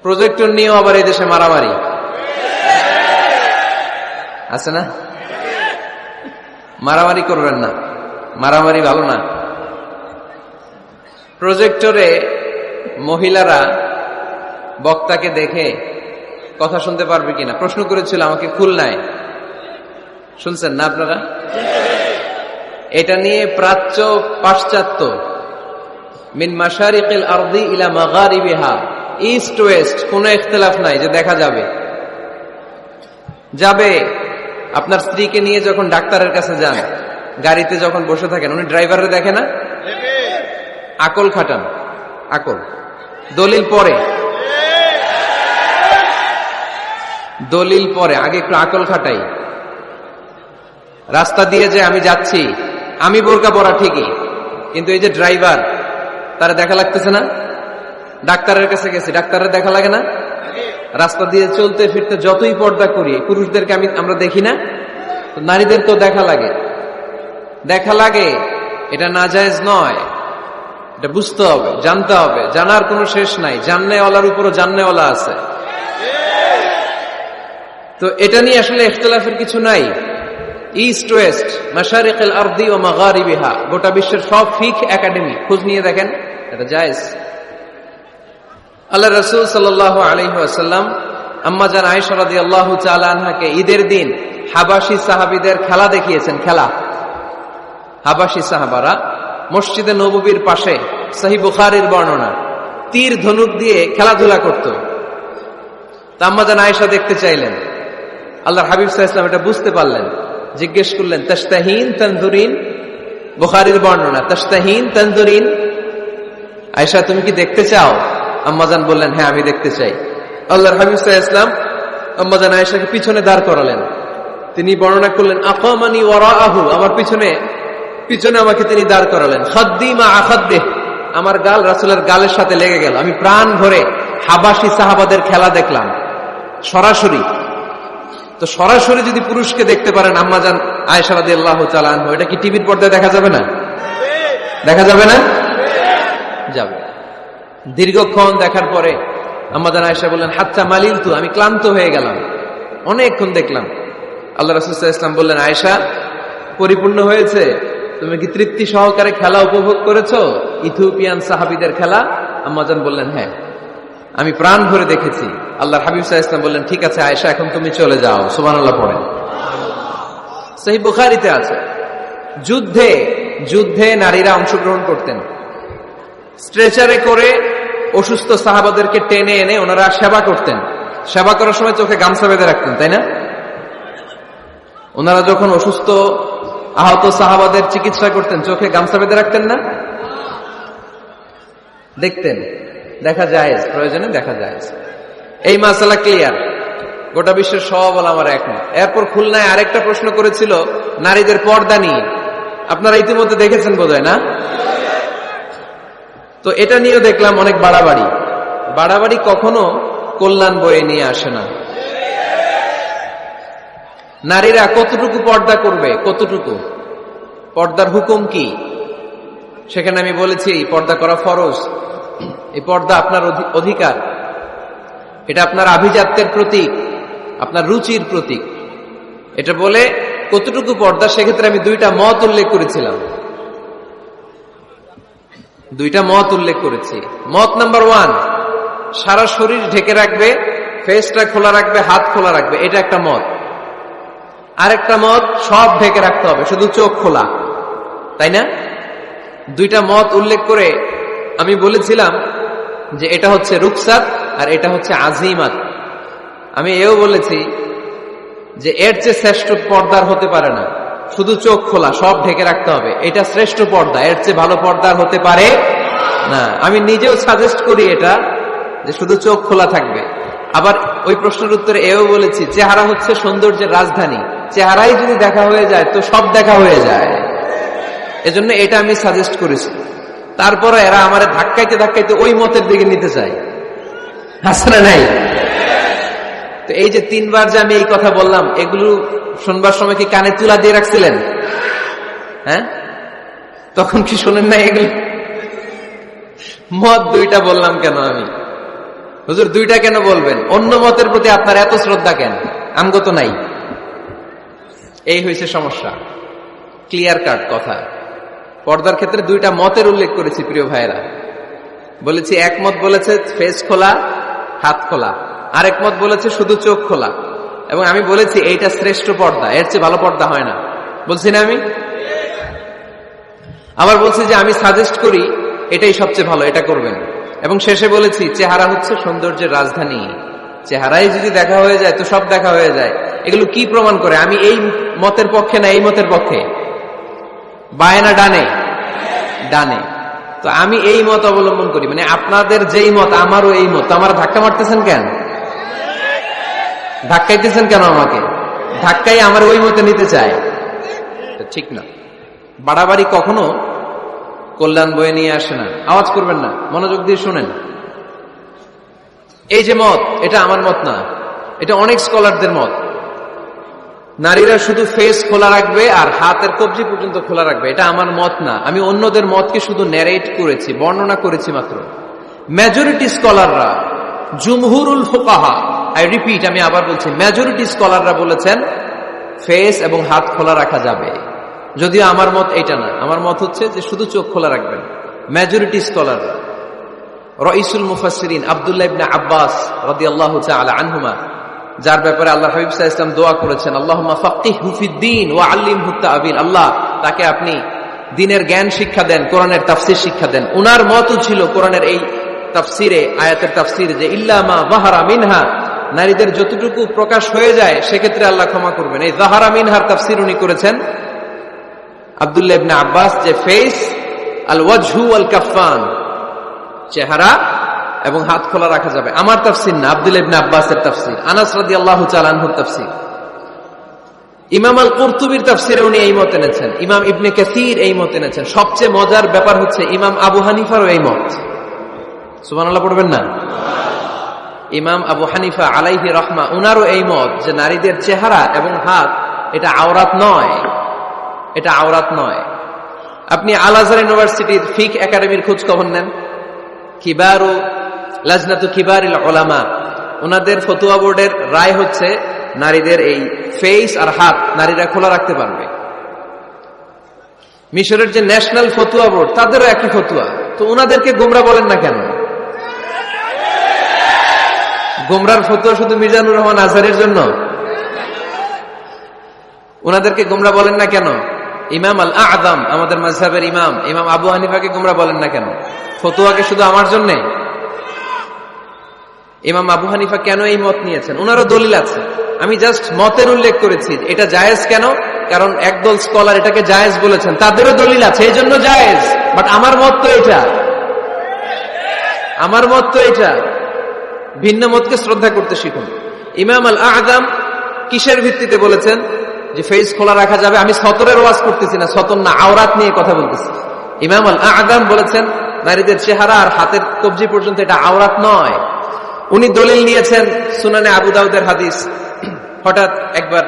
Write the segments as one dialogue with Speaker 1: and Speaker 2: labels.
Speaker 1: Projector নিয়েও আবার এই দেশে মারামারি আছে না? মারামারি করবেন না, মারামারি ভালো না। প্রজেক্টরে মহিলারা বক্তাকে দেখে কথা শুনতে পারবে কিনা প্রশ্ন করেছিল আমাকে খুলনায়, শুনছেন না আপনারা? এটা নিয়ে প্রাচ্য পাশ্চাত্য, মিন মাশারিকিল আরদি ইলা মাগারিবিহা, ইস্ট ওয়েস্ট কোনো ইখতিলাফ নাই যে দেখা যাবে। যাবে আপনার স্ত্রীকে নিয়ে যখন ডাক্তারের কাছে যান, গাড়িতে যখন বসে থাকেন, উনি ড্রাইভারে দেখে না? আকল খাটান, আকল দলিল পরে, দলিল পরে, আগে একটু আকল খাটাই। রাস্তা দিয়ে যে আমি যাচ্ছি, আমি বোরকা পরা ঠিকই, কিন্তু এই যে ড্রাইভার, তারা দেখা লাগতেছে না? ডাক্তারের কাছে গেছি, ডাক্তারের দেখা লাগে না? রাস্তা দিয়ে চলতে ফিরতে যতই পর্দা করি, পুরুষদেরকে আমরা দেখি না? নারীদের তো দেখা লাগে, দেখা লাগে। এটা নাজায়েজ নয়, এটা বুঝতে হবে, জানতে হবে। জানার কোনো শেষ নাই, জাননেওয়ালার উপরও জাননেওয়ালা আছে। তো এটা নিয়ে আসলে ইখতিলাফের কিছু নাই। ইস্ট ওয়েস্ট, মাশারিকিল আরদি ওয়া মাগারিবিহা, গোটা বিশ্বের সব ফিকহ একাডেমি খোঁজ নিয়ে দেখেন, এটা জায়েজ। আল্লাহ রাসূল সাল্লাল্লাহু আলাইহি ওয়াসাল্লাম আম্মা জান আয়েশা রাদিয়াল্লাহু তাআলা আনহাকে ঈদের দিন হাবাশি সাহাবীদের খেলা দেখিয়েছেন। খেলা, হাবাশি সাহাবারা মসজিদে নববীর পাশে, সহিহ বুখারীর বর্ণনা, তীর ধনুক দিয়ে খেলাধুলা করত। তা আম্মা জান আয়েশা দেখতে চাইলেন, আল্লাহর হাবিব সাল্লাল্লাহু আলাইহি ওয়াসাল্লাম এটা বুঝতে পারলেন, জিজ্ঞেস করলেন তাশতাহিন তানজুরিন, বুখারীর বর্ণনা, তাশতাহিন তানজুরিন, আয়েশা তুমি কি দেখতে চাও? আম্মাজান বললেন হ্যাঁ আমি দেখতে চাই। আল্লাহর হাবিব সাল্লাল্লাহু আলাইহি ওয়াসাল্লাম আম্মাজান আয়েশাকে পিছনে দাঁড় করালেন। তিনি বর্ণনা করলেন আকামানি ওয়ারাআহু, আমার পিছনে পিছনে আমাকে তিনি দাঁড় করালেন। খাদ্দি মা আখাদ্দিহ, আমার গাল রাসূলের গালের সাথে লেগে গেল। আমি প্রাণ ভরে হাবাশি সাহাবাদের খেলা দেখলাম সরাসরি। তো সরাসরি যদি পুরুষকে দেখতে পারেন আম্মাজান আয়েশা রাদিয়াল্লাহু তাআলা আনহা, এটা কি টিভির পর্দায় দেখা যাবে না? দেখা যাবে না? যাবে। দীর্ঘক্ষণ দেখার পরে আম্মাজান আয়েশা বললেন হাত্তা মালিলতু, আমি ক্লান্ত হয়ে গেলাম, অনেকক্ষণ দেখলাম। আল্লাহ রাসূল সাল্লাল্লাহু আলাইহি ওয়াসাল্লাম বললেন আয়েশা পরিপূর্ণ হয়েছে, তুমি কি তৃপ্তি সহকারে খেলা উপভোগ করেছো, ইথিওপিয়ান সাহাবীদের খেলা? আম্মাজান বললেন হ্যাঁ, আমি প্রাণ ভরে দেখেছি। আল্লাহর হাবিব সাল্লাল্লাহু আলাইহি ওয়াসাল্লাম বললেন ঠিক আছে আয়েশা, এখন তুমি চলে যাও। সুবহানাল্লাহ পড়েন। সহিহ বুখারীতে আছে, যুদ্ধে যুদ্ধে নারীরা অংশগ্রহণ করতেন। স্ট্রেচারে করে অসুস্থ সাহাবাদেরকে টেনে এনে ওনারা সেবা করতেন। সেবা করার সময় চোখে গামছা বেঁধে রাখতেন, তাই না? ওনারা যখন অসুস্থ আহত সাহাবাদের চিকিৎসা করতেন, চোখে গামছা বেঁধে রাখতেন না? দেখতেন, দেখা যায়, প্রয়োজনে দেখা যায়। এই মাসালা ক্লিয়ার, গোটা বিশ্বের সব আমার একমত। এরপর খুলনায় আরেকটা প্রশ্ন করেছিল নারীদের পর্দা নিয়ে, আপনারা ইতিমধ্যে দেখেছেন বোধহয় না? তো এটা নিয়েও দেখলাম অনেক বাড়াবাড়ি। বাড়াবাড়ি কখনো কল্যাণ বয়ে নিয়ে আসে না। নারীরা কতটুকু পর্দা করবে, কতটুকু পর্দার হুকুম কি, সেখানে আমি বলেছি পর্দা করা ফরজ। এই পর্দা আপনার অধিকার, এটা আপনার আভিজাত্যের প্রতীক, আপনার রুচির প্রতীক। এটা বলে কতটুকু পর্দা, সেক্ষেত্রে আমি দুইটা মত উল্লেখ করেছিলাম, দুইটা মত উল্লেখ করেছি। মত নাম্বার 1, সারা শরীর ঢেকে রাখবে, ফেসটা খোলা রাখবে, হাত খোলা রাখবে, এটা একটা মত। আরেকটা মত সব ঢেকে রাখতে হবে, শুধু চোখ খোলা, তাই না? দুইটা মত উল্লেখ করে আমি বলেছিলাম যে এটা হচ্ছে রুখসাত আর এটা হচ্ছে আজিমাত। আমি এও বলেছি যে এর চেয়ে শ্রেষ্ঠ পর্দার হতে পারে না, শুধু চোখ খোলা, সব ঢেকে রাখতে হবে, এটা শ্রেষ্ঠ পর্দা, এর চেয়ে ভালো পর্দার হতে পারে না। আমি নিজেও সাজেস্ট করি এটা, যে শুধু চোখ খোলা থাকবে। আবার ওই প্রশ্নের উত্তরে এও বলেছি চেহারা হচ্ছে সৌন্দর্যের রাজধানী, চেহারাই যদি দেখা হয়ে যায় তো সব দেখা হয়ে যায়, এজন্য এটা আমি সাজেস্ট করেছি। তারপরে এরা আমার ধাক্কাইতে ধাক্কাইতে ওই মতের দিকে নিতে চায়, আসলে নাই? তো এই যে 3 বার যে আমি এই কথা বললাম, এগুলো শুনবার সময় কি কানে তুলা দিয়ে রাখছিলেন? হ্যাঁ, তখন কি শোনেন না? এগুলো মত দুইটা বললাম কেন আমি? হুজুর দুইটা কেন বলবেন? অন্য মতের প্রতি আপনার এত শ্রদ্ধা কেন? আমগো তো নাই। এই হয়েছে সমস্যা। ক্লিয়ার কাট কথা। পর্দার ক্ষেত্রে দুইটা মতের উল্লেখ করেছি প্রিয় ভাইয়েরা। বলেছি এক মত বলেছে ফেস খোলা, হাত খোলা, আরেক মত বলেছে শুধু চোখ খোলা। এবং আমি বলেছি এইটা শ্রেষ্ঠ পর্দা, এর চেয়ে ভালো পর্দা হয় না। বলছি না আমি? আবার বলছি যে আমি সাজেস্ট করি এটাই সবচেয়ে ভালো, এটা করবেন। এবং শেষে বলেছি চেহারা হচ্ছে সৌন্দর্যের রাজধানী। চেহারাই যদি দেখা হয়ে যায় তো সব দেখা হয়ে যায়। এগুলো কি প্রমাণ করে আমি এই মতের পক্ষে না এই মতের পক্ষে? বায়ে না ডানে? ডানে। তো আমি এই মত অবলম্বন করি, মানে আপনাদের যেই মত আমারও এই মত। আমার ধাক্কা মারতেছেন কেন? ধাক্কাইতেছেন কেন আমাকে? ধাক্কাই আমার ওই মতে নিতে চায়, ঠিক না। বাড়াবাড়ি কখনো কল্যাণ বয়ে নিয়ে আসে না। আওয়াজ করবেন না, মনোযোগ দিয়ে শুনেন। এই যে মত, এটা আমার মত না, এটা অনেক স্কলারদের মত। নারীরা শুধু ফেস খোলা রাখবে আর হাতের কবজি পর্যন্ত খোলা রাখবে, এটা আমার মত না। আমি অন্যদের মতকে শুধু ন্যারেট করেছি, বর্ণনা করেছি মাত্র। মেজরিটি স্কলাররা, জুমহুরুল ফুকাহা, আই রিপিট, আমি আবার বলছি, মেজরিটি স্কলাররা বলেছেন ফেস এবং হাত খোলা রাখা যাবে। যদিও আমার মত এটা না, আমার মত হচ্ছে যে শুধু চোখ খোলা রাখবেন। মেজরিটি স্কলাররা, রাইসুল মুফাসসিরিন আব্দুল্লাহ ইবনে আব্বাস রাদিয়াল্লাহু তাআলা আনহুমা, যার ব্যাপারে আল্লাহ হাবিব সাল্লাল্লাহু আলাইহি ওয়াসাল্লাম দোয়া করেছেন, আল্লাহুম্মা ফাক্কিহহু ফিদ্দীন ওয়া আল্লিমহু তা'বীল, আল্লাহ তাকে আপনি দ্বীনের জ্ঞান শিক্ষা দেন, কোরআনের তাফসীর শিক্ষা দেন। উনার মতও ছিল কোরআনের এই তাফসীরে, আয়াতের তাফসীরে, যে ইল্লা মা যাহারা মিনহা, নারীদের যতটুকু প্রকাশ হয়ে যায় সেক্ষেত্রে আল্লাহ ক্ষমা করবেন। এই যাহারা মিনহার তাফসীর উনি করেছেন আব্দুল্লাহ ইবনে আব্বাস, যে ফেস, আল ওয়াজহু ওয়াল কাফফান, চেহারা এবং হাত খোলা রাখা যাবে। আমার তাফসীর না, আব্দুল্লাহ ইবনে আব্বাসের তাফসীর, আনাস রাদিয়াল্লাহু তাআলা আনহুর তাফসীর। ইমাম আল কুরতুবীর তাফসীরে উনি এই মত এনেছেন, ইমাম ইবনে কাসীর এই মত এনেছেন। সবচেয়ে মজার ব্যাপার হচ্ছে ইমাম আবু হানিফারও এই মত। সুবহানাল্লাহ পড়বেন না? ইমাম আবু হানিফা আলাইহি রাহমা, উনারও এই মত যে নারীদের চেহারা এবং হাত এটা আওরাত নয়, এটা আওরাত নয়। আপনি আল আজহার ইউনিভার্সিটির ফিক একাডেমির খোঁজ খবর নেন, কিবারু লাজনাতু কিবারিল উলামা, ওনাদের ফতোয়া বোর্ডের রায় হচ্ছে নারীদের এই ফেস আর হাত নারীরা খোলা রাখতে পারবে। মিশরের যে ন্যাশনাল ফতোয়া বোর্ড, তাদেরও একই ফতোয়া। তো ওনাদেরকে গোমরা বলেন না কেন? গোমরার ফতোয়া শুধু মিজানুর রহমান আজহারের জন্য? ওনাদেরকে গোমরা বলেন না কেন? ইমাম আল আযম, আমাদের মাযহাবের ইমাম, ইমাম আবু হানিফাকে গোমরা বলেন না কেন? ফতোয়াকে শুধু আমার জন্যে? ইমাম আবু হানিফা কেন এই মত নিয়েছেন? ওনারও দলিল আছে, আমি জাস্ট মতের উল্লেখ করেছি। এটা জায়েজ কেন? কারণ একদল স্কলার এটাকে জায়েজ বলেছেন, তাদেরও দলিল আছে, এই জন্য জায়েজ। বাট আমার মত তো এটা, আমার মত তো এটা। ভিন্ন মতকে শ্রদ্ধা করতে শিখুন। ইমাম আল আযম কিসের ভিত্তিতে বলেছেন যে ফেস খোলা রাখা যাবে? আমি সতরের ওয়াজ করতেছি না, সতর না, আওরাত নিয়ে কথা বলতেছি। ইমাম আল আযম বলেছেন নারীদের চেহারা আর হাতের কবজি পর্যন্ত এটা আওরাত নয়। উনি দলিল নিয়েছেন সুনানে আবু দাউদের হাদিস। হঠাৎ একবার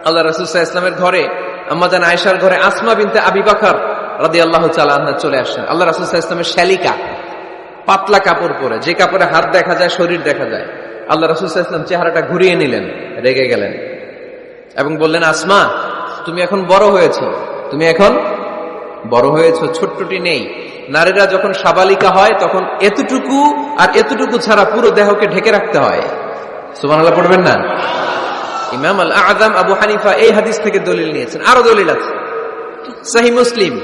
Speaker 1: আল্লাহ রাসূল সাল্লাল্লাহু আলাইহি ওয়াসাল্লামের ঘরে, আম্মা জান আয়েশার ঘরে আসমা বিনতে আবি বকর রাদিয়াল্লাহু তাআলা আনহা চলে আসেন। আল্লাহ রাসূল সাল্লাল্লাহু আলাইহি ওয়াসাল্লামের শ্যালিকা, পাতলা কাপড় পরে, যে কাপড়ে হাত দেখা যায়, শরীর দেখা যায়। আল্লাহ রাসূল সাল্লাল্লাহু আলাইহি ওয়াসাল্লাম চেহারাটা ঘুরিয়ে নিলেন, রেগে গেলেন এবং বললেন, আসমা তুমি এখন বড় হয়েছো, তুমি এখন বড় হয়েছো, ছোট্টটি নেই। নারীরা যখন সাবালিকা হয় তখন এতটুকু আর এতটুকু ছাড়া পুরো দেহকে ঢেকে রাখতে হয়। সুবহানাল্লাহ পড়বেন না? ইমাম আল আযম আবু হানিফা এই হাদিস থেকে দলিল নিয়েছেন। আরো দলিল আছে, সহিহ মুসলিম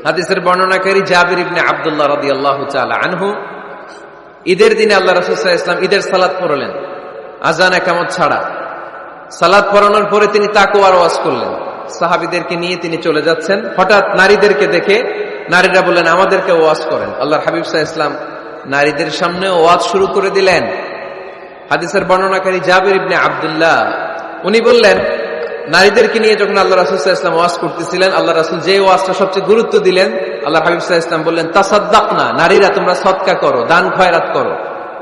Speaker 1: হাদিসের বর্ণনাকারী জাবির ইবনে আব্দুল্লাহ রাদিয়াল্লাহু তাআলা আনহু, ঈদের দিনে আল্লাহ রাসূল সাল্লাল্লাহু আলাইহি ওয়াসাল্লাম ঈদের সালাত পড়লেন আযান ইকামত ছাড়া। সালাত পড়ানোর পরে তিনি তাকওয়ার ওয়াজ করলেন, সাহাবীদেরকে নিয়ে তিনি চলে যাচ্ছেন। হঠাৎ নারীদেরকে দেখে নারীরা বললেন, আমাদেরকে ওয়াজ করেন। আল্লাহর হাবিব সাল্লাল্লাহু আলাইহি ওয়াসাল্লাম নারীদের সামনে ওয়াজ শুরু করে দিলেন। হাদিসের বর্ণনাকারী জাবির ইবনে আব্দুল্লাহ, উনি বললেন, নারীদেরকে নিয়ে যখন আল্লাহ রাসূল সাল্লাল্লাহু আলাইহি ওয়াসাল্লাম ওয়াজ করতেছিলেন, আল্লাহ রাসূল যে ওয়াজটা সবচেয়ে গুরুত্ব দিলেন, আল্লাহর হাবিব সাল্লাল্লাহু আলাইহি ওয়াসাল্লাম বললেন, তাসাদ্দাকনা, নারীরা তোমরা সদকা করো, দান খয়রাত করো,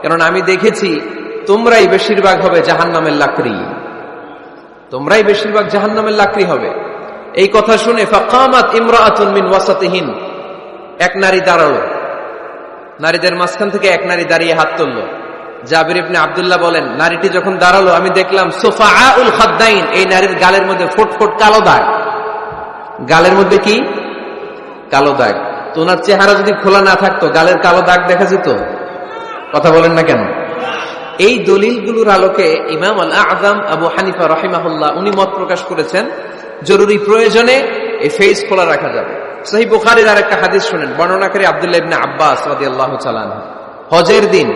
Speaker 1: কারণ আমি দেখেছি তোমরাই বেশিরভাগ হবে জাহান্নামের লাকড়ি, তোমরাই বেশিরভাগ জাহান্নামের লাকড়ি হবে। এই কথা শুনে ফাকামাত ইমরাআতুন মিন ওয়াসাতিহিন, এক নারী দাঁড়ালো, নারীদের মাঝখান থেকে এক নারী দাঁড়িয়ে হাত তুলল। জাবির ইবনে আব্দুল্লাহ বলেন, নারীটি যখন দাঁড়ালো আমি দেখলাম সুফাআউল খাদ্দাইন, এই নারীর গালের মধ্যে ফুটফুট কালো দাগ। গালের মধ্যে কি? কালো দাগ। তো ওনার চেহারা যদি খোলা না থাকতো গালের কালো দাগ দেখা যেত? কথা বলেন না কেন? এই দলিলগুলোর আলোকে ইমাম আল আযম আবু হানিফা রাহিমাহুল্লাহ উনি মত প্রকাশ করেছেন জরুরি প্রয়োজনে এই ফেস খোলা রাখা যাবে। সহিহ বুখারীর আরেকটা হাদিস শুনেন, বর্ণনাকারী আব্দুল্লাহ ইবনে আব্বাস রাদিয়াল্লাহু তাআলা আনহু। হজের দিন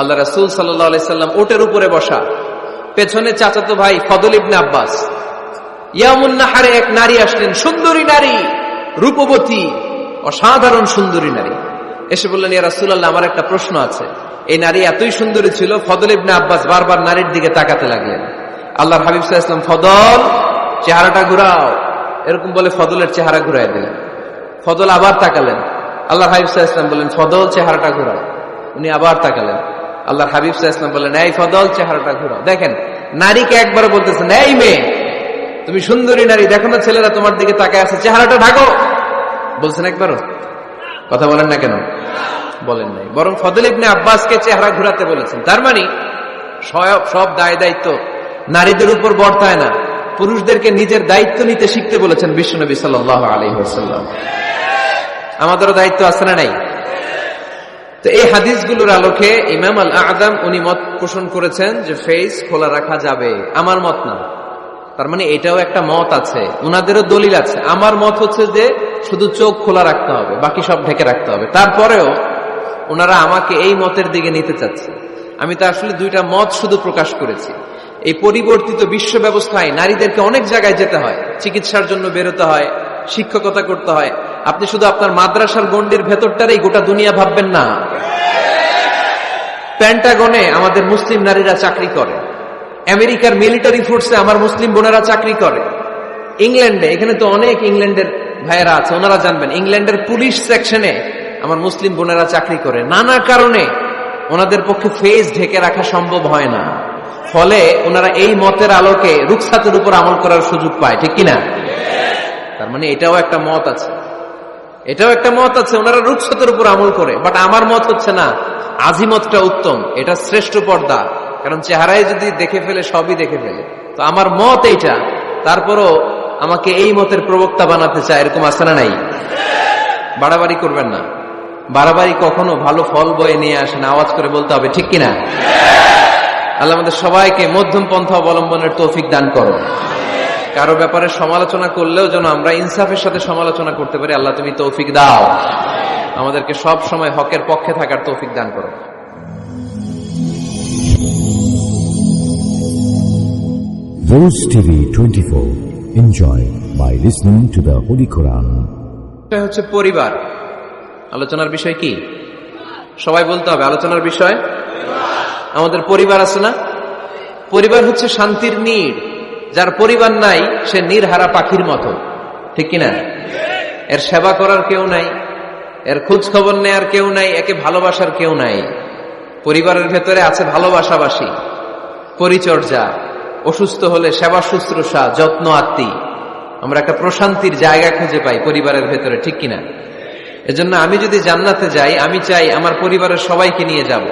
Speaker 1: আল্লাহ রাসূল সাল্লাল্লাহু আলাইহি সাল্লাম উটের উপরে বসা, পেছনে চাচাতো ভাই ফদল ইবনে আব্বাস। ইয়ামুন নাহারে এক নারী আসলেন, সুন্দরী নারী, রূপবতী, অসাধারণ সুন্দরী নারী। এসে বললেন, ইয়া রাসূলুল্লাহ, আমার একটা প্রশ্ন আছে। এই নারী এতই সুন্দরী ছিল, ফদল ইবনে আব্বাস বারবার নারীর দিকে তাকাতে লাগলেন। আল্লাহর হাবিব সাল্লাল্লাহু আলাইহি ওয়াসাল্লাম, ফদল চেহারাটা ঘুরাও, এরকম বলে ফদলের চেহারা ঘুরাই দিলেন। ফদল আবার তাকালেন। আল্লাহর হাবিব সাল্লাল্লাহু আলাইহি ওয়াসাল্লাম বললেন, ফদল চেহারাটা ঘুরাও। উনি আবার তাকালেন। আল্লাহর হাবিব সাল্লাল্লাহু আলাইহি ওয়াসাল্লাম বললেন, এই ফদল চেহারাটা ঘুরাও। দেখেন, নারীকে একবার বলতেছেন, এই মেয়ে তুমি সুন্দরী নারী, দেখো না ছেলেরা তোমার দিকে তাকায় আছে, চেহারাটা ঢাকো। বলছেন একবারও? কথা বলেন না কেন? বলেন নাই, বরং ফদল ইবনে আব্বাসকে চেহারা ঘুরাতে বলেছেন। তার মানে সব দায় দায়িত্ব নারীদের উপর বর্তায় না, পুরুষদেরকে নিজের দায়িত্ব নিতে শিখতে বলেছেন বিশ্বনবী সাল্লাল্লাহু আলাইহি ওয়াসাল্লাম। আমাদেরও দায়িত্ব আছে না নাই? তো এই হাদিসগুলোর আলোকে ইমাম আল আযম উনি মত পোষণ করেছেন যে ফেস খোলা রাখা যাবে। আমার মত না, তার মানে এটাও একটা মত আছে, উনাদেরও দলিল আছে। আমার মত হচ্ছে যে শুধু চোখ খোলা রাখতে হবে, বাকি সব ঢেকে রাখতে হবে। তারপরেও ওনারা আমাকে এই মতের দিকে নিতে চাচ্ছে। আমি তো আসলে দুইটা মত শুধু প্রকাশ করেছি। এই পরিবর্তিত বিশ্ব ব্যবস্থায় নারীদেরকে অনেক জায়গায় যেতে হয়, চিকিৎসার জন্য বেরোতে হয়, শিক্ষকতা করতে হয়। আপনি শুধু আপনার মাদ্রাসার গণ্ডির ভেতরটারই গোটা দুনিয়া ভাববেন না। পেন্টাগনে আমাদের মুসলিম নারীরা চাকরি করে, আমেরিকার মিলিটারি ফোর্সে আমার মুসলিম বোনেরা চাকরি করে, ইংল্যান্ডে, এখানে তো অনেক ইংল্যান্ডের ভাইয়েরা আছে, ওনারা জানবেন, ইংল্যান্ডের পুলিশ সেকশনে আমার মুসলিম বোনেরা চাকরি করে। নানা কারণে ওনাদের পক্ষে ফেস ঢেকে রাখা সম্ভব হয় না, ফলে ওনারা এই মতের আলোকে রুখসাতের উপর আমল করার সুযোগ পায়, ঠিক কিনা? তার মানে এটাও একটা মত আছে, এটাও একটা মত আছে, ওনারা রুখসাতের উপর আমল করে। বাট আমার মত হচ্ছে না, আজিমতটা উত্তম, এটা শ্রেষ্ঠ পর্দা, কারণ চেহারায় যদি দেখে ফেলে সবই দেখে ফেলে। তো আমার মত এইটা, তারপরও আমাকে এই মতের প্রবক্তা বানাতে চায়, এরকম আছে না নাই? বাড়াবাড়ি করবেন না, বাড়াবাড়ি কখনো ভালো ফল বয়ে নিয়ে আসে না, আওয়াজ করে বলতে হবে, ঠিক কিনা? আল্লাহ আমাদের সবাইকে মধ্যম পন্থা অবলম্বনের তৌফিক দান করো। কারো ব্যাপারে সমালোচনা করলেও যেন আমরা ইনসাফের সাথে সমালোচনা করতে পারি। আল্লাহ তুমি তৌফিক দাও, আমাদেরকে সব সময় হকের পক্ষে থাকার তৌফিক দান করো।
Speaker 2: Rose TV 24. Enjoy by listening to the Holy Quran.
Speaker 1: এটা হচ্ছে পরিবার। আলোচনার বিষয় কি? সবাই বলতে হবে আলোচনার বিষয়। আমাদের পরিবার আছে না? পরিবার হচ্ছে শান্তির নীড়। যার পরিবার নাই সে নীড়হারা পাখির মতো, ঠিক কিনা? এর সেবা করার কেউ নাই, এর খোঁজ খবর নেয়ার কেউ নাই, একে ভালোবাসার কেউ নাই। পরিবারের ভেতরে আছে ভালোবাসাবাসী, পরিচর্যা, অসুস্থ হলে সেবা শুশ্রূষা, যত্ন আত্মি। আমরা একটা প্রশান্তির জায়গা খুঁজে পাই পরিবারের ভেতরে, ঠিক কিনা? এজন্য আমি যদি জান্নাতে যাই, আমি চাই আমার পরিবারের সবাইকে নিয়ে যাব,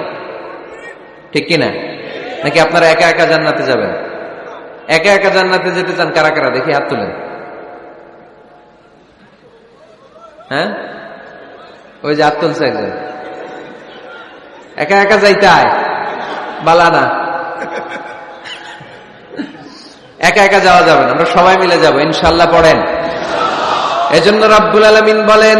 Speaker 1: ঠিক কিনা? নাকি আপনারা একা একা জান্নাতে যাবেন? একা একা জান্নাতে যেতে চান কারা কারা? দেখি হাত তুলেন। হ্যাঁ, ওই যে হাত তুলছে একজন। একা একা যাইতে আয় বালা না, একা একা যাওয়া যাবে না, আমরা সবাই মিলে যাব ইনশাআল্লাহ। পড়েন। এজন্য রাব্বুল আলামিন বলেন,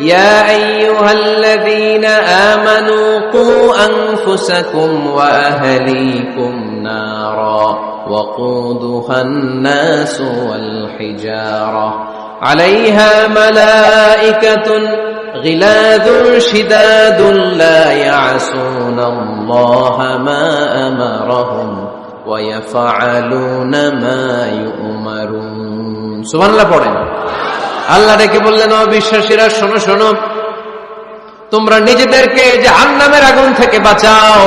Speaker 1: ইয়া আইয়ুহাল্লাযীনা আমানু কু আনফুসাকুম ওয়া আহলিকুম নারা ওয়াকুদুহান নাসু ওয়াল হিজারা আলাইহা মালাইকাতুন গিলাযুন শিদাদুন লা ইয়াসুনাল্লাহা মা আমারাহুম ওয়া ইয়াফআলুনা মা ইউমারুন। সুবহানাল্লাহ পড়েন। আল্লাহ ডেকে বললেন, ও বিশ্বাসীরা শোনো শোনো, তোমরা নিজেদেরকে জাহান্নামের আগুন থেকে বাঁচাও,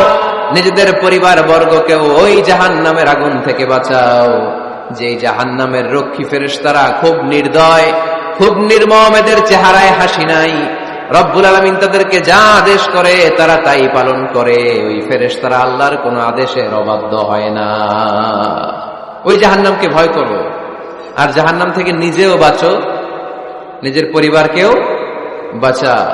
Speaker 1: নিজেদের পরিবার বর্গকেও ওই জাহান্নামের আগুন থেকে বাঁচাও। যে জাহান্নামের রক্ষী ফেরেশতারা খুব নির্দয়, খুব নির্মম, এদের চেহারায় হাসি নাই। রব্বুল আলামিন তাদেরকে যা আদেশ করে তারা তাই পালন করে। ওই ফেরেশতারা আল্লাহর কোনো আদেশের অবাধ্য হয় না। ওই জাহান্নামকে ভয় করো, আর জাহান্নাম থেকে নিজেও বাঁচো, নিজের পরিবারকেও বাঁচাও।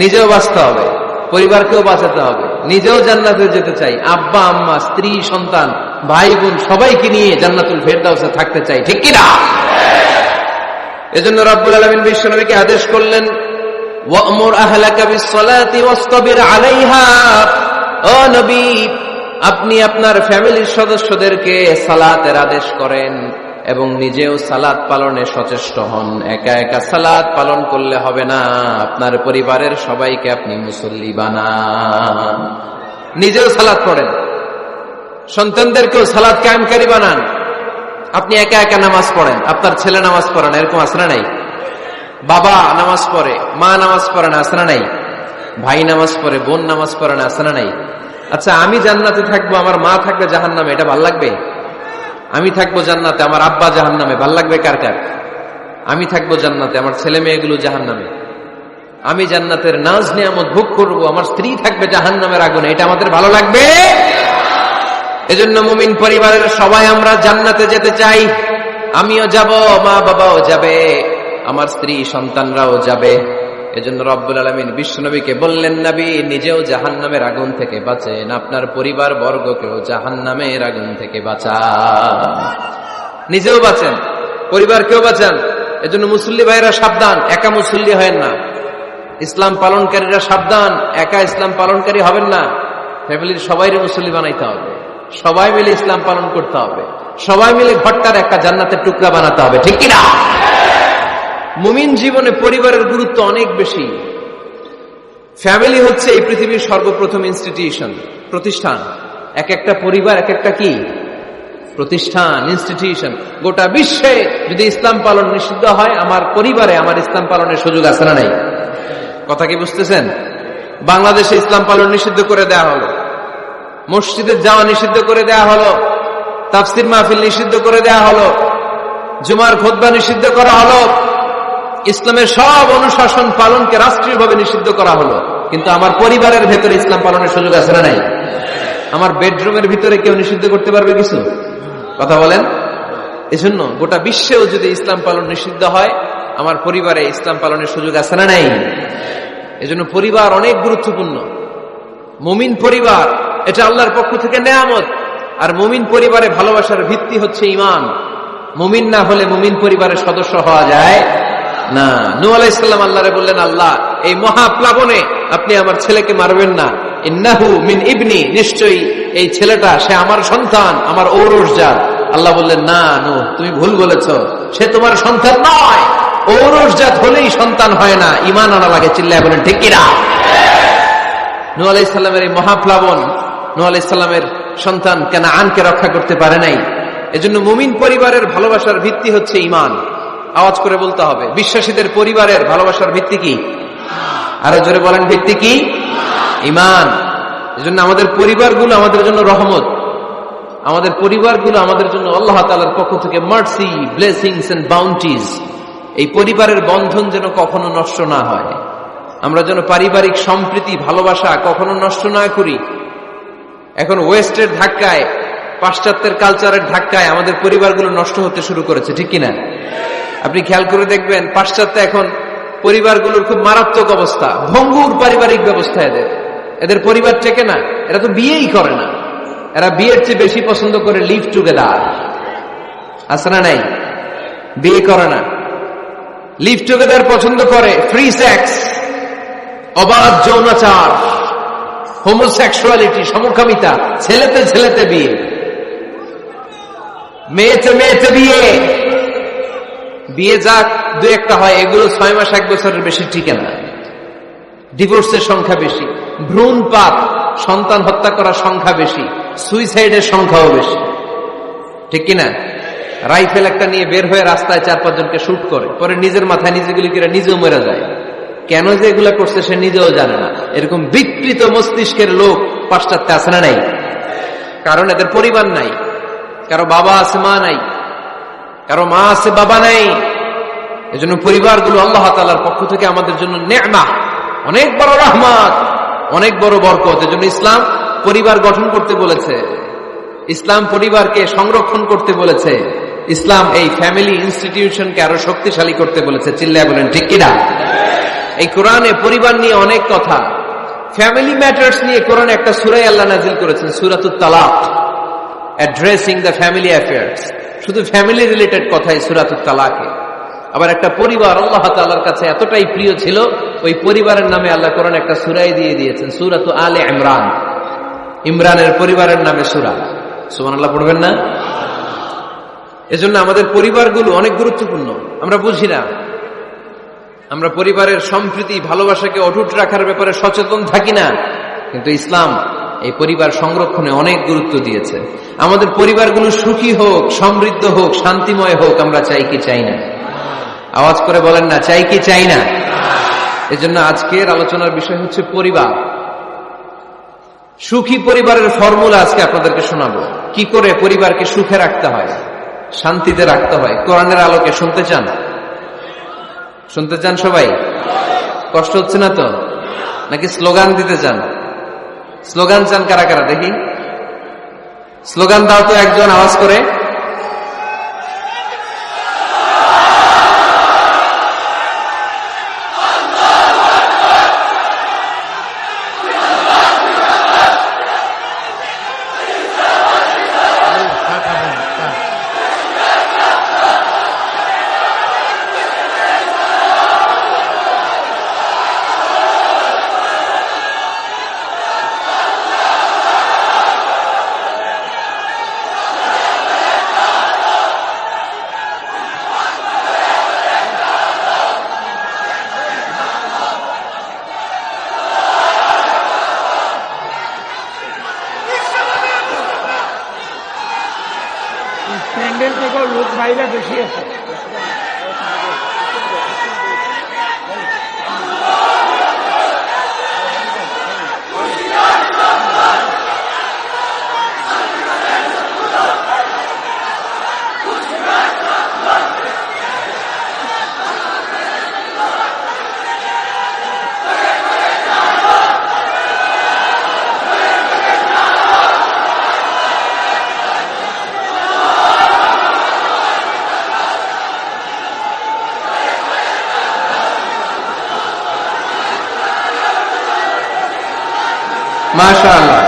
Speaker 1: নিজেও বাঁচতে হবে, পরিবারকেও বাঁচাতে হবে। নিজেও জান্নাতে যেতে চাই, আব্বা আম্মা স্ত্রী সন্তান ভাই বোন সবাইকে নিয়ে জান্নাতুল ফেরদাউসে থাকতে চাই, ঠিক কিনা? এজন্য রব্বুল আলামিন বিশ্বনবীকে আদেশ করলেন, ওয়া'মুর আহলাকা বিস-সালাতি ওয়াসতাবির আলাইহা। ও নবী, আপনি আপনার ফ্যামিলির সদস্যদেরকে সালাতের আদেশ করেন এবং নিজেও সালাত পালনে সচেষ্ট হন। একা একা সালাত পালন করলে হবে না, আপনার পরিবারের সবাইকে আপনি মুসল্লি বানান। নিজেও সালাত পড়েন, সন্তানদেরকেও সালাত কায়েমকারী বানান। আপনি একা একা নামাজ পড়েন, আপনার ছেলে নামাজ পড়ে না, এরকম আছে না নাই? বাবা নামাজ পড়ে, মা নামাজ পড়ে না, আছে না নাই? ভাই নামাজ পড়ে, বোন নামাজ পড়ে না, আছে না নাই? আচ্ছা, আমি জান্নাতে থাকবো, আমার মা থাকবে জাহান্নামে, এটা ভাল লাগবে? আমি থাকবো জান্নাতে, আমার আব্বা জাহান্নামে, ভাল লাগবে কার কার? আমি থাকবো জান্নাতে, আমার ছেলে মেয়েগুলো জাহান্নামে। আমি জান্নাতের নাজ নিয়ামত ভোগ করবো, আমার স্ত্রী থাকবে জাহান্নামের আগুনে, এটা আমাদের ভালো লাগবে? এজন্য মুমিন পরিবারের সবাই আমরা জান্নাতে যেতে চাই। আমিও যাব, মা বাবাও যাবে, আমার স্ত্রী সন্তানরাও যাবে। এজন্য রব্বুল আলামিন বিশ্বনবীকে বললেন, নবী নিজেও জাহান্নামের আগুন থেকে বাঁচেন, আপনার পরিবার বর্গকেও জাহান্নামের আগুন থেকে বাঁচান। নিজেও বাঁচেন, পরিবারকেও বাঁচান। এজন্য মুসল্লি ভাইরা সাবধান, একা মুসল্লি হয়েন না। ইসলাম পালনকারীরা সাবধান, একা ইসলাম পালনকারী হবেন না। ফ্যামিলির সবাইরে মুসল্লি বানাইতে হবে, সবাই মিলে ইসলাম পালন করতে হবে, সবাই মিলে ঘরটার একটা জান্নাতের টুকরা বানাতে হবে, ঠিক কিনা? মুমিন জীবনে পরিবারের গুরুত্ব অনেক বেশি। ফ্যামিলি হচ্ছে এই পৃথিবীর সর্বপ্রথম ইনস্টিটিউশন, প্রতিষ্ঠান। এক একটা পরিবার এক একটা কি প্রতিষ্ঠান, ইনস্টিটিউশন। গোটা বিশ্বে যদি ইসলাম পালন নিষিদ্ধ হয়, আমার পরিবারে আমার ইসলাম পালনের সুযোগ আছে না নাই? কথা কি বুঝতেছেন? বাংলাদেশে ইসলাম পালন নিষিদ্ধ করে দেওয়া হলো, মসজিদে যাওয়া নিষিদ্ধ করে দেওয়া হলো, তাফসির মাহফিল নিষিদ্ধ করে দেওয়া হলো, জুমার খুতবা নিষিদ্ধ করা হলো, ইসলামের সব অনুশাসন পালনকে রাষ্ট্রীয়ভাবে নিষিদ্ধ করা হলো। কিন্তু আমার পরিবারের ভেতরে ইসলাম পালনের সুযোগ আছে না নাই? আমার বেডরুমের ভিতরে কেউ নিষিদ্ধ করতে পারবে কিছু? কথা বলেন। এজন্য গোটা বিশ্বেও যদি ইসলাম পালন নিষিদ্ধ হয়, আমার পরিবারে ইসলাম পালনের সুযোগ আছে না নাই? এজন্য পরিবার অনেক গুরুত্বপূর্ণ। মুমিন পরিবার এটা আল্লাহর পক্ষ থেকে নেয়ামত। আর মুমিন পরিবারে ভালোবাসার ভিত্তি হচ্ছে ঈমান। মুমিন না হলে মুমিন পরিবারের সদস্য হওয়া যায় না। নূহ আলাইহিস সালাম আল্লাহরে বললেন, আল্লাহ এই মহাপ্লাবনে আপনি আমার ছেলেকে মারবেন না। ইন্নাহু মিন ইবনি, নিশ্চয়ই এই ছেলেটা সে আমার সন্তান, আমার ঔরসজাত। আল্লাহ বললেন, না নূহ, তুমি ভুল বলেছ, সে তোমার সন্তান নয়। ঔরসজাত হলেই সন্তান হয় না, ঈমান আনা লাগে। চিল্লায় বলেন ঠিক কিনা? নূহ আলাইহিস সালামের এই মহাপ্লাবন নূহ আলাইহিস সালামের সন্তান কানাআনকে রক্ষা করতে পারে নাই। এজন্য মুমিন পরিবারের ভালোবাসার ভিত্তি হচ্ছে ঈমান। আওয়াজ করে বলতে হবে, বিশ্বাসীদের পরিবারের ভালোবাসার ভিত্তি কি? আরো জোরে বলেন, ভিত্তি কি? ঈমান। এজন্য আমাদের পরিবারগুলো আমাদের জন্য রহমত, আমাদের পরিবারগুলো আমাদের জন্য আল্লাহ তাআলার পক্ষ থেকে মার্সি, ব্লেসিংস এন্ড বাউন্টিজ। এই পরিবারের বন্ধন যেন কখনো নষ্ট না হয়, আমরা যেন পারিবারিক সম্প্রীতি ভালোবাসা কখনো নষ্ট না করি। এখন ওয়েস্টের ধাক্কায়, পাশ্চাত্যের কালচারের ধাক্কায় আমাদের পরিবারগুলো নষ্ট হতে শুরু করেছে, ঠিক কিনা? আপনি খেয়াল করে দেখবেন, পাশ্চাত্যে এখন পরিবারগুলোর খুব মারাত্মক অবস্থা, ভঙ্গুর পারিবারিক ব্যবস্থা। এদের পরিবার টেকে না, এরা তো বিয়েই করে না। এরা বিয়ের চেয়ে বেশি পছন্দ করে লিভ টুগেদার, আছে না নাই? বিয়ে করে না, লিভ টুগেদার পছন্দ করে, ফ্রি সেক্স, অবাধ যৌনাচার, হোমোসেক্সুয়ালিটি, সমকামিতা, ছেলেতে ছেলেতে বিয়ে, মেয়েতে মেয়েতে বিয়ে। বিয়ে যাক দু একটা হয়, এগুলো 6 মাস 1 বছরের বেশি টিকে না। ডিভোর্সের সংখ্যা বেশি, ভ্রূণপাত, সন্তান হত্যা করার সংখ্যা বেশি, সুইসাইডের সংখ্যাও বেশি, ঠিক কিনা? রাইফেল একটা নিয়ে বের হয়ে রাস্তায় 4-5 জনকে শুট করে, পরে নিজের মাথায় নিজে গুলি করে নিজেও মরে যায়। কেন যে এগুলা করছে সে নিজেও জানে না। এরকম বিকৃত মস্তিষ্কের লোক পাশ্চাত্যে আছে না নাই? কারণ এদের পরিবার নাই, কারো বাবা আছে মা নাই, কারো মা আছে বাবা নাই। এজন্য পরিবারগুলো আল্লাহ তাআলার পক্ষ থেকে আমাদের জন্য নেয়ামত, অনেক বড় রহমত, অনেক বড় বরকত। এজন্য ইসলাম পরিবার গঠন করতে বলেছে, ইসলাম পরিবারকে সংরক্ষণ করতে বলেছে, ইসলাম এই ফ্যামিলি ইনস্টিটিউশনকে আরো শক্তিশালী করতে বলেছে। চিল্লায় বলেন ঠিক কিনা? এই কোরআনে পরিবার নিয়ে অনেক কথা, ফ্যামিলি ম্যাটার্স নিয়ে কোরআনে একটা সূরা আল্লাহ নাযিল করেছেন, সূরাতুত তালাক, অ্যাড্রেসিং দ্য ফ্যামিলি অ্যাফেয়ার্স। শুধু ফ্যামিলি রিলেটেড কথাই সূরাতুত তালাকে। আবার একটা পরিবার আল্লাহ তাআলার কাছে এতটাই প্রিয় ছিল, ওই পরিবারের নামে আল্লাহ কোরআনে একটা সূরাই দিয়ে দিয়েছেন, সূরাতু আলে ইমরান। ইমরানের পরিবারের নামে সূরা। সুবহানাল্লাহ পড়বেন না? এজন্য আমাদের পরিবারগুলো অনেক গুরুত্বপূর্ণ। আমরা বুঝি না, আমরা পরিবারের সম্প্রীতি ভালোবাসাকে অটুট রাখার ব্যাপারে সচেতন থাকি না, কিন্তু ইসলাম এই পরিবার সংরক্ষণে অনেক গুরুত্ব দিয়েছে। আমাদের পরিবারগুলো সুখী হোক, সমৃদ্ধ হোক, শান্তিময় হোক, আমরা চাই কি চাই না? আওয়াজ করে বলেন না, চাই কি চাই না? এজন্য আজকের আলোচনার বিষয় হচ্ছে পরিবার। সুখী পরিবারের ফর্মুলা আজকে আপনাদেরকে শোনাবো, কি করে পরিবারকে সুখে রাখতে হয়, শান্তিতে রাখতে হয়। কোরআনের আলোকে শুনতে চান? শুনতে চান সবাই? কষ্ট হচ্ছে না তো? নাকি স্লোগান দিতে চান? স্লোগান চান কারা কারা দেখি? স্লোগান দাও তো একজন আওয়াজ করে।
Speaker 3: প্যান্ডেল থেকে লোক বাইরে বেশি আছে।
Speaker 1: মাশাআল্লাহ।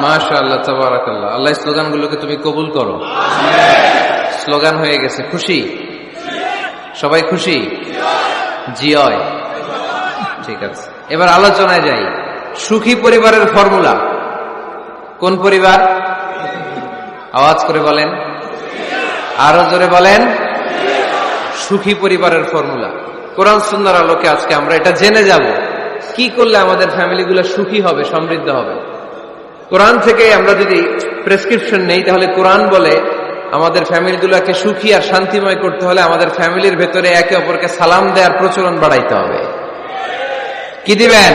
Speaker 1: মাশাআল্লাহ, তাবারাকাল্লাহ। আল্লাহ স্লোগানগুলোকে তুমি কবুল করো। স্লোগান হয়ে গেছে, খুশি? সবাই খুশি? জিয়। ঠিক আছে, এবার আলোচনায় যাই। সুখী পরিবারের ফর্মুলা। কোন পরিবার? আওয়াজ করে বলেন, আরো জোরে বলেন। সুখী পরিবারের ফর্মুলা কোরআন সুন্নাহর আলোকে আজকে আমরা এটা জেনে যাব, কি করলে আমাদের ফ্যামিলিগুলো সুখী হবে, সমৃদ্ধ হবে। কোরআন থেকে আমরা যদি প্রেসক্রিপশন নেই, তাহলে কোরআন বলে আমাদের ফ্যামিলিগুলোকে সুখী আর শান্তিময় করতে হলে আমাদের ফ্যামিলির ভেতরে একে অপরকে সালাম দেওয়ার প্রচলন বাড়াইতে হবে। কি দিবেন?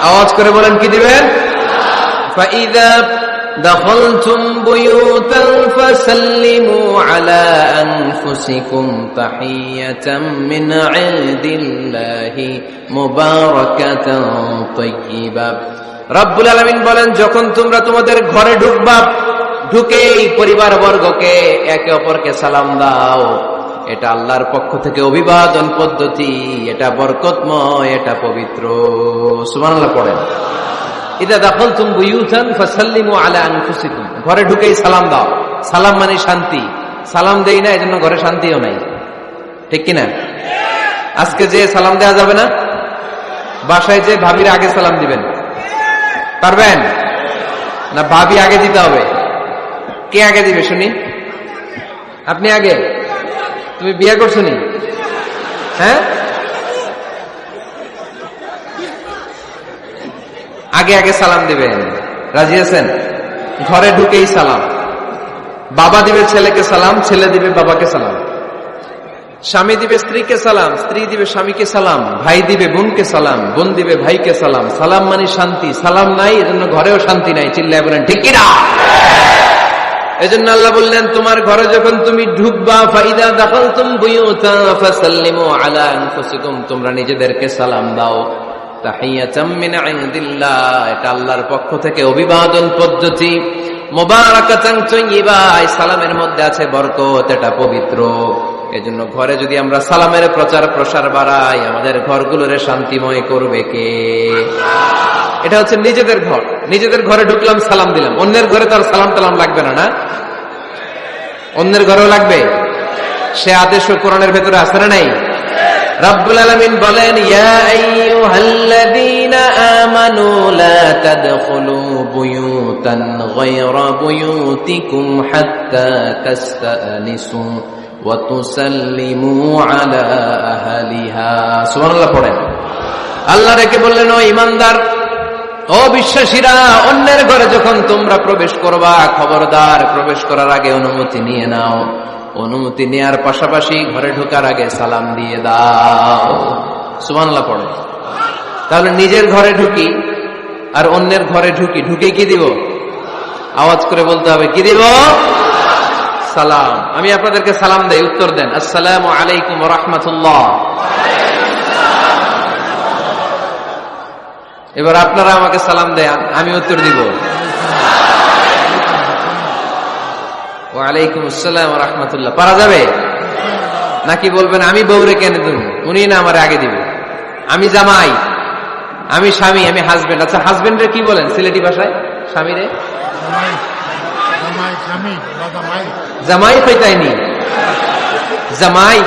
Speaker 1: আওয়াজ করে বলেন, কি দিবেন? ফাইদা দাখালতুম বুয়ুতান ফাসাল্লিমু আলা আনফুসিকুম তাহিয়াতাম মিন ইনদিল্লাহি মুবারাকাতান তাইয়্যিবা। রব্বুল আলামিন বলেন, যখন তোমরা তোমাদের ঘরে ঢুকবা, ঢুকেই পরিবার বর্গকে একে অপরকে সালাম দাও। এটা আল্লাহর পক্ষ থেকে অভিবাদন পদ্ধতি, এটা বরকতময়, এটা পবিত্র। সুবহানাল্লাহ পড়েন। ইদা দাখালতুম বুয়ুতান ফাসাল্লিমু আলা আনফুসিকুম। ঘরে ঢুকেই সালাম দাও। সালাম মানে শান্তি। সালাম দেই না, এজন্য ঘরে শান্তিও নাই। ঠিক কিনা? আজকে যে সালাম দেওয়া যাবে না, বাসায় যে ভাবির আগে সালাম দিবেন, পারবেন না? ভাবি আগে দিতে হবে। কে আগে দিবে শুনি? আপনি আগে। তুমি বিয়ে করছো নি? হ্যাঁ, আগে আগে সালাম দিবেন। রাজি আছেন? ঘরে ঢুকেই সালাম। বাবা দিবে ছেলেকে সালাম, ছেলে দিবে বাবাকে সালাম। স্বামী দিবে স্ত্রীকে সালাম, স্ত্রী দিবে স্বামীকে সালাম, ভাই দিবে বোনকে সালাম, বোন দিবে ভাইকে সালাম। সালাম মানে শান্তি। সালাম নাই, এজন্য ঘরেও শান্তি নাই। চিল্লায় বলেন ঠিক কিনা? এজন্য আল্লাহ বললেন, তোমার ঘরে যখন তুমি ঢুকবা, ফাইদা দাখালতুম বুয়ুতা ফাসাল্লিমু আলা আনফুসিকুম, তোমরা নিজেদেরকে সালাম দাও। তাহিয়াতাম মিন ইনদিল্লাহ, এটা আল্লাহর পক্ষ থেকে অভিবাদন পদ্ধতি। মুবারাকাতান তাইয়্যিবা, এই সালামের মধ্যে আছে বরকত, এটা পবিত্র। এজন্য ঘরে যদি আমরা সালামের প্রচার প্রসার বাড়াই, আমাদের ঘরগুলোরে শান্তিময় করবে কে? এটা হচ্ছে নিজেদের ঘর। নিজেদের ঘরে ঢুকলাম, সালাম দিলাম। অন্যের ঘরে তো আর সালাম টালাম লাগবে না, না? অন্যের ঘরেও লাগবে। সে আদেশও কোরআনের ভেতরে আছে না নাই? রব্বুল আলামিন বলেন, ইয়া আইয়ুহাল্লাযীনা আমানু লা তাদখুলু বুয়ুতান গায়রা বুয়ুতিকুম হাত্তা তাস্তানিসু ওয়া তুসাল্লিমু আলা আহলিহা। সুবহানাল্লাহ পড়েন। আল্লাহ রেখে বললেন, ও ঈমানদার, ও বিশ্বাসীরা, অন্যের ঘরে যখন তোমরা প্রবেশ করবা, খবরদার প্রবেশ করার আগে অনুমতি নিয়ে নাও। অনুমতি নেয়ার পাশাপাশি ঘরে ঢোকার আগে সালাম দিয়ে দাও। সুবহানাল্লাহ পড়ে। তাহলে নিজের ঘরে ঢুকি আর অন্যের ঘরে ঢুকি, ঢুকে কি দিব? আওয়াজ করে বলতে হবে, কি দিব? সালাম। আমি আপনাদেরকে সালাম দেই, উত্তর দেন, আসসালামু আলাইকুম ওয়া রাহমাতুল্লাহ। এবার আপনারা আমাকে সালাম দেন, আমি উত্তর দিব, ওয়ালাইকুম আসসালাম ওয়া রাহমাতুল্লাহ। পারা যাবে নাকি বলবেন আমি বউরে কেন দেব, উনি না আমার আগে দিবে? আমি জামাই, আমি স্বামী, আমি হাজবেন্ড। আচ্ছা, হাজবেন্ডে কি বলেন সিলেটি ভাষায়? স্বামীরে জামাই কইতাইনি, জামাই।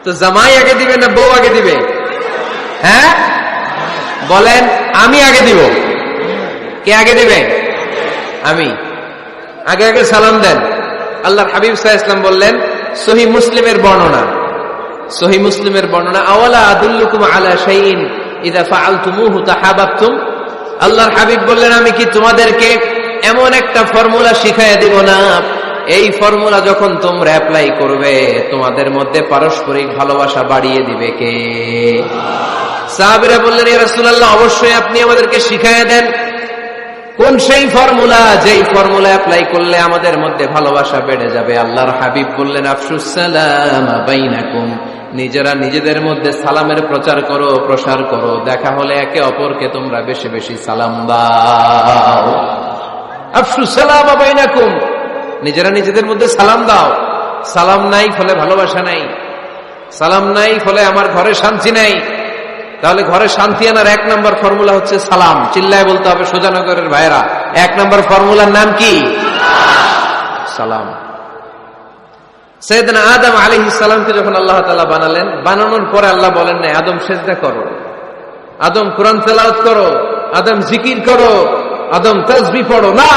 Speaker 1: তো জামাই আগে দিবে না বউ আগে দিবে? হ্যাঁ বলেন, আমি আগে দিব। কে আগে দিবে? আমি। আগে আগে সালাম দেন। আল্লাহর হাবিব সাল্লাল্লাহু আলাইহি ওয়াসাল্লাম বললেন, সহিহ মুসলিমের বর্ণনা, সহিহ মুসলিমের বর্ণনা, আওয়ালা আদুল্লুকুম আলা শাইইন ইযা ফাআলতুমুহু তাহাবাবতুম। আল্লাহর হাবিব বললেন, আমি কি তোমাদেরকে এমন একটা ফর্মুলা শিখাইয়া দিব না, এই ফর্মুলা যখন তোমরা অ্যাপ্লাই করবে, তোমাদের মধ্যে পারস্পরিক ভালোবাসা বাড়িয়ে দিবে কে? সাহাবীরা বললেন, ইয়া রাসূলুল্লাহ, অবশ্যই আপনি আমাদেরকে শিখাইয়া দেন। কোন সেই ফর্মুলা, যেই ফর্মুলা অ্যাপ্লাই করলে আমাদের মধ্যে ভালোবাসা বেড়ে যাবে? আল্লাহর হাবিব বললেন, আফশুস সালাম বাইনাকুম, নিজেরা নিজেদের মধ্যে সালামের প্রচার করো, প্রসার করো। দেখা হলে একে অপরকে তোমরা বেশি বেশি সালাম দাও। আফশুস সালাম বাইনাকুম, নিজেরা নিজেদের মধ্যে সালাম দাও। সালাম নাই ফলে ভালোবাসা নাই, সালাম নাই ফলে আমার ঘরে শান্তি নাই। তাহলে ঘরে শান্তি আনার এক নম্বর ফর্মুলা হচ্ছে সালাম। চিল্লায় বলতে হবে সোজানগরের ভাইরা, এক নম্বর ফর্মুলার নাম কি? সালাম। সাইয়েদনা আদম আলাইহিস সালামকে যখন আল্লাহ তাআলা বানালেন, বানানোর পরে আল্লাহ বলেন না আদম সিজদা করো, আদম কোরআন তেলাওয়াত করো, আদম জিকির করো, আদম তাসবিহ পড়ো, না।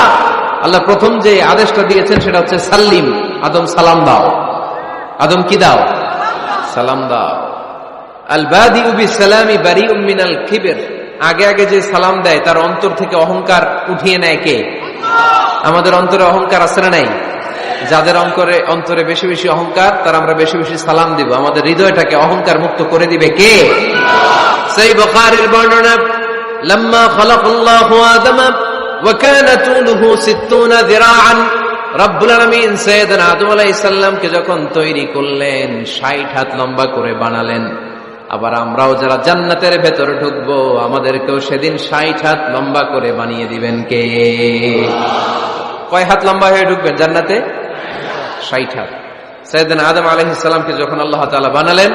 Speaker 1: আল্লাহ প্রথম যে আদেশটা দিয়েছেন সেটা হচ্ছে সাল্লিম, আদম সালাম দাও। আদম কি দাও? সালাম দাও। আল বাদিউ বিসসালামি বারিউম মিনাল কিবর, আগে আগে যে সালাম দেয় তার অন্তর থেকে অহংকার উঠিয়ে নেয় কে? আমাদের অন্তরে অহংকার আছে না নাই? যাদের অন্তরে বেশি বেশি অহংকার, তার আমরা বেশি বেশি সালাম দিব। আমাদের হৃদয়টাকে অহংকার মুক্ত করে দিবে কে? সেই বুখারীর বর্ণনা, লাম্মা খালাকাল্লাহু আদমা ওয়া কানা তুলুহু 60 যিরাআন, রব্বুল আলামিন সাইয়েদনা আদম আলাইহিস সালামকে যখন তৈরি করলেন 60 হাত লম্বা করে বানালেন। আবার আমরাও যারা জান্নাতের ভেতরে ঢুকবো, আমাদেরকেও সেদিন 60 হাত লম্বা করে বানিয়ে দিবেন কে? কয় হাত লম্বা হয়ে ঢুকবেন জান্নাতে? 60 হাত। সাইয়েদনা আদম আলাইহিস সালামকে যখন আল্লাহ তাআলা বানালেন,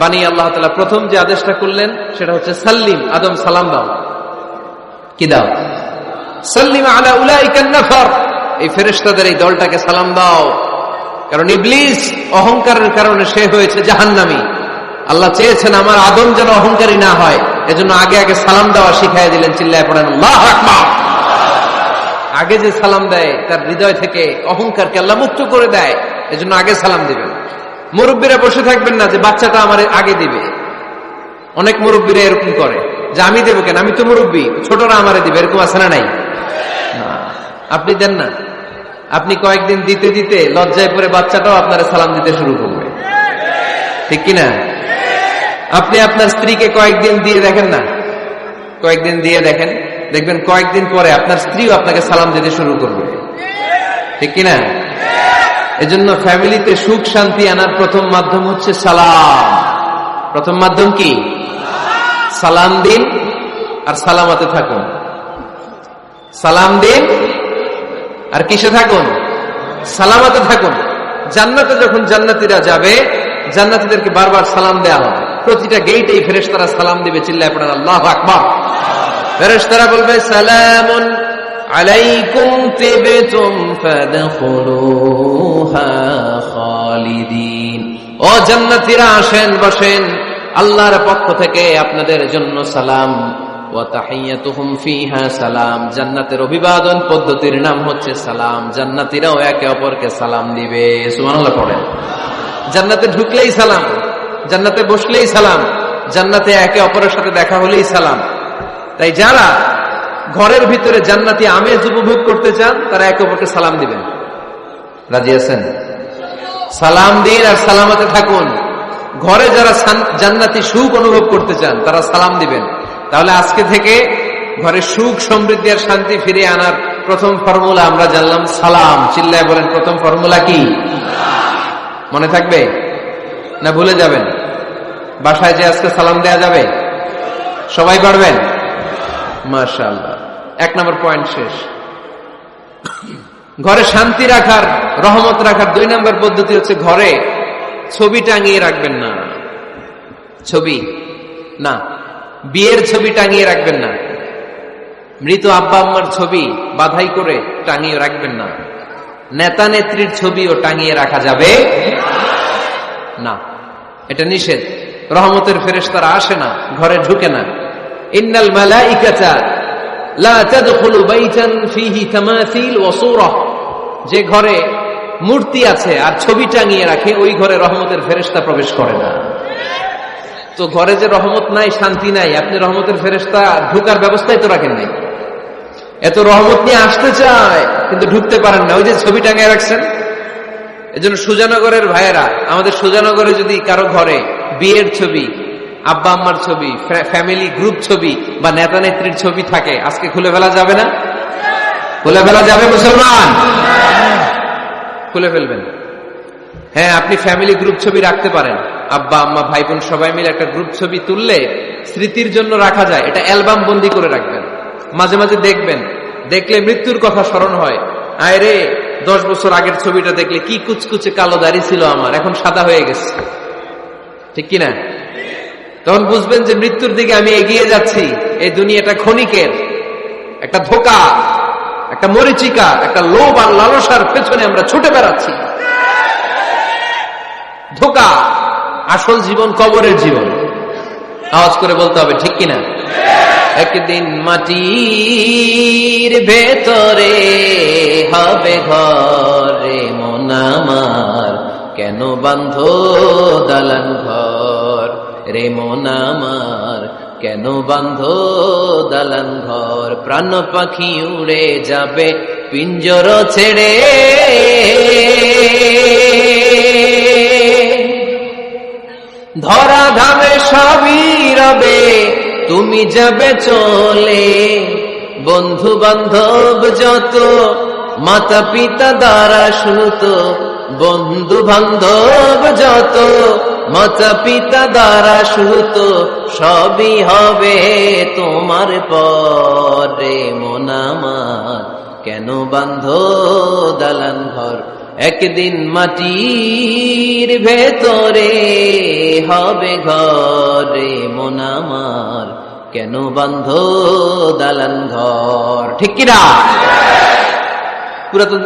Speaker 1: বানিয়ে আল্লাহ তাআলা প্রথম যে আদেশটা করলেন সেটা হচ্ছে সাল্লিম, আদম সালাম দাও। কি দাও? সাল্লিম আলা উলাইকান নাফার, এই ফেরেশতাদের এই দলটাকে সালাম দাও। কারণ ইবলিস অহংকারের কারণে সে হয়েছে জাহান্নামী। আল্লাহ চেয়েছেন আমার আদম যেন অহংকারী না হয়, এজন্য আগে আগে সালাম দেওয়া শিখাই দিলেন। চিল্লায় পড়েন আল্লাহু আকবার। আগে যে সালাম দেয় তার হৃদয় থেকে অহংকারকে আল্লাহ মুক্ত করে দেয়, এজন্য আগে সালাম দিবেন। মুরব্বীরা বসে থাকবেন না যে বাচ্চাটা আমার আগে দিবে। অনেক মুরব্বীরা এরকম করে, যে আমি দেবো কেন, আমি তো মুরব্বী, ছোটরা আমারে দিবে, এরকম আছে না নাই? না, আপনি দেন না। আপনি কয়েকদিন দিতে দিতে লজ্জায় পড়ে বাচ্চাটাও আপনার সালাম দিতে শুরু করবে, ঠিক কিনা? আপনি আপনার স্ত্রীকে কয়েকদিন দিয়ে দেখেন না, কয়েকদিন দিয়ে দেখেন, দেখবেন কয়েকদিন পরে আপনার স্ত্রীও আপনাকে সালাম দিতে শুরু করবে, ঠিক কিনা? এজন্য ফ্যামিলিতে সুখ শান্তি আনার প্রথম মাধ্যম হচ্ছে সালাম। প্রথম মাধ্যম কি? সালাম দিন আর সালামতে থাকুন। সালাম দিন আর কিসে থাকুন? সালামতে থাকুন। জান্নাতে যখন জান্নাতীরা যাবে, জান্নাতীদেরকে বারবার সালাম দেয়া হবে। প্রতিটা গেইটেই ফেরেশতারা সালাম দিবে, চিল্লায় পড়েন আল্লাহু আকবার। ফেরেশতারা বলবে সালামুন আলাইকুম তিবতুম ফাদখুলুহা খালিদিন। ও জান্নাতীরা আসেন, বসেন, আল্লাহর পক্ষ থেকে আপনাদের জন্য সালাম। ওয়া তাহিয়াতুহুম ফিহা সালাম। জান্নাতের অভিবাদন পদ্ধতির নাম হচ্ছে সালাম। জান্নাতীরাও একে অপরকে সালাম দিবে। সুবহানাল্লাহ পড়েন। জান্নাতে ঢুকলেই সালাম, জান্নাতে বসলেই সালাম, জান্নাতে একে অপরের সাথে দেখা হলেই সালাম। তাই যারা ঘরের ভিতরে জান্নাতি আমেজ উপভোগ করতে চান তারা একে অপরকে সালাম দিবেন। রাজি আছেন? সালাম দিন আর সালামতে থাকুন। ঘরে যারা জান্নাতি সুখ অনুভব করতে চান তারা সালাম দিবেন। তাহলে আজকে থেকে ঘরে সুখ সমৃদ্ধি আর শান্তি ফিরে আনার প্রথম ফর্মুলা আমরা জানলাম সালাম। চিল্লায় বলেন, প্রথম ফর্মুলা কি? মনে থাকবে না ভুলে যাবেন? বাসায় যে আজকে সালাম দেয়া যাবে? সবাই পারবেন? মাশাআল্লাহ। 1 নম্বর পয়েন্ট শেষ। ঘরে শান্তি রাখার, রহমত রাখার 2 নম্বর পদ্ধতি হচ্ছে ঘরে ছবি টাঙিয়ে রাখবেন না। ছবি না, বিয়ের ছবি টাঙিয়ে রাখবেন না। মৃত আব্বা আম্মার ছবি বাধাই করে টাঙিয়ে রাখবেন না। নেতা নেত্রীর ছবিও টাঙিয়ে রাখা যাবে না, এটা নিষেধ। রহমতের ফেরেশতারা আসে না, ঘরে ঢুকে না। ইন্নাল মালাইকাতা লা তাদখুলু বাইতান ফীহি তামাসিল ওয়া সূরা। যে ঘরে মূর্তি আছে আর ছবি টাঙিয়ে রাখে, ওই ঘরে রহমতের ফেরেশতা প্রবেশ করে না। তো ঘরে যে রহমত নাই, শান্তি নাই, আপনি রহমতের ফেরেশতা ঢুকার ব্যবস্থাই তো রাখেন নাই। এত রহমত নিয়ে আসতে চায় কিন্তু ঢুকতে পারেন না, ওই যে ছবি টাঙিয়ে রাখছেন। এজন্য সুজানগরের ভাইয়েরা, আমাদের সুজানগরে যদি কারো ঘরে বিয়ের ছবি, আব্বা আম্মার ছবি, ফ্যামিলি গ্রুপ ছবি বা নেতা নেত্রীর ছবি থাকে, আজকে খুলে ফেলা যাবে না? খুলে ফেলা যাবে মুসলমান? খুলে ফেলবেন। হ্যাঁ, আপনি ফ্যামিলি গ্রুপ ছবি রাখতে পারেন। আব্বা আম্মা ভাই বোন সবাই মিলে একটা গ্রুপ ছবি তুললে স্মৃতির জন্য রাখা যায়। এটা অ্যালবাম বন্দি করে রাখবেন, মাঝে মাঝে দেখবেন। দেখলে মৃত্যুর কথা স্মরণ হয়। আয় রে, 10 বছর আগের ছবিটা দেখলে কি কুচকুচে কালো দাড়ি ছিল আমার, এখন সাদা হয়ে গেছে, ঠিক কিনা? তখন বুঝবেন যে মৃত্যুর দিকে আমি এগিয়ে যাচ্ছি। এই দুনিয়াটা ক্ষণিকের, একটা ধোঁকা, একটা মরিচিকা, একটা লোভ আর লালসার পেছনে আমরা ছুটে বেড়াচ্ছি। ধোঁকা। আসল জীবন কবরের জীবন। আওয়াজ করে বলতে হবে, ঠিক কিনা? একদিন মাটির ভেতরে হবে ঘরে মন আমার, কেন বাঁধো দালান ঘর রে মন আমার, কেন বাঁধো দালান ঘর। প্রাণ পাখি উড়ে যাবে পিঞ্জর ছেড়ে, ধরা ধামে সবই রবে তুমি যাবে চলে। বন্ধু বান্ধব যত মাতা পিতা দ্বারা সুত, বন্ধু বান্ধব যত মাতা পিতা দ্বারা সুত, সবই হবে তোমার পরে মন আমার, কেন বাঁধো দালান ঘর। একদিন মাটির ভেতরে হবে ঘরে মন আমার, কেন বাঁধো দালান ঘর। ঠিক কিনা? পুরাতন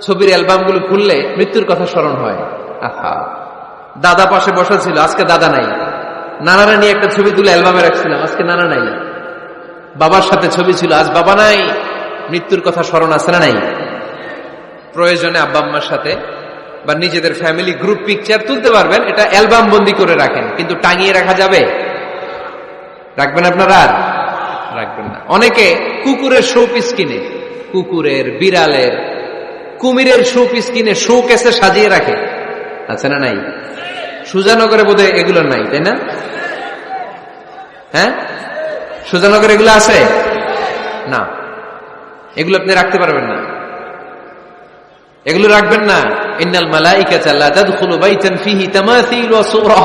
Speaker 1: ছবির অ্যালবামগুলো খুললে মৃত্যুর কথা স্মরণ হয়। আহা, দাদা পাশে বসা ছিল, আজকে দাদা নাই। নানারা নিয়ে একটা ছবি তুলে অ্যালবামে রাখছিলাম, আজকে নানা নাই। বাবার সাথে ছবি ছিল, আজ বাবা নাই। মৃত্যুর কথা স্মরণ আছে না নাই? প্রয়োজনে আব্বা আম্মার সাথে বা নিজেদের ফ্যামিলি গ্রুপ পিকচার তুলতে পারবেন, এটা অ্যালবাম বন্দি করে রাখেন, কিন্তু টাঙিয়ে রাখা যাবে? রাখবেন আপনারা? আর রাখবেন না। অনেকে কুকুরের শো পিস কিনে, কুকুরের, বিড়ালের, কুমিরের শো পিস কিনে শো কেসে সাজিয়ে রাখে, আছে না নাই? সুজানগরে বোধহয় এগুলো নাই, তাই না? হ্যাঁ, সুজানগরে এগুলো আছে না? এগুলো আপনি রাখতে পারবেন না, এগুলো রাখবেন না। ইন্নাল মালাইকাতা লা তাদখুলু বাইতান ফিহি তামাসিল ওয়া সূরা,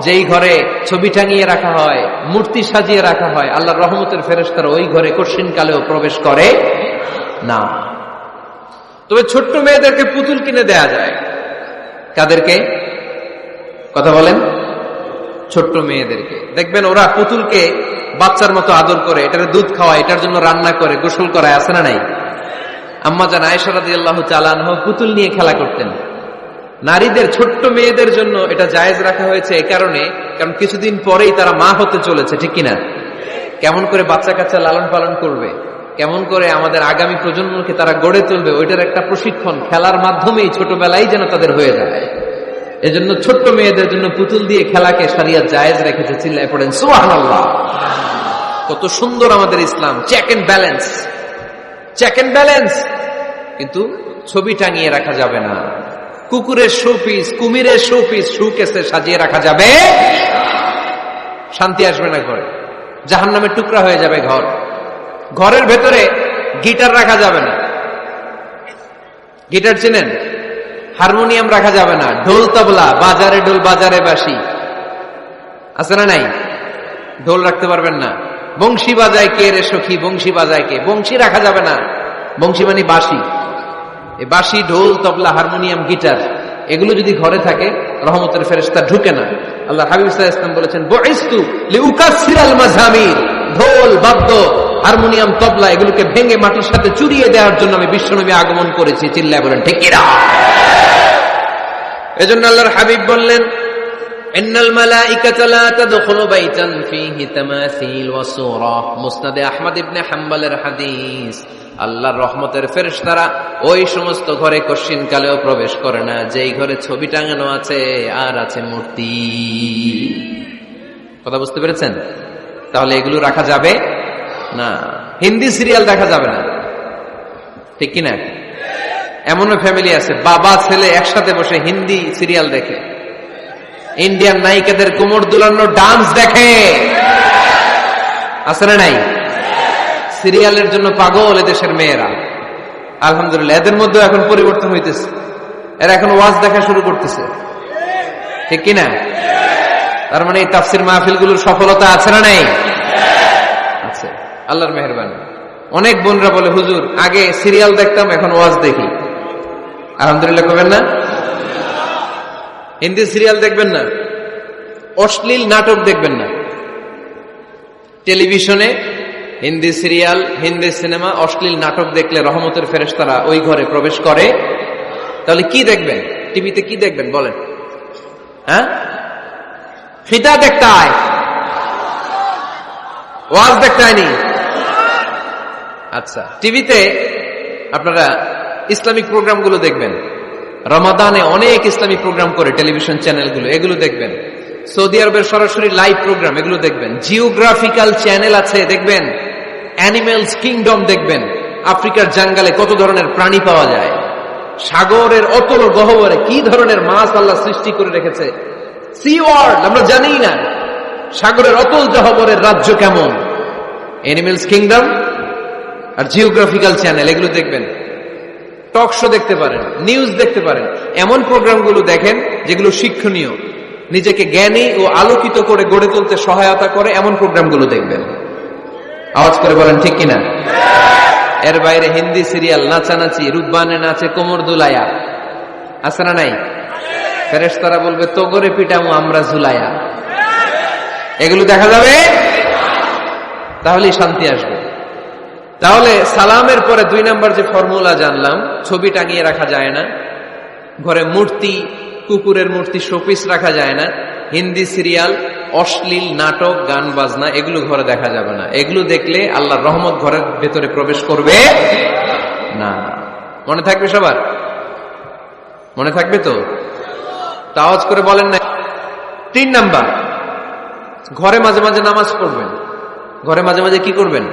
Speaker 1: যেই ঘরে ছবি টাঙিয়ে রাখা হয়, মূর্তি সাজিয়ে রাখা হয়, আল্লাহর রহমতের ফেরেশতারা ওই ঘরে কশিন কালেও প্রবেশ করে না। তবে ছোট্ট মেয়েদেরকে পুতুল কিনে দেয়া যায়। কাদেরকে? কথা বলেন। ছোট্ট মেয়েদেরকে দেখবেন ওরা পুতুলকে বাচ্চার মতো আদর করে, এটার দুধ খাওয়ায়, এটার জন্য রান্না করে, গোসল করায়, আছে না নাই? আম্মা জান আয়েশা রাদিয়াল্লাহু তাআলা আনহা পুতুল নিয়ে খেলা করতেন। নারীদের, ছোট্ট মেয়েদের জন্য এটা জায়েজ রাখা হয়েছে এই কারণে, কারণ কিছুদিন পরেই তারা মা হতে চলেছে, ঠিক কিনা? কেমন করে বাচ্চা কাচ্চা লালন পালন করবে, কেমন করে আমাদের আগামী প্রজন্মকে তারা গড়ে তুলবে, ওইটার একটা প্রশিক্ষণ খেলার মাধ্যমেই ছোটবেলায় যেন তাদের হয়ে যায়। এজন্য ছোট্ট মেয়েদের জন্য পুতুল দিয়ে খেলাকে শরিয়ত জায়েজ রেখেছে। চিল্লায় পড়েন সুবহানাল্লাহ। কত সুন্দর আমাদের ইসলাম, check and balance, check and balance. কিন্তু ছবি টাঙিয়ে রাখা যাবে না। কুকুরের শোপিস, কুমিরের শোপিস শোকেসে সাজিয়ে রাখা যাবে, শান্তি আসবে না ঘরে, জাহান্নামের টুকরা হয়ে যাবে ঘর। ঘরের ভেতরে গিটার রাখা যাবে না। গিটার চেনেন? হারমোনিয়াম রাখা যাবে না। ঢোল তবলা, বাজারে ঢোল বাজারে বাঁশি, আছে না নাই? ঢোল রাখতে পারবেন না। বংশী বাজায় কে রে সখী, বংশী বাজায় কে, বংশী রাখা যাবে না। বংশী মানে বাঁশি। এই বাঁশি, ঢোল, তবলা, হারমোনিয়াম, গিটার, এগুলো যদি ঘরে থাকে রহমতের ফেরেশতা ঢুকে না। আল্লাহ হাবিব সাল্লাল্লাহু আলাইহি ওয়াসাল্লাম বলেছেন, বুইসতু লিউকাসসিরাল মাযামির, ঢোল, বাদ্য, হারমোনিয়াম, তবলা এগুলোকে ভেঙে মাটির সাথে চুরিয়ে দেওয়ার জন্য আমি বিশ্বনবী আগমন করেছি। চিল্লায় বলেন ঠিক কিনা? এজন্য আল্লাহর হাবিব বললেন, ইন্নাল মালাইকাতা লা তাদখুলু বাইতান ফীহি তামাসিল ওয়া সূরা। মুসনাদে আহমদ ইবনে হাম্বলের হাদিস। আল্লাহর রহমতের ফেরেশতারা ওই সমস্ত ঘরে কশিন কালেও প্রবেশ করে না যেই ঘরে ছবি টাঙানো আছে আর আছে মূর্তি। কথা বুঝতে পেরেছেন? তাহলে এগুলো রাখা যাবে না। হিন্দি সিরিয়াল দেখা যাবে না, ঠিক কিনা? এমনও ফ্যামিলি আছে বাবা ছেলে একসাথে বসে হিন্দি সিরিয়াল দেখে, ইন্ডিয়ান নায়িকাদের কোমর দুলানো ডান্স দেখে, আছে না নাই? সিরিয়ালের জন্য পাগল এদেশের মেয়েরা। আলহামদুলিল্লাহ, এদের মধ্যে এখন পরিবর্তন হইতেছে। এরা এখন ওয়াজ দেখা শুরু করতেছে, ঠিক কিনা? তার মানে এই তাফসির মাহফিলগুলোর সফলতা আছে না নাই? আছে, আল্লাহর মেহেরবানি। অনেক বোনরা বলে, হুজুর আগে সিরিয়াল দেখতাম, এখন ওয়াজ দেখি। আলহামদুলিল্লাহ করবেন না? হিন্দি সিরিয়াল দেখবেন না, অশ্লীল নাটক দেখবেন না। টেলিভিশনে হিন্দি সিরিয়াল, হিন্দি সিনেমা, অশ্লীল নাটক দেখলে রহমতের ফেরেশতারা ওই ঘরে প্রবেশ করে। তাহলে কি দেখবেন? টিভিতে কি দেখবেন বলেন? হ্যাঁ, ফিতা দেখতে হয়, ওয়াজ দেখতে হয়নি। আচ্ছা, টিভিতে আপনারা ইসলামিক প্রোগ্রামগুলো দেখবেন। রমাদানে অনেক ইসলামিক প্রোগ্রাম করে টেলিভিশন চ্যানেলগুলো, এগুলো দেখবেন। সৌদি আরবের সরাসরি লাইভ প্রোগ্রাম, এগুলো দেখবেন। জিওগ্রাফিক্যাল চ্যানেল আছে, দেখবেন। অ্যানিমেলস কিংডম দেখবেন। আফ্রিকার জঙ্গলে কত ধরনের প্রাণী পাওয়া যায়, সাগরের অতল গহ্বরে কি ধরনের মাছ আল্লাহ সৃষ্টি করে রেখেছে, সি ওয়ার্ল্ড আমরা জানি না। সাগরের অতল গহ্বরের রাজ্য কেমন, অ্যানিমেলস কিংডম আর জিওগ্রাফিক্যাল চ্যানেল, এগুলো দেখবেন। টক শো দেখতে পারেন, নিউজ দেখতে পারেন। এমন প্রোগ্রামগুলো দেখেন যেগুলো শিক্ষণীয়, নিজেকে জ্ঞানী ও আলোকিত করে গড়ে তুলতে সহায়তা করে, এমন প্রোগ্রামগুলো দেখবেন। আওয়াজ করে বলেন ঠিক কিনা? এর বাইরে হিন্দি সিরিয়াল, নাচানাচি, রূপবানে নাচে কোমর দুলায়া, আছে না নাই? ফেরেশতারা বলবে তো করে পিটামু আমরা ঝুলায়া। এগুলো দেখা যাবে, তাহলেই শান্তি আসবে। তাহলে সালামের পরে 2 নাম্বার যে ফর্মুলা জানলাম, ছবি টাঙিয়ে রাখা যায় না, ঘরে মূর্তি, কুকুরের মূর্তি, শোপিস রাখা যায় না, হিন্দি সিরিয়াল, অশ্লীল নাটক, গান বাজনা এগুলো ঘরে দেখা যাবে না। এগুলো দেখলে আল্লাহর রহমত ঘরের ভেতরে প্রবেশ করবে না। মনে থাকবে সবার? মনে থাকবে তো? আওয়াজ করে বলেন না। 3 নাম্বার, ঘরে মাঝে মাঝে নামাজ পড়বেন, ঘরে মাঝে মাঝে কি করবেন?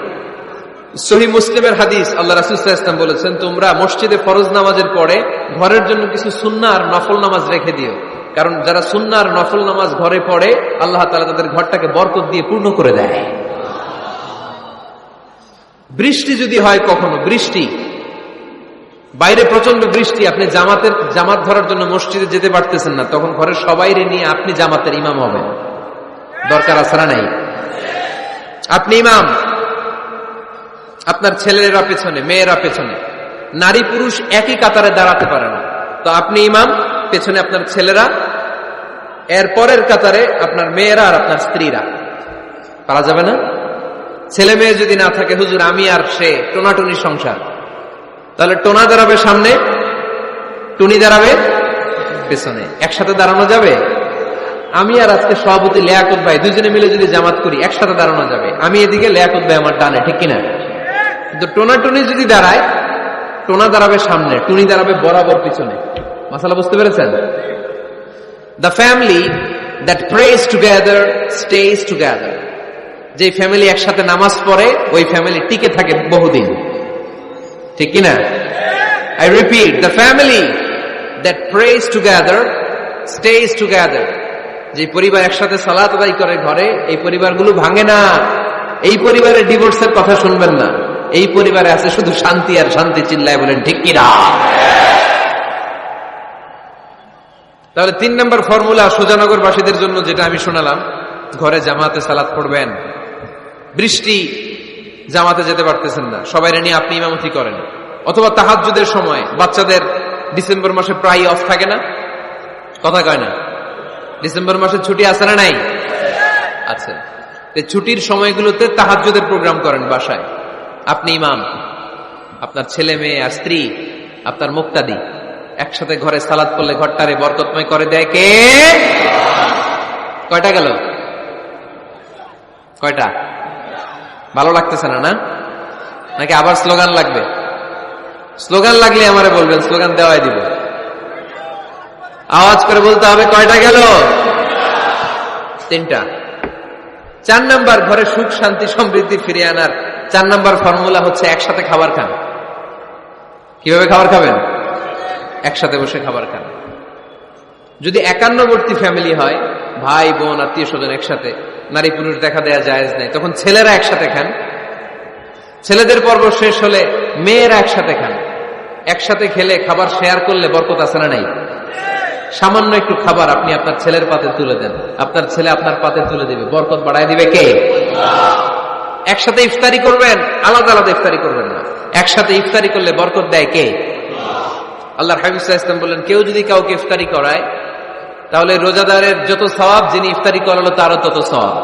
Speaker 1: সহিহ মুসলিমের হাদিস, আল্লাহ রাসূল সাল্লাল্লাহু আলাইহি ওয়াসাল্লাম বলেছেন, তোমরা মসজিদে ফরজ নামাজের পরে ঘরের জন্য কিছু সুন্নাহ আর নফল নামাজ রেখে দিও, কারণ যারা সুন্নাহ আর নফল নামাজ ঘরে পড়ে আল্লাহ তাআলা তাদের ঘরটাকে বরকত দিয়ে পূর্ণ করে দেয়। বৃষ্টি যদি হয়, কখনো বৃষ্টি, বাইরে প্রচন্ড বৃষ্টি, আপনি জামাত ধরার জন্য মসজিদে যেতে পারতেছেন না, তখন ঘরের সবাইরে নিয়ে আপনি জামাতের ইমাম হবেন। দরকার আছে না নাই? আপনি ইমাম, আপনার ছেলেরা পেছনে, মেয়েরা পেছনে, নারী পুরুষ একই কাতারে দাঁড়াতে পারে না, তো আপনি ইমাম, পেছনে আপনার ছেলেরা, এর পরের কাতারে আপনার মেয়েরা আর আপনার স্ত্রীরা। পারা যাবে না? ছেলে মেয়ে যদি না থাকে, হুজুর আমি আর সে টোনাটুনি সংসার, তাহলে টোনা দাঁড়াবে সামনে, টুনি দাঁড়াবে পেছনে, একসাথে দাঁড়ানো যাবে? আমি আর আজকে সভাপতি লিয়াকত ভাই দুজনে মিলে যদি জামাত করি একসাথে দাঁড়ানো যাবে, আমি এদিকে, লিয়াকত ভাই আমার ডানে, ঠিক কিনা? কিন্তু টোনা টুনি যদি দাঁড়ায়, টোনা দাঁড়াবে সামনে, টুনি দাঁড়াবে বরাবর পিছনে। মাসালা বুঝতে পেরেছেন? The family that prays together stays together. যে ফ্যামিলি একসাথে নামাজ পড়ে ওই ফ্যামিলি টিকে থাকে বহুদিন, ঠিক কিনা? I repeat, the family that prays together stays together. যে পরিবার একসাথে সালাত আদায় করে ঘরে, এই পরিবারগুলো ভাঙে না। এই পরিবারে ডিভোর্সের কথা শুনবেন না, এই পরিবারে আছে শুধু শান্তি আর শান্তি। চিল্লায় বলেন ঠিক কিনা? তাহলে 3 নম্বর ফর্মুলা সুজানগরবাসীদের জন্য যেটা আমি শোনালাম, ঘরে জামাতে সালাত পড়বেন। বৃষ্টি, জামাতে যেতে পারতেছেন না, সবাই নিয়ে আপনি ইমামতি করেন, অথবা তাহাজ্জুদের সময় বাচ্চাদের ডিসেম্বর মাসে প্রায় অফ থাকে না, কথা কয় না? ডিসেম্বর মাসে ছুটি আছে না নাই? আছে। ছুটির সময়গুলোতে তাহাজ্জুদের প্রোগ্রাম করেন বাসায়, আপনি ইমাম, আপনার ছেলে মেয়ে আর স্ত্রী, আপনার মুক্তাদি, একসাথে ঘরে সালাত করলে ঘরটারে বরকতময় করে দেয় কে? কয়টা গেল? কয়টা? ভালো লাগতেছে না, না? নাকি আবার স্লোগান লাগবে? স্লোগান লাগলে আমারে বলবেন, স্লোগান দেওয়াই দিব। আওয়াজ করে বলতে হবে, কয়টা গেল? 3টা। 4 নাম্বার, ঘরে সুখ শান্তি সমৃদ্ধি ফিরিয়ে আনার 4 নাম্বার ফর্মুলা হচ্ছে একসাথে খাবার খান। কিভাবে খাবার খাবেন? একসাথে বসে খাবার খান। যদি একান্নবর্তী ফ্যামিলি হয়, ভাই বোন আত্মীয় স্বজন একসাথে, নারী পুরুষ দেখা দেয়া জায়েজ নেই, তখন ছেলেরা একসাথে খান। ছেলেদের পর্ব শেষ হলে মেয়েরা একসাথে খান। একসাথে খেলে খাবার শেয়ার করলে বরকত আছে না নাই? সামান্য একটু খাবার আপনি আপনার ছেলের পাতে তুলে দেন, আপনার ছেলে আপনার পাতে তুলে দিবে, বরকত বাড়ায় দিবে কে? একসাথে ইফতারি করবেন, আলাদা আলাদা ইফতারি করবেন না, একসাথে ইফতারি করলে বরকত দেয় কে? আল্লাহর হাবিব সাল্লাল্লাহু আলাইহি ওয়াসাল্লাম বললেন, কেউ যদি কাউকে ইফতারি করায় তাহলে রোজাদারের যত সওয়াব, যিনি ইফতারি করালো তারও তত সওয়াব।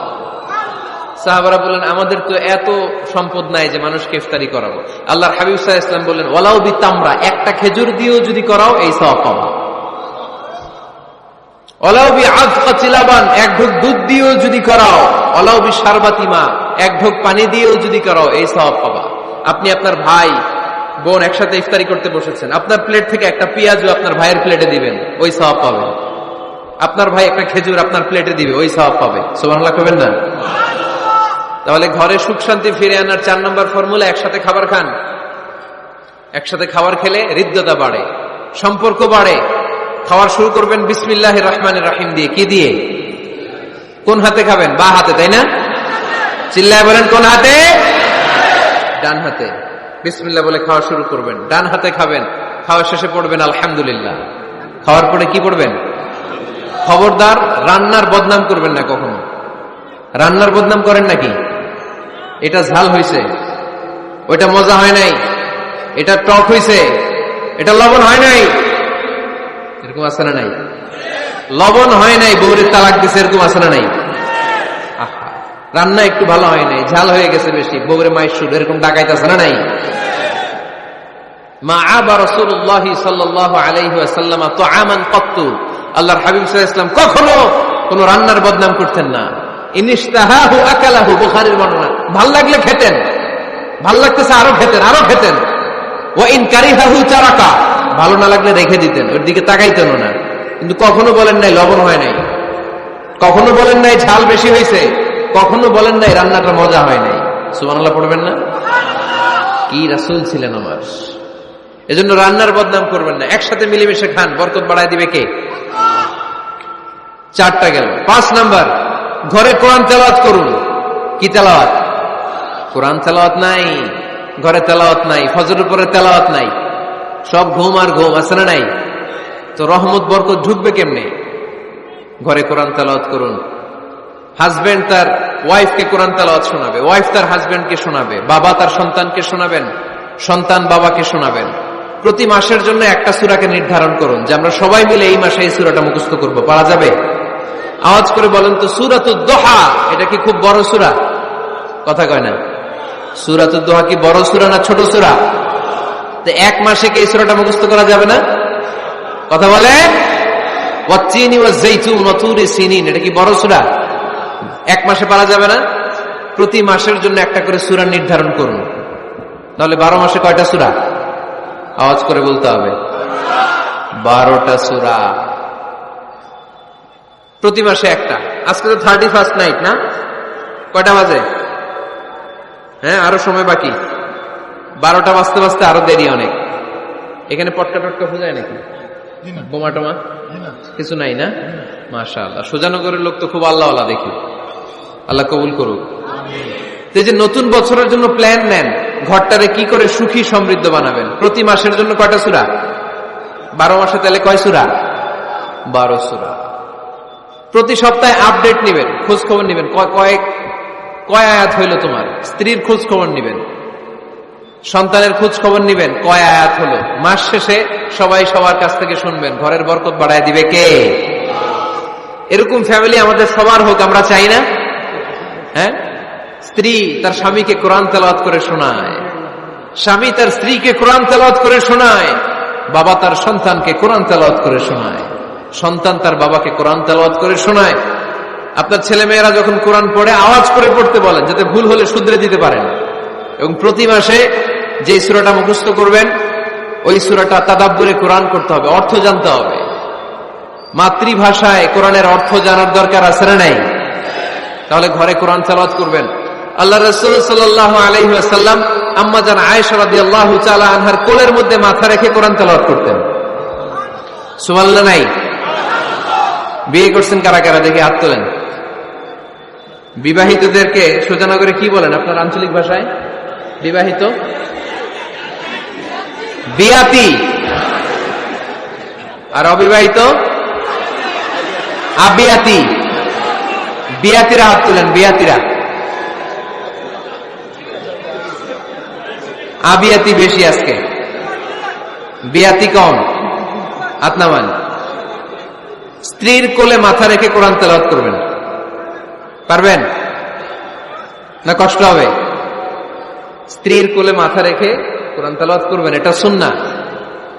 Speaker 1: সাহাবারা বললেন, আমাদের তো এত সম্পদ নাই যে মানুষকে ইফতারি করাবো। আল্লাহর হাবিব সাল্লাল্লাহু আলাইহি ওয়াসাল্লাম বললেন, ওয়ালাউ বিতামরা, একটা খেজুর দিয়েও যদি করাও এই সওয়াব পাবা। ওয়ালাউ বিআযফা চিলাবান, এক ঢোক দুধ দিয়েও যদি করাও, ওয়ালাউ বিশারবাতিমা, এক ঢোক পানি দিয়েও যদি করাও এই সওয়াব পাবা। আপনি আপনার ভাই বোন একসাথে ইফতারি করতে বসেছেন, আপনার প্লেট থেকে একটা পেঁয়াজও আপনার ভাইয়ের প্লেটে দিবেন, ওই সওয়াব পাবেন। আপনার ভাই একটা খেজুর আপনার প্লেটে দিবে, ওই সওয়াব পাবে। সুবহানাল্লাহ কইবেন না? তাহলে ঘরে সুখ শান্তি ফিরে আনার 4 নম্বর ফর্মুলা, একসাথে খাবার খান। একসাথে খাবার খেলে হৃদ্যতা বাড়ে, সম্পর্ক বাড়ে। খাওয়ার শুরু করবেন বিসমিল্লাহির রহমানির রহিম দিয়ে। কি দিয়ে? কোন হাতে খাবেন? বা হাতে, তাই না? চিল্লায় বলেন, কোন হাতে? ডান হাতে। বিসমিল্লাহ বলে খাওয়া শুরু করবেন, ডান হাতে খাবেন। খাওয়া শেষে পড়বেন আলহামদুলিল্লাহ। খাওয়ার পরে কি পড়বেন? খবরদার রান্নার বদনাম করবেন না কখনো। রান্নার বদনাম করেন নাকি? এটা ঝাল হয়েছে, ওইটা মজা হয় নাই, এটা টক হয়েছে, এটা লবণ হয় নাই, এরকম আছে না নাই? লবণ হয় নাই, বউরের তালাক দিছে, এরকম আছে না নাই? আহা, রান্না একটু ভালো হয় নাই, ঝাল হয়ে গেছে বেশি, বউরে মাইশুর, এরকম ডাকাইতে আছে না নাই? মা আবা রাসূলুল্লাহ সাল্লাল্লাহু আলাইহি ওয়াসাল্লাম তুআমান ক্বাত্তু, আল্লাহর হাবিব সাল্লাল্লাহু আলাইহি ওয়াসাল্লাম কখনো কোন রান্নার বদনাম করতেন না। ইনিশতাহাহু আকালাহু, বুখারীর বর্ণনা। ভাল লাগলে খেতেন, ভাল লাগতেছে আরো খেতেন, আরো খেতেন। ওয়া ইন কারিহাহু তারাকা, ভালো না লাগলে রেখে দিতেন, ওর দিকে তাকাইতেন না। কিন্তু কখনো বলেন নাই লবণ হয় নাই। কখনো বলেন নাই ঝাল বেশি হয়েছে, কখনো বলেন নাই রান্নাটা মজা হয় নাই। সুবহানাল্লাহ পড়বেন না? কি রাসূল ছিলেন আমার। এজন্য রান্নার বদনাম করবেন না, একসাথে মিলেমিশে খান, বরকত বাড়ায় দিবে কে? চারটা গেল। 5 নাম্বার, ঘরে কোরআন তেলাওয়াত করুন। কি তেলাওয়াত? কোরআন তেলাওয়াত নাই, ঘরে তেলাওয়াত নাই, ফজরের উপরে তেলাওয়াত নাই, সব ঘুম আর ঘুম, আছে না নাই? তো রহমত বরকত ঢুকবে কেমনে? ঘরে কোরআন তেলাওয়াত করুন। হাজবেন্ড তার ওয়াইফকে কোরআন তেলাওয়াত শোনাবে, ওয়াইফ তার হাজবেন্ডকে শোনাবে, বাবা তার সন্তানকে শোনাবেন, সন্তান বাবাকে শোনাবেন। প্রতি মাসের জন্য একটা সূরাকে নির্ধারণ করুন যে আমরা সবাই মিলে এই মাসে এই সূরাটা মুখস্থ করব। পারা যাবে? আওয়াজ করে বলেন তো, সূরাতুদ দুহা এটা কি খুব বড় সূরা? কথা কয় না। সূরাতুদ দুহা কি বড় সূরা না ছোট সূরা? তো এক মাসে কি এই সূরাটা মুখস্থ করা যাবে না? কথা বলে। ওয়াত-তিনি ওয়াজ-যাইতুন ওয়া তুরি সিনিন, এটা কি বড় সূরা? এক মাসে পারা যাবে না? প্রতি মাসের জন্য একটা করে সূরা নির্ধারণ করুন। তাহলে 12 মাসে কয়টা সূরা? আওয়াজ করে বলতে হবে, 12টা সূরা। প্রতি মাসে একটা। আজকে তো 31st নাইট না? কয়টা বাজে? হ্যাঁ, আরো সময় বাকি। 12টা বাজতে বাজতে আরো দেরি অনেক। এখানে পটকা টটকা ফুজায় নাকি? বোমা টোমা কিছু নাই না? মাশাআল্লাহ, সুজানগরের লোক তো খুব আল্লাহওয়ালা দেখি। আল্লাহ কবুল করুক। তো যে নতুন বছরের জন্য প্ল্যান নেন, ঘরটারে কি করে সুখী সমৃদ্ধ বানাবেন। প্রতি মাসের জন্য কয়টা সূরা? 12 মাসে তাহলে কয় সূরা? 12 সূরা। প্রতি সপ্তাহে আপডেট নেবেন, খোঁজ খবর নেবেন, কয় আয়াত হইল তোমার। স্ত্রীর খোঁজ খবর নেবেন, সন্তানের খোঁজ খবর নেবেন, কয় আয়াত হলো। মাস শেষে সবাই সবার কাছ থেকে শুনবেন, ঘরের বরকত বাড়ায় দিবে কে? এরকম ফ্যামিলি আমাদের সবার হোক, আমরা চাই না? হ্যাঁ, স্ত্রী তার স্বামীকে কোরআন তেলাওয়াত করে শোনায়, স্বামী তার স্ত্রীকে কোরআন তেলাওয়াত করে শোনায়, বাবা তার সন্তানকে কোরআন তেলাওয়াত করে শোনায়, সন্তান তার বাবাকে কোরআন তেলাওয়াত করে শোনায়। আপনার ছেলে মেয়েরা যখন কোরআন পড়ে আওয়াজ করে পড়তে বলেন, যাতে ভুল হলে শুধরে দিতে পারেন। এবং প্রতি মাসে যে সূরাটা মুখস্থ করবেন, ওই সূরাটা তাদাব্বুরে কোরআন করতে হবে, অর্থ জানতে হবে। মাতৃভাষায় কোরআনের অর্থ জানার দরকার আছে না নাই? তাহলে ঘরে কোরআন তেলাওয়াত করবেন। আল্লাহ রাসূল সাল্লাল্লাহু আলাইহি ওয়াসাল্লাম আম্মা জান আয়েশা রাদিয়াল্লাহু তাআলা আনহার কোলের মধ্যে মাথা রেখে কোরআন তেলাওয়াত করতেন। সুবহানাল্লাহ নাই? বিয়ে করছেন কারা কারা দেখে হাত তোলেন। বিবাহিতদেরকে সুজানগরে কি বলেন আপনার আঞ্চলিক ভাষায়? বিবাহিত বিয়াতি, আর অবিবাহিত আবিয়াতি। বিয়াতিরা হাত তুলেন, বিয়াতিরা। আবিয়াতি বেশি আজকে, বিয়াতি কম। হাত নামান। স্ত্রীর কোলে মাথা রেখে কোরআন তেলাওয়াত করবেন, পারবেন না? কষ্ট হবে? স্ত্রীর কোলে মাথা রেখে কোরআন তেলাওয়াত করবেন, এটা সুন্নাহ।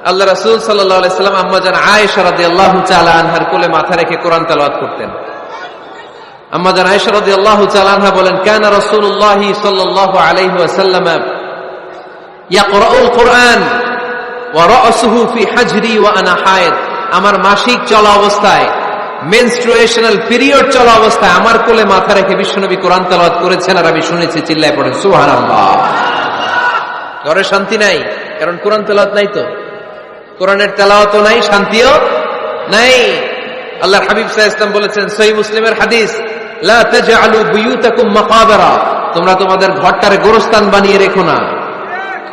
Speaker 1: আল্লাহ রাসূল সাল্লাল্লাহু আলাইহি সাল্লাম আম্মা জান আয়েশা রাদিয়াল্লাহু তাআলা আনহার কোলে মাথা রেখে কোরআন তেলাওয়াত করতেন। আম্মা জান আয়েশা রাদিয়াল্লাহু তাআলা আনহা বলেন, কানা রাসূলুল্লাহ সাল্লাল্লাহু আলাইহি ওয়াসাল্লাম ইয়াকরাউল কুরআন ওয়া রা'সুহু ফি হাজরি ওয়া আনা হায়েদ। আমার মাসিক চলা অবস্থায়, মেনস্ট্রুয়েশনাল পিরিয়ড চলা অবস্থায় আমার কোলে মাথা রেখে বিশ্বনবী কোরআন তেলাওয়াত করেছেন, আর আমি শুনেছি। চিল্লায় পড়েন সুবহানাল্লাহ। ঘরে শান্তি নাই, কারণ কোরআন তেলাওয়াত নাই। তো কোরআনের তেলাওয়াতও নাই, শান্তিও নাই। আল্লাহর হাবিব সাল্লাল্লাহু আলাইহি ওয়াসাল্লাম বলেছেন, সহিহ মুসলিমের হাদিস, লা তাজআলু বুয়ুতাকুম মাকাবিরা, তোমরা তোমাদের ঘরটারে গোরস্থান বানিয়ে রেখো না।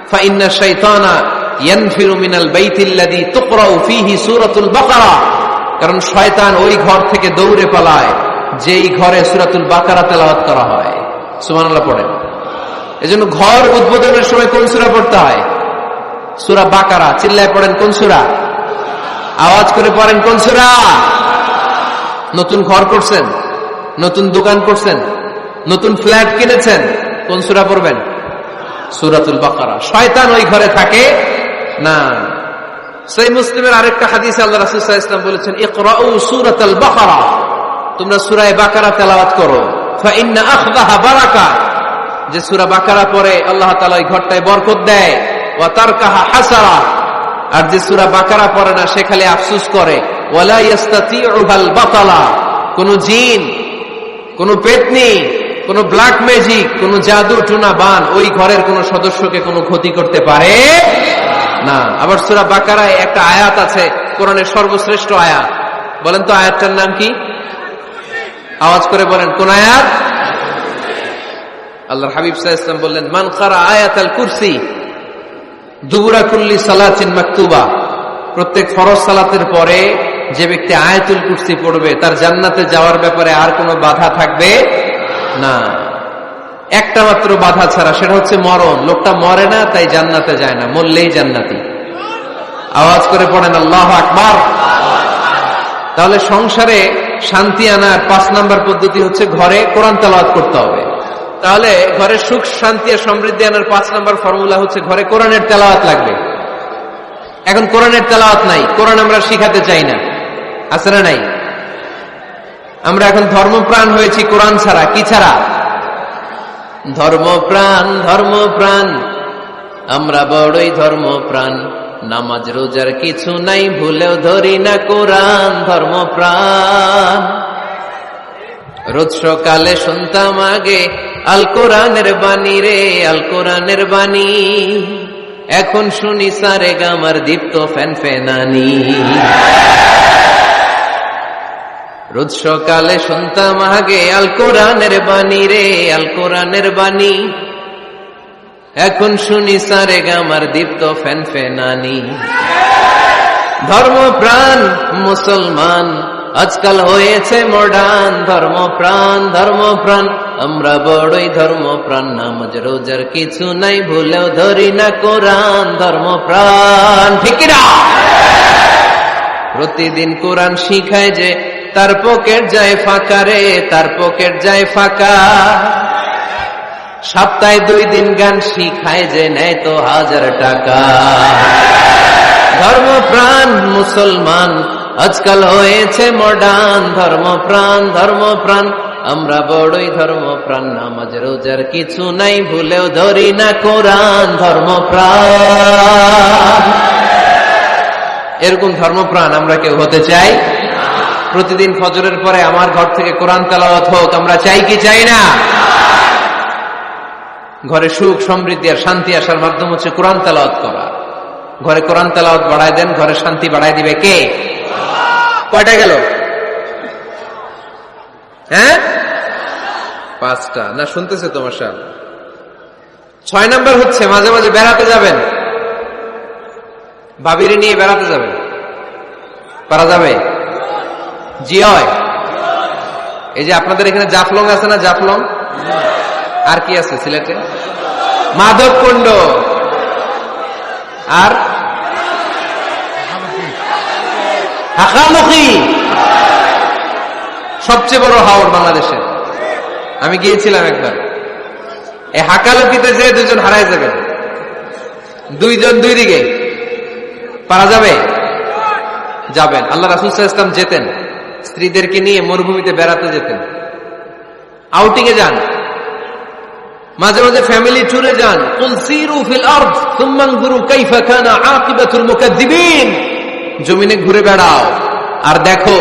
Speaker 1: ফা ইন্না শাইতানা ইয়ানফিরু মিনাল বাইতিল্লাযী তুকরাউ ফীহি সূরাতুল বাকারা, কারণ শয়তান ওই ঘর থেকে দৌড়ে পালায় যেই ঘরে সূরাতুল বাকারা তেলাওয়াত করা হয়। সুবহানাল্লাহ পড়েন। এজন্য ঘর উদ্বোধনের সময় কোন সূরা পড়তে হয়? সূরা বাকারা। চিল্লায় পড়েন কোন সূরা? আওয়াজ করে পড়েন কোন সূরা? নতুন ঘর করছেন, নতুন দোকান করছেন, নতুন ফ্ল্যাট কিনেছেন, কোন সূরা পড়বেন? সূরাতুল বাকারা। শয়তান ওই ঘরে থাকে না। সহিহ মুসলিমের আরেকটা হাদিসে আল্লাহ রাসূল সাল্লাল্লাহু আলাইহি ওয়াসাল্লাম বলেছেন, ইকরাউ সূরাতাল বাকারা, তোমরা সূরা বাকারা তেলাওয়াত করো। ফা ইন্না আখযাহা বারাকা, যে সূরা বাকারা পড়ে আল্লাহ তাআলা ওই ঘরটায় বরকত দেয়। ওয়া তারকাহা হাসারা, আর যে সূরা বাকারা পড়ে না সে খালি আফসোস করে। ওয়ালা ইস্তাতিউহাল বাতালা, কোন জিন, কোন পেতনি, কোন ব্ল্যাক ম্যাজিক, কোন জাদু টুনা বান ওই ঘরের কোন সদস্যকে কোনো ক্ষতি করতে পারে না। আবার সূরা বাকারায় একটা আয়াত আছে, কোরআনের সর্বশ্রেষ্ঠ আয়াত। বলেন তো আয়াতটার নাম কি? আওয়াজ করে বলেন, কোন আয়াত? আল্লাহর হাবিব সাল্লাল্লাহু আলাইহি ওয়াসাল্লাম বললেন, মান ক্বারা আয়াতাল কুরসি দুবুরা কুল্লি সালাতিন মাকতুবা, প্রত্যেক ফরজ সালাতের পরে যে ব্যক্তি আয়াতুল কুরসি পড়বে তার জান্নাতে যাওয়ার ব্যাপারে আর কোনো বাধা থাকবে না। একটা মাত্র বাধা ছাড়া, সেটা হচ্ছে মরণ। লোকটা মরে না তাই জান্নাতে যায় না, মরলেই জান্নাতি। আওয়াজ করে পড়েন আল্লাহু আকবার। তাহলে সংসারে শান্তি আনার 5 নাম্বার পদ্ধতি হচ্ছে ঘরে কোরআন তেলাওয়াত করতে হবে। তাহলে ঘরে সুখ শান্তি আর সমৃদ্ধি আনার 5 নাম্বার ফর্মুলা হচ্ছে ঘরে কোরআনের তেলাওয়াত লাগবে। এখন কোরআনের তেলাওয়াত নাই, কোরআন আমরা শিখাতে চাই না, আছে না নাই? আমরা এখন ধর্মপ্রাণ হয়েছি কোরআন ছাড়া। কি ছাড়া? ধর্মপ্রাণ, ধর্মপ্রাণ, আমরা বড়ই ধর্মপ্রাণ। নামাজ রোজার কিছু নাই, ভুলেও ধরি না কোরআন। ধর্মপ্রাণ। রোজ সকালে শুনতাম আগে আল কোরআনের বাণী রে, আল কোরআনের বাণী। এখন শুনি সারে গামার দীপ্ত ফ্যানফ্যানানি। রোজ সকালে শুনতাম আগে আল কোরআনের বাণী রে, আল কোরআনের বাণী। এখন শুনি সারে গামার দীপ্ত ফ্যানফ্যানানি। ধর্মপ্রাণ মুসলমান আজকাল হয়েছে মডার্ন। ধর্মপ্রাণ, ধর্মপ্রাণ, আমরা বড়ই ধর্মপ্রাণ। নামাজ রোজার কিছু নাই, ভুলেও ধরি না কোরআন। ধর্মপ্রাণ, ঠিক না? প্রতিদিন কোরআন শিখায় যে তার পকেট যায় ফাঁকা রে, তার পকেট যায় ফাঁকা। সপ্তাহে 2 দিন গান শিখায় যে নেয় তো 1000 টাকা। ধর্মপ্রাণ মুসলমান আজকাল হয়েছে মডার্ন। ধর্মপ্রাণ, ধর্মপ্রাণ, আমরা বড়ই ধর্মপ্রাণ। নামাজ রোজার কিছু নাই, ভুলেও ধরি না কোরআন। ধর্মপ্রাণ। এরকম ধর্মপ্রাণ আমরা কেউ হতে চাই? প্রতিদিন ফজরের পরে আমার ঘর থেকে কোরআন তেলাওয়াত হোক, আমরা চাই কি চাই না? ঘরে সুখ সমৃদ্ধি আর শান্তি আসার মাধ্যম হচ্ছে কোরআন তেলাওয়াত করা। ঘরে কোরআন তেলাওয়াত বাড়ায় দেন, ঘরে শান্তি বাড়ায় দিবে কে? কয়টা গেল? হ্যাঁ, 5টা না? শুনতেছে তোমার সাহেব? 6 নাম্বার হচ্ছে মাঝে মাঝে বেড়াতে যাবেন। ভাবিরে নিয়ে বেড়াতে যাবেন, পারা যাবে? জি হয়। এই যে আপনাদের এখানে জাফলং আছে না? জাফলং আর কি আছে সিলেটে? মাধবকুণ্ড আর হাকামুখী, সবচেয়ে বড় হাওর বাংলাদেশে। আমি গিয়েছিলাম একবার। এই হাকালুকিতে যে 2 জন হারায় যাবেন, 2 জন 2 দিকে। পারা যাবে? যাবেন। আল্লাহ রাসূল সাল্লাল্লাহু আলাইহি ওয়াসাল্লাম যেতেন, স্ত্রীদেরকে নিয়ে মরুভূমিতে বেড়াতে যেতেন, আউটিং এ যান, মাঝে মাঝে ফ্যামিলি ট্যুরে যান। কুল সিরু ফিল আরদ সুম্মা আনজুরু কাইফা কানা আকিবাতুল মুকাজ্জিবিন। জমিনে ঘুরে বেড়াও আর দেখো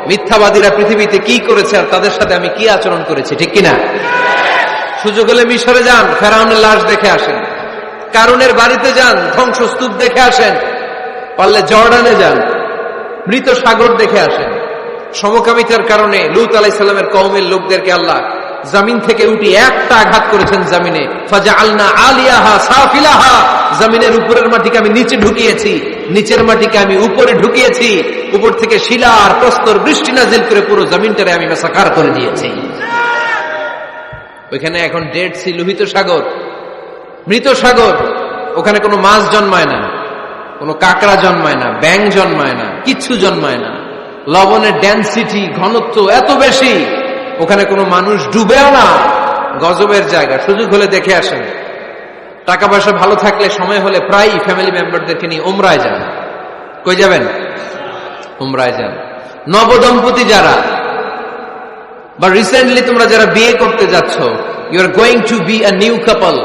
Speaker 1: মিথ্যাবাদীরা পৃথিবীতে কি করেছে আর তাদের সাথে আমি কি আচরণ করেছি, ঠিক কিনা? সুযোগ হলে মিশরে যান, ফেরাউনের লাশ দেখে আসেন। কারুনের বাড়িতে যান, ধ্বংসস্তূপ দেখে আসেন। পারলে জর্ডানে যান, মৃত সাগর দেখে আসেন। সমকামিতার কারণে লূত আলাইহিস সালামের কওমের লোকদেরকে আল্লাহ জমিন থেকে উঠে একটা আঘাত করেছেন জমিনে। ফাজআলনা আলিয়াহা সাফিলাহা, জমিনের উপরের মাটিকে আমি নিচে ঢুকিয়েছি, নিচের মাটিকে আমি উপরে ঢুকিয়েছি। উপর থেকে শিলা আর প্রস্তর বৃষ্টি নাজিল করে পুরো জমিনটারে আমি মাসাকার করে দিয়েছি। ওইখানে এখন ডেড সি, লোহিত সাগর, মৃত সাগর। ওখানে কোনো মাছ জন্মায় না, কোনো কাঁকড়া জন্মায় না, ব্যাঙ জন্মায় না, কিচ্ছু জন্মায় না। লবণের ডেনসিটি, ঘনত্ব এত বেশি, ওখানে কোনো মানুষ ডুবেও না। গজবের জায়গা। সুযোগ হলে দেখে আসেন। টাকা পয়সা ভালো থাকলে সময় হলে প্রায় ফ্যামিলি মেম্বারদেরকে নিয়ে উমরায় যান। কই যাবেন? উমরায় যান। নবদম্পতি যারা বা রিসেন্টলি তোমরা যারা বিয়ে করতে যাচ্ছ, you are going to be a new couple,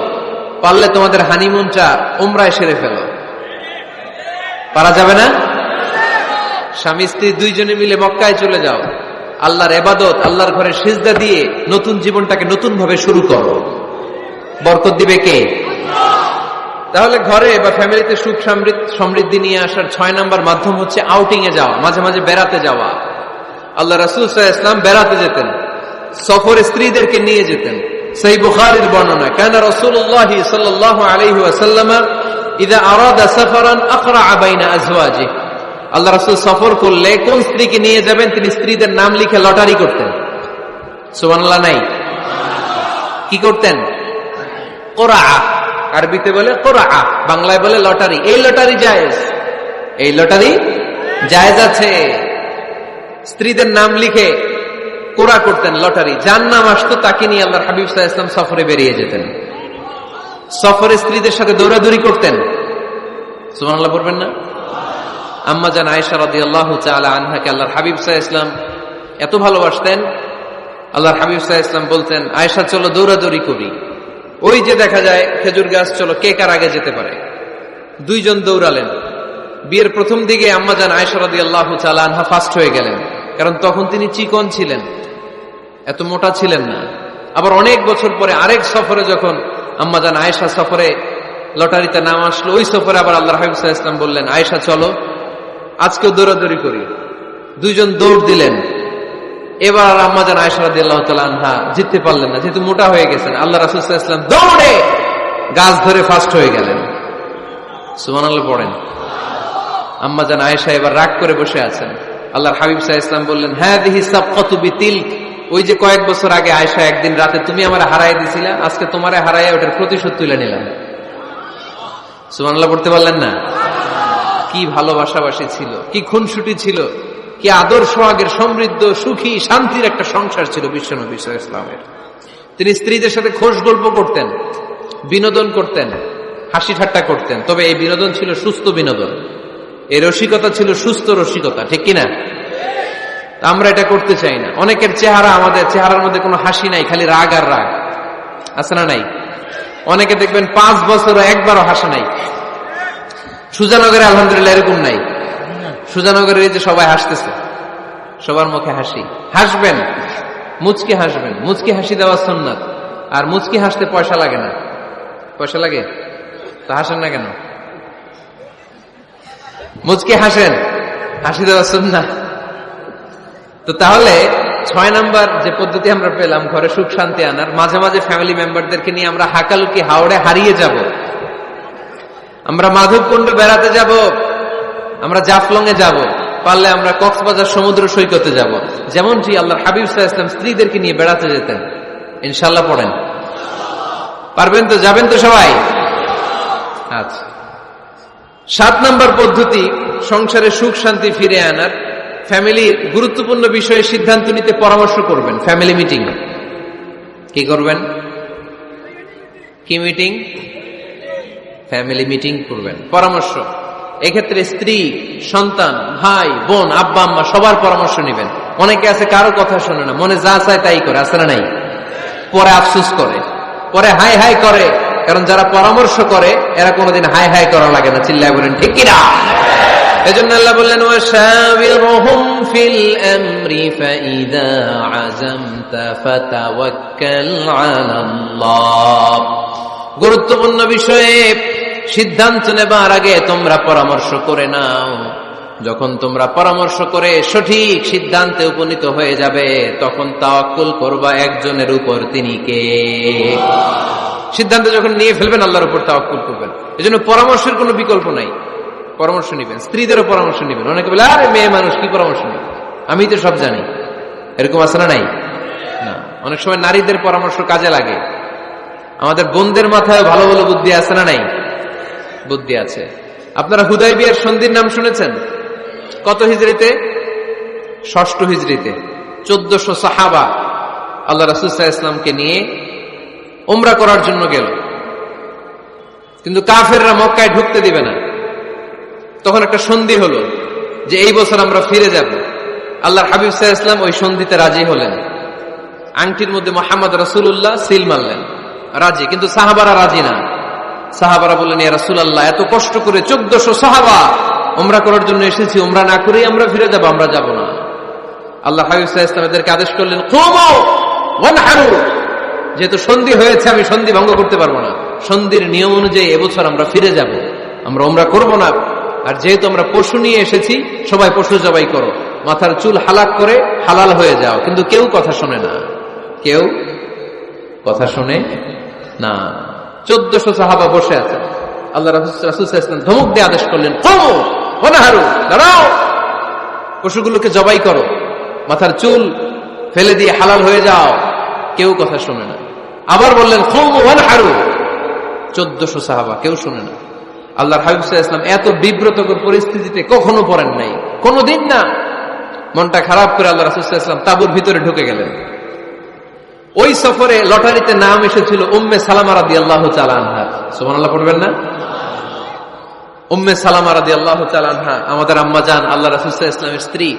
Speaker 1: পারলে তোমাদের হানিমুনটা উমরায় সেরে ফেলো। পারা যাবে না? স্বামী স্ত্রী 2 জনে মিলে মক্কায় চলে যাও, আল্লাহর ইবাদত, আল্লাহর ঘরে সিজদা দিয়ে নতুন জীবনটাকে নতুন ভাবে শুরু করো। বরকত দিবে কে? তাহলে ঘরে বা ফ্যামিলিতে সুখ সমৃদ্ধি নিয়ে আসার 6 নাম্বার মাধ্যম হচ্ছে আউটিং এ যাওয়া, মাঝে মাঝে বেড়াতে যাওয়া। আল্লাহ রাসূল সাল্লাল্লাহু আলাইহি ওয়াসাল্লাম বেড়াতে যেতেন, সফরে স্ত্রীদেরকে নিয়ে যেতেন। সহিহ বুখারীর বর্ণনা, কানা রাসূলুল্লাহ সাল্লাল্লাহু আলাইহি ওয়াসাল্লাম ইযা আরাদা সাফারান আকরা বাইনা আজওয়াজিহি। আল্লাহ রাসূল সফর করলে কোন স্ত্রীকে নিয়ে যাবেন তিনি স্ত্রীদের নাম লিখে লটারি করতেন। সুবহানাল্লাহ নাই? কি করতেন? কোরআ, আরবিতে বলে কোরআ, বাংলায় বলে লটারি। এই লটারি জায়েজ, এই লটারি জায়েজ আছে। স্ত্রীদের নাম লিখে কোরআ করতেন, লটারি। যার নাম আসতো তাকে নিয়ে আল্লাহর হাবিব সাল্লাল্লাহু আলাইহি ওয়াসাল্লাম সফরে বেরিয়ে যেতেন। সফরে স্ত্রীদের সাথে দৌড়াদৌড়ি করতেন। সুবহানাল্লাহ বলবেন না? আম্মা জান আয়েশা রাদিয়াল্লাহু তাআলা আনহাকে আল্লাহর হাবিব সাল্লাল্লাহু আলাইহি ওয়াসাল্লাম এত ভালোবাসতেন, আল্লাহর হাবিব সাল্লাল্লাহু আলাইহি ওয়াসাল্লাম বলতেন, আয়েশা চলো দৌড়াদৌড়ি করি। ওই যে দেখা যায় খেজুর গাছ, চলো কে কার আগে যেতে পারে। দুইজন দৌড়ালেন। বিয়ের প্রথম দিকে আম্মা জান আয়েশা রাদিয়াল্লাহু তাআলা আনহা ফার্স্ট হয়ে গেলেন, কারণ তখন তিনি চিকন ছিলেন, এত মোটা ছিলেন না। আবার অনেক বছর পরে আরেক সফরে যখন আম্মা জান আয়েশা সফরে লটারিতে নাম আসলো, ওই সফরে আবার আল্লাহর হাবিব সাল্লাল্লাহু আলাইহি ওয়াসাল্লাম বললেন, আয়েশা চলো আজকেও দৌড়াদৌড়ি করি। দুইজন দৌড় দিলেন। এবার আম্মা জান আয়েশা রাদিয়াল্লাহু তাআলা আনহা জিততে পারলেন না, যেহেতু মোটা হয়ে গেছেন। আল্লাহ রাসূল সাল্লাল্লাহু আলাইহি ওয়াসাল্লাম দৌড়ে গাছ ধরে ফার্স্ট হয়ে গেলেন। সুবহানাল্লাহ পড়েন। আম্মা জান আয়েশা এবার রাগ করে বসে আছেন। আল্লাহর হাবিব সাল্লাল্লাহু আলাইহি ওয়াসাল্লাম বললেন, হাদিহি সাবকাতু বিতিলক, ওই যে কয়েক বছর আগে আয়েশা একদিন রাতে তুমি আমারে হারায় দিছিলা, আজকে তোমারে হারায় ওটার প্রতিশোধ তুলে নিলাম। সুবহানাল্লাহ পড়তে পারলেন না? কি ভালোবাসাবাসী ছিল, কি খুনসুটি ছিল, কি আদর সোহাগের সমৃদ্ধ সুখী শান্তির একটা সংসার ছিল বিশ্বনবী সাল্লাল্লাহু আলাইহি ওয়াসাল্লামের। তিনি স্ত্রীদের সাথে খোশ গল্প করতেন, বিনোদন করতেন, হাসি ঠাট্টা করতেন। তবে এই বিনোদন ছিল সুস্থ বিনোদন, এই রসিকতা ছিল সুস্থ রসিকতা, ঠিক কিনা? আমরা এটা করতে চাই না। অনেকের চেহারা, আমাদের চেহারার মধ্যে কোনো হাসি নাই, খালি রাগ আর রাগ, আছে না নাই? অনেকে দেখবেন 5 বছরও একবারও হাসে নাই। সুজানগরে আলহামদুলিল্লাহ এরকম নাই। সুজানগরের এই যে সবাই হাসতেছে, সবার মুখে হাসি। হাসবেন, মুচকি হাসবেন, মুচকি হাসি দেওয়া সুন্নাত। আর মুচকি হাসতে পয়সা লাগে না। পয়সা লাগে তা হাসেন না কেন? মুচকি হাসেন, হাসি দেওয়া সুন্নাত। তো তাহলে 6 নাম্বার যে পদ্ধতি আমরা পেলাম ঘরে সুখ শান্তি আনার, মাঝে মাঝে ফ্যামিলি মেম্বারদেরকে নিয়ে আমরা হাকালুকি হাওড়ে হারিয়ে যাব, আমরা মাধবকুণ্ড বেড়াতে যাব, আমরা জাফলং এ যাব, পারলে আমরা কক্সবাজার সমুদ্র সৈকতে যাব, যেমনটি আল্লাহর হাবিব সাল্লাল্লাহু আলাইহি ওয়াসাল্লাম স্ত্রীদেরকে নিয়ে বেড়াতে যেতেন। ইনশাআল্লাহ পড়েন। পারবেন তো? যাবেন তো সবাই? আচ্ছা। 7 নাম্বার পদ্ধতি সংসারে সুখ শান্তি ফিরে আনার, ফ্যামিলির গুরুত্বপূর্ণ বিষয়ে সিদ্ধান্ত নিতে পরামর্শ করবেন। ফ্যামিলি মিটিং কি করবেন? কি মিটিং? ফ্যামিলি মিটিং করবেন, পরামর্শ। এক্ষেত্রে স্ত্রী, সন্তান, ভাই, বোন, আব্বা আম্মা সবার পরামর্শ নেবেন। অনেকে আছে কারো কথা শোনে না, মনে যা চায় তাই করে, আছে না নাই? পরে আফসোস করে, পরে হাই হাই করে। কারণ যারা পরামর্শ করে এরা কোনোদিন হাই হাই করা লাগে না। চিল্লায় বলেন ঠিক কিনা? এজন্য আল্লাহ বললেন, ওয়াশাবিরহুম ফিল আমরি ফাইযা আযামতা ফাতাওয়াক্কাল আলাল্লাহ। গুরুত্বপূর্ণ বিষয়ে সিদ্ধান্ত নেবার আগে তোমরা পরামর্শ করে নাও। যখন তোমরা পরামর্শ করে সঠিক সিদ্ধান্তে উপনীত হয়ে যাবে, তখন তাওয়াক্কুল করবা একজনের উপর, তিনি কে? সিদ্ধান্ত যখন নিয়ে ফেলবেন আল্লাহর উপর তাওয়াক্কুল করবেন। এজন্য পরামর্শের কোনো বিকল্প নাই। পরামর্শ নেবেন, স্ত্রীদেরও পরামর্শ নেবেন। অনেকে বলে, আরে মেয়ে মানুষ কি পরামর্শ নেবে, আমি তো সব জানি। এরকম আছে না নাই? না। অনেক সময় নারীদের পরামর্শ কাজে লাগে। আমাদের বোনদের মাথায় ভালো ভালো বুদ্ধি আছে না নাই? বুদ্ধি আছে। আপনারা হুদাইবিয়ার সন্ধির নাম শুনেছেন? কত হিজরিতে? 6ষ্ঠ হিজরিতে 1400 সাহাবা আল্লাহ রাসূল সাল্লাল্লাহু আলাইহি ওয়াসাল্লামকে নিয়ে উমরা করার জন্য গেল, কিন্তু কাফেররা মক্কায় ঢুকতে দিবে না। তখন একটা সন্ধি হলো যে এই বছর আমরা ফিরে যাব। আল্লাহর হাবিব সাল্লাল্লাহু আলাইহি ওয়াসাল্লাম ওই সন্ধিতে রাজি হলেন। আংটির মধ্যে মুহাম্মদ রাসূলুল্লাহ সিল মারলেন, রাজি। কিন্তু সাহাবারা রাজি না। সাহাবারা বললেন, ইয়া রাসূলুল্লাহ, এত কষ্ট করে 1400 সাহাবা উমরা করার জন্য এসেছি, উমরা না করেই আমরা ফিরে যাব, আমরা যাব না। আল্লাহ হাবিব সাল্লাল্লাহু আলাইহি ওয়াসাল্লাম এদেরকে আদেশ করলেন, কুমু ওয়ানহারু, যেহেতু সন্ধি হয়েছে আমি সন্ধি ভঙ্গ করতে পারবো না, সন্ধির নিয়ম অনুযায়ী এবছর আমরা ফিরে যাব, আমরা উমরা করব না। আর যেহেতু আমরা পশু নিয়ে এসেছি, সবাই পশু জবাই করো, মাথার চুল হালাক করে হালাল হয়ে যাও। কিন্তু কেউ কথা শোনে না, কেউ কথা শোনে না। 1400 সাহাবা বসে আছে। আল্লাহ রাসূল সাল্লাল্লাহু আলাইহি ওয়াসাল্লাম ধমক দিয়ে আদেশ করলেন, কুমু ওয়ানহারু, দাঁড়াও, পশুগুলোকে জবাই করো, মাথার চুল ফেলে দিয়ে হালাল হয়ে যাও। কেউ কথা শোনে না। আবার বললেন, কুমু ওয়ানহারু, 1400 সাহাবা, কেউ শোনে না। আল্লাহর হাবিব সাল্লাল্লাহু আলাইহি ওয়াসাল্লাম এত বিব্রতকর পরিস্থিতিতে কখনো পড়েন নাই, কোনোদিন না। মনটা খারাপ করে আল্লাহ রাসূল সাল্লাল্লাহু আলাইহি ওয়াসাল্লাম তাঁবুর ভিতরে ঢুকে গেলেন। ওই সফরে লটারিতে নাম এসেছিল উম্মে সালামা রাদিয়াল্লাহু তাআলা আনহা। সুবহানাল্লাহ পড়বেন না? উম্মে সালামা রাদিয়াল্লাহু তাআলা আনহা আমাদের আম্মা জান, আল্লাহ রাসূল সাল্লাল্লাহু আলাইহি ওয়াসাল্লামের স্ত্রী।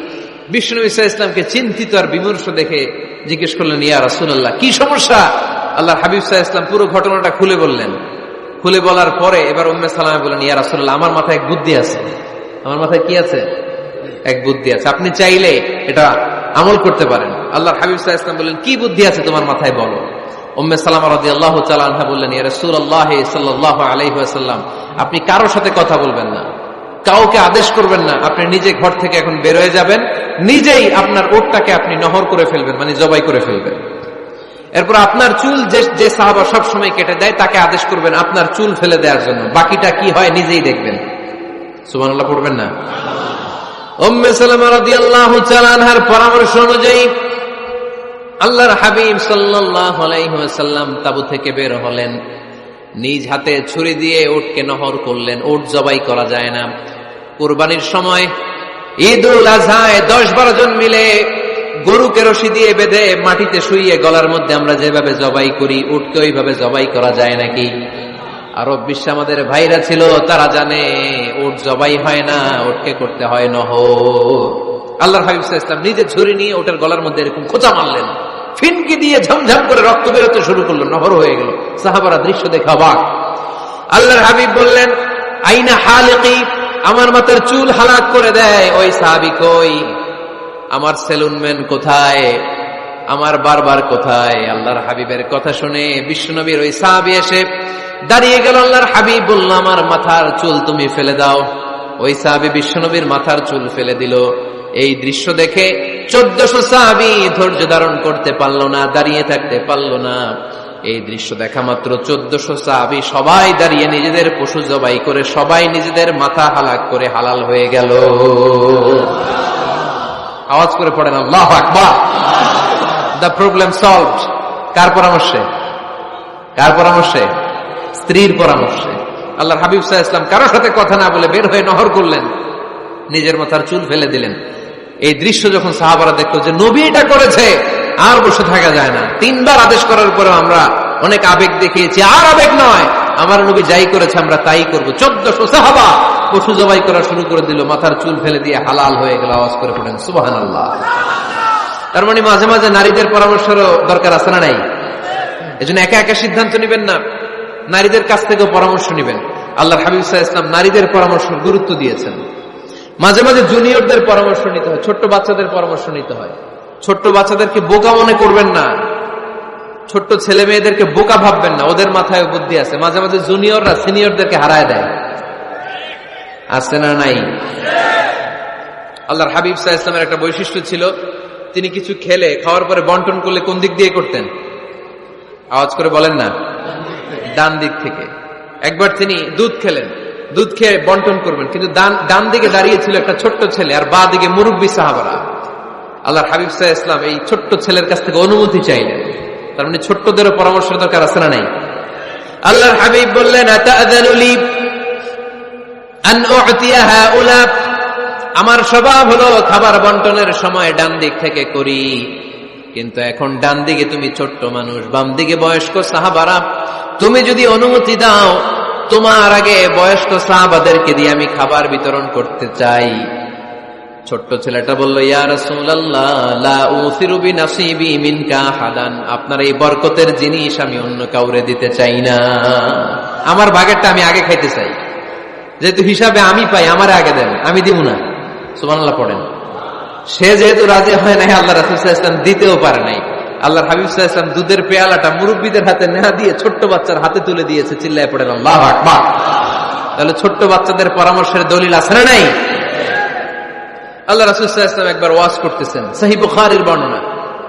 Speaker 1: বিষ্ণু নবী সাল্লাল্লাহু আলাইহি ওয়াসাল্লামকে চিন্তিত আর বিমর্ষ দেখে জিজ্ঞেস করলেন, ইয়া রাসূলুল্লাহ, কি সমস্যা? আল্লাহর হাবিব সাল্লাল্লাহু আলাইহি ওয়াসাল্লাম পুরো ঘটনাটা খুলে বললেন। খুলে বলার পরে এবার উম্মে সালামা বললেন, ইয়া রাসূলুল্লাহ, আমার মাথায় এক বুদ্ধি আছে। আমার মাথায় কি আছে? এক বুদ্ধি আছে, আপনি চাইলে এটা আমল করতে পারেন। আল্লাহর হাবিব সাল্লাল্লাহু আলাইহি ওয়াসাল্লাম বললেন, কি বুদ্ধি আছে তোমার মাথায়, বলো। উম্মে সালামা রাদিয়াল্লাহু তাআলা আনহা বললেন, ইয়া রাসূলুল্লাহ সাল্লাল্লাহু আলাইহি ওয়াসাল্লাম, আপনি কারোর সাথে কথা বলবেন না, কাউকে আদেশ করবেন না, আপনি নিজে ঘর থেকে এখন বের হয়ে যাবেন, নিজেই আপনার উটটাকে আপনি নহর করে ফেলবেন, মানে জবাই করে ফেলবেন। এরপর আপনার চুল যে সাহাবা সব সময় কেটে দেয় তাকে আদেশ করবেন আপনার চুল ফেলে দেওয়ার জন্য, বাকিটা কি হয় নিজেই দেখবেন। সুবহানাল্লাহ পড়বেন না? উম্মে সালামা রাদিয়াল্লাহু তাআলা আনহার পরামর্শ অনুযায়ী আল্লাহর হাবিব সাল্লাল্লাহু আলাইহি ওয়াসাল্লাম তাবু থেকে বের হলেন, নিজ হাতে ছুরি দিয়ে উটকে নহর করলেন। উট জবাই করা যায় না। কুরবানির সময় ঈদুল আজহায় 10-12 জন মিলে গরুকে রশি দিয়ে বেঁধে মাটিতে শুইয়ে গলার মধ্যে আমরা যেভাবে জবাই করি, উটকে ওইভাবে জবাই করা যায় নাকি? আরব বিশ্বে আমাদের ভাইরা ছিল, তারা জানে উট জবাই হয় না, উটকে করতে হয় নহর। আল্লাহর হাবিব সাল্লাল্লাহু আলাইহি ওয়াসাল্লাম নিজে ছুরি নিয়ে উটের গলার মধ্যে এরকম খোঁচা মারলেন, ফিনকি দিয়ে ঝমঝম করে রক্ত বেরোতে শুরু করলো, নহর হয়ে গেল। সাহাবারা দৃশ্য দেখে অবাক। আল্লাহর হাবিব বললেন, আইনা হালিকি, আমার মাথার চুল হালাক করে দেয় ওই সাহাবী কই? আমার সেলুনম্যান কোথায়? আমার বারবার কোথায়? আল্লাহর হাবিবের কথা শুনে বিশ্বনবীর ওই সাহাবী এসে দাঁড়িয়ে গেল। আল্লাহর হাবিব বলল, আমার মাথার চুল তুমি ফেলে দাও। ওই সাহাবী বিশ্বনবীর মাথার চুল ফেলে দিল। এই দৃশ্য দেখে 1400 সাহাবী ধৈর্য ধারণ করতে পারল না, দাঁড়িয়ে থাকতে পারল না। এই দৃশ্য দেখা মাত্র 1400 সাহাবী সবাই দাঁড়িয়ে নিজেদের পশু জবাই করে সবাই নিজেদের মাথা হালাক করে হালাল হয়ে গেল। আওয়াজ করে পড়েন আল্লাহু আকবার। The problem solved. কার পরামর্শে? কার পরামর্শে? স্ত্রীর পরামর্শে। আল্লাহর হাবিব সাল্লাল্লাহু আলাইহি ওয়াসাল্লাম কারোর সাথে কথা না বলে বের হয়ে নহর করলেন, নিজের মাথার চুল ফেলে দিলেন। এই দৃশ্য যখন সাহাবারা দেখলো যে নবী এটা করেছে, আর বসে থাকা যায় না। 3 বার আদেশ করার পরেও আমরা অনেক আবেগ দেখিয়েছি, আর আবেগ নয়, আমার নবী যাই করেছে আমরা তাই করব। 1400 সাহাবা পশু জবাই করা শুরু করে দিল, মাথার চুল ফেলে দিয়ে হালাল হয়ে গেল। আওয়াজ করে পড়েন সুবহানাল্লাহ। তার মানে মাঝে মাঝে নারীদের পরামর্শেরও দরকার আছে না নাই? এজন্য একা একা সিদ্ধান্ত নেবেন না, নারীদের কাছ থেকেও পরামর্শ নেবেন। আল্লাহর হাবিব সাল্লাল্লাহু আলাইহি ওয়াসাল্লাম নারীদের পরামর্শ গুরুত্ব দিয়েছেন। মাঝে মাঝে জুনিয়রদের পরামর্শ নিতে হয়, ছোট্ট বাচ্চাদের পরামর্শ নিতে হয়। ছোট্ট বাচ্চাদেরকে বোকা মনে করবেন না, ছোট্ট ছেলে মেয়েদেরকে বোকা ভাববেন না, ওদের মাথায় বুদ্ধি আছে। মাঝে মাঝে জুনিয়ররা সিনিয়রদেরকে হারায় দেয়, আছে না নাই? আল্লাহর হাবিব সাল্লাল্লাহু আলাইহি ওয়াসাল্লামের একটা বৈশিষ্ট্য ছিল, তিনি কিছু খেলে খাওয়ার পরে বন্টন করলে কোন দিক দিয়ে করতেন? আওয়াজ করে বলেন না, ডান দিক থেকে। একবার তিনি দুধ খেলেন, দুধ খেয়ে বন্টন করবেন, কিন্তু ডান দিকে দাঁড়িয়ে ছিল একটা ছোট্ট ছেলে আর বাঁ দিকে মুরব্বী সাহাবারা। আল্লাহর হাবিব সাল্লাল্লাহু আলাইহি ওয়াসাল্লাম এই ছোট্ট ছেলের কাছ থেকে অনুমতি চাইলেন। তার মানে ছোট্টদেরও পরামর্শের দরকার আছে না নাই? আল্লাহর হাবিব বললেন, আতাযানু লি আন উ'তিয়া হাউলা, আমার স্বভাব হলো খাবার বন্টনের সময় ডান দিক থেকে করি, কিন্তু এখন ডান দিকে তুমি ছোট্ট মানুষ, বাম দিকে বয়স্ক সাহাবারা, তুমি যদি অনুমতি দাও তোমার আগে বয়স্ক সাহাবাদেরকে দিয়ে আমি খাবার বিতরণ করতে চাই। ছোট্ট ছেলেটা বলল, ইয়া রাসূলুল্লাহ লা উসিরু বিনাসিবি মিনকা হাদান, আপনার এই বরকতের জিনিস আমি অন্য কাউরে দিতে চাই না, আমার ভাগেরটা আমি আগে খাইতে চাই, যেহেতু হিসাবে আমি পাই, আমারে আগে দেন, আমি দিব না। সুবহানাল্লাহ পড়েন। সে যেহেতু রাজি হয় নাই, আল্লাহ রাসূল সাল্লাল্লাহু আলাইহি ওয়াসাল্লাম দিতেও পারে নাই। আল্লাহর হাবিব সাল্লাল্লাহু আলাইহি ওয়াসাল্লাম দুধের পেয়ালাটা মুরব্বিদের হাতে না দিয়ে ছোট্ট বাচ্চার হাতে তুলে দিয়েছে। চিল্লায় পড়েন আল্লাহু আকবার। তাহলে ছোট্ট বাচ্চাদের পরামর্শের দলিল আছে না নাই? আল্লাহ রাসূল সাল্লাল্লাহু আলাইহি ওয়াসাল্লাম একবার ওয়াজ করতেছেন, সহিহ বুখারীর বর্ণনা।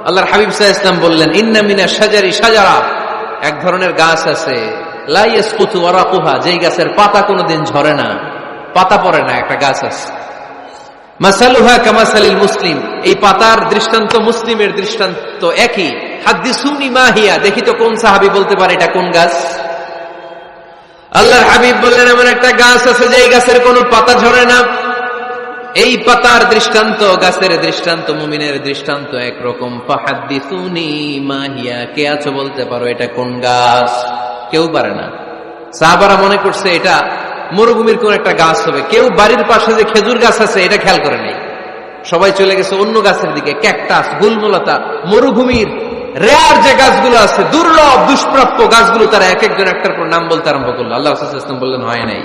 Speaker 1: আল্লাহর হাবিব সাল্লাল্লাহু আলাইহি ওয়াসাল্লাম বললেন, ইন্না মিনাশ শাজারি শাজারা, এক ধরনের গাছ আছে, লা ইয়াসকুতু ওয়ারাকুহা, যেই গাছের পাতা কোনোদিন ঝরে না, পাতা পড়ে না, একটা গাছ আছে। মাসালুহা কামাসালিল মুসলিম, এই পাতার দৃষ্টান্ত মুসলিমের দৃষ্টান্ত একই। হাদিসুনি মা হিয়া, দেখি তো কোন সাহাবী বলতে পারে এটা কোন গাছ। আল্লাহর হাবিব বললেন, এমন একটা গাছ আছে যেই গাছের কোনো পাতা ঝরে না। এই পাতার দৃষ্টান্ত, গাছের দৃষ্টান্ত, মুমিনের দৃষ্টান্ত একরকম। ফাহাদিসুনি মা হিয়া, কে আছো বলতে পারো এটা কোন গাছ? কেউ পারে না। সাহাবারা মনে করছে এটা মরুভূমির কোন একটা গাছ হবে। কেউ বাড়ির পাশে যে খেজুর গাছ আছে এটা খেয়াল করে নাই, সবাই চলে গেছে অন্য গাছের দিকে। ক্যাকটাস, গুলমলতা, মরুভূমির রেয়ার যে গাছগুলো আছে, দুর্লভ দুষ্প্রাপ্য গাছগুলো, তারা এক একজন একটার পর নাম বলতে আরম্ভ করলো। আল্লাহ রাসূল সাল্লাল্লাহু আলাইহি ওয়াসাল্লাম বললেন হয় নাই,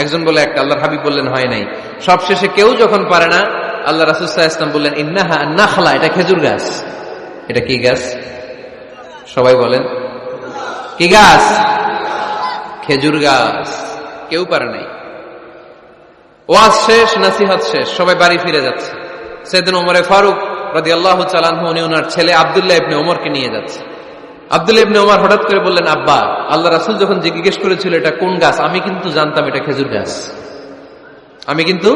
Speaker 1: একজন বলে একটা, আল্লাহর হাবিব বললেন হয় নাই। সবশেষে কেউ যখন পারে না, আল্লাহ রাসূল সাল্লাল্লাহু আলাইহি ওয়াসাল্লাম বললেন, ইন্নাহা নাখলা, এটা খেজুর গাছ। এটা কি গাছ? সবাই বলেন কি গাছ? খেজুর গাছ। কেউ পারে নাই। ওয়াজ শেষ, নসিহত শেষ, সবাই বাড়ি ফিরে যাচ্ছে। সাইয়েদনা ওমর ফারুক রাদিয়াল্লাহু তাআলা আনহু উনি ওনার ছেলে আব্দুল্লাহ ইবনে ওমরকে নিয়ে যাচ্ছে। আব্দুল্লাহ ইবনে ওমর হঠাৎ করে বললেন, আব্বা, আল্লাহ রাসূল যখন জিজ্ঞেস করেছিল এটা কোন গাছ, আমি কিন্তু জানতাম এটা খেজুর গাছ, আমি কিন্তু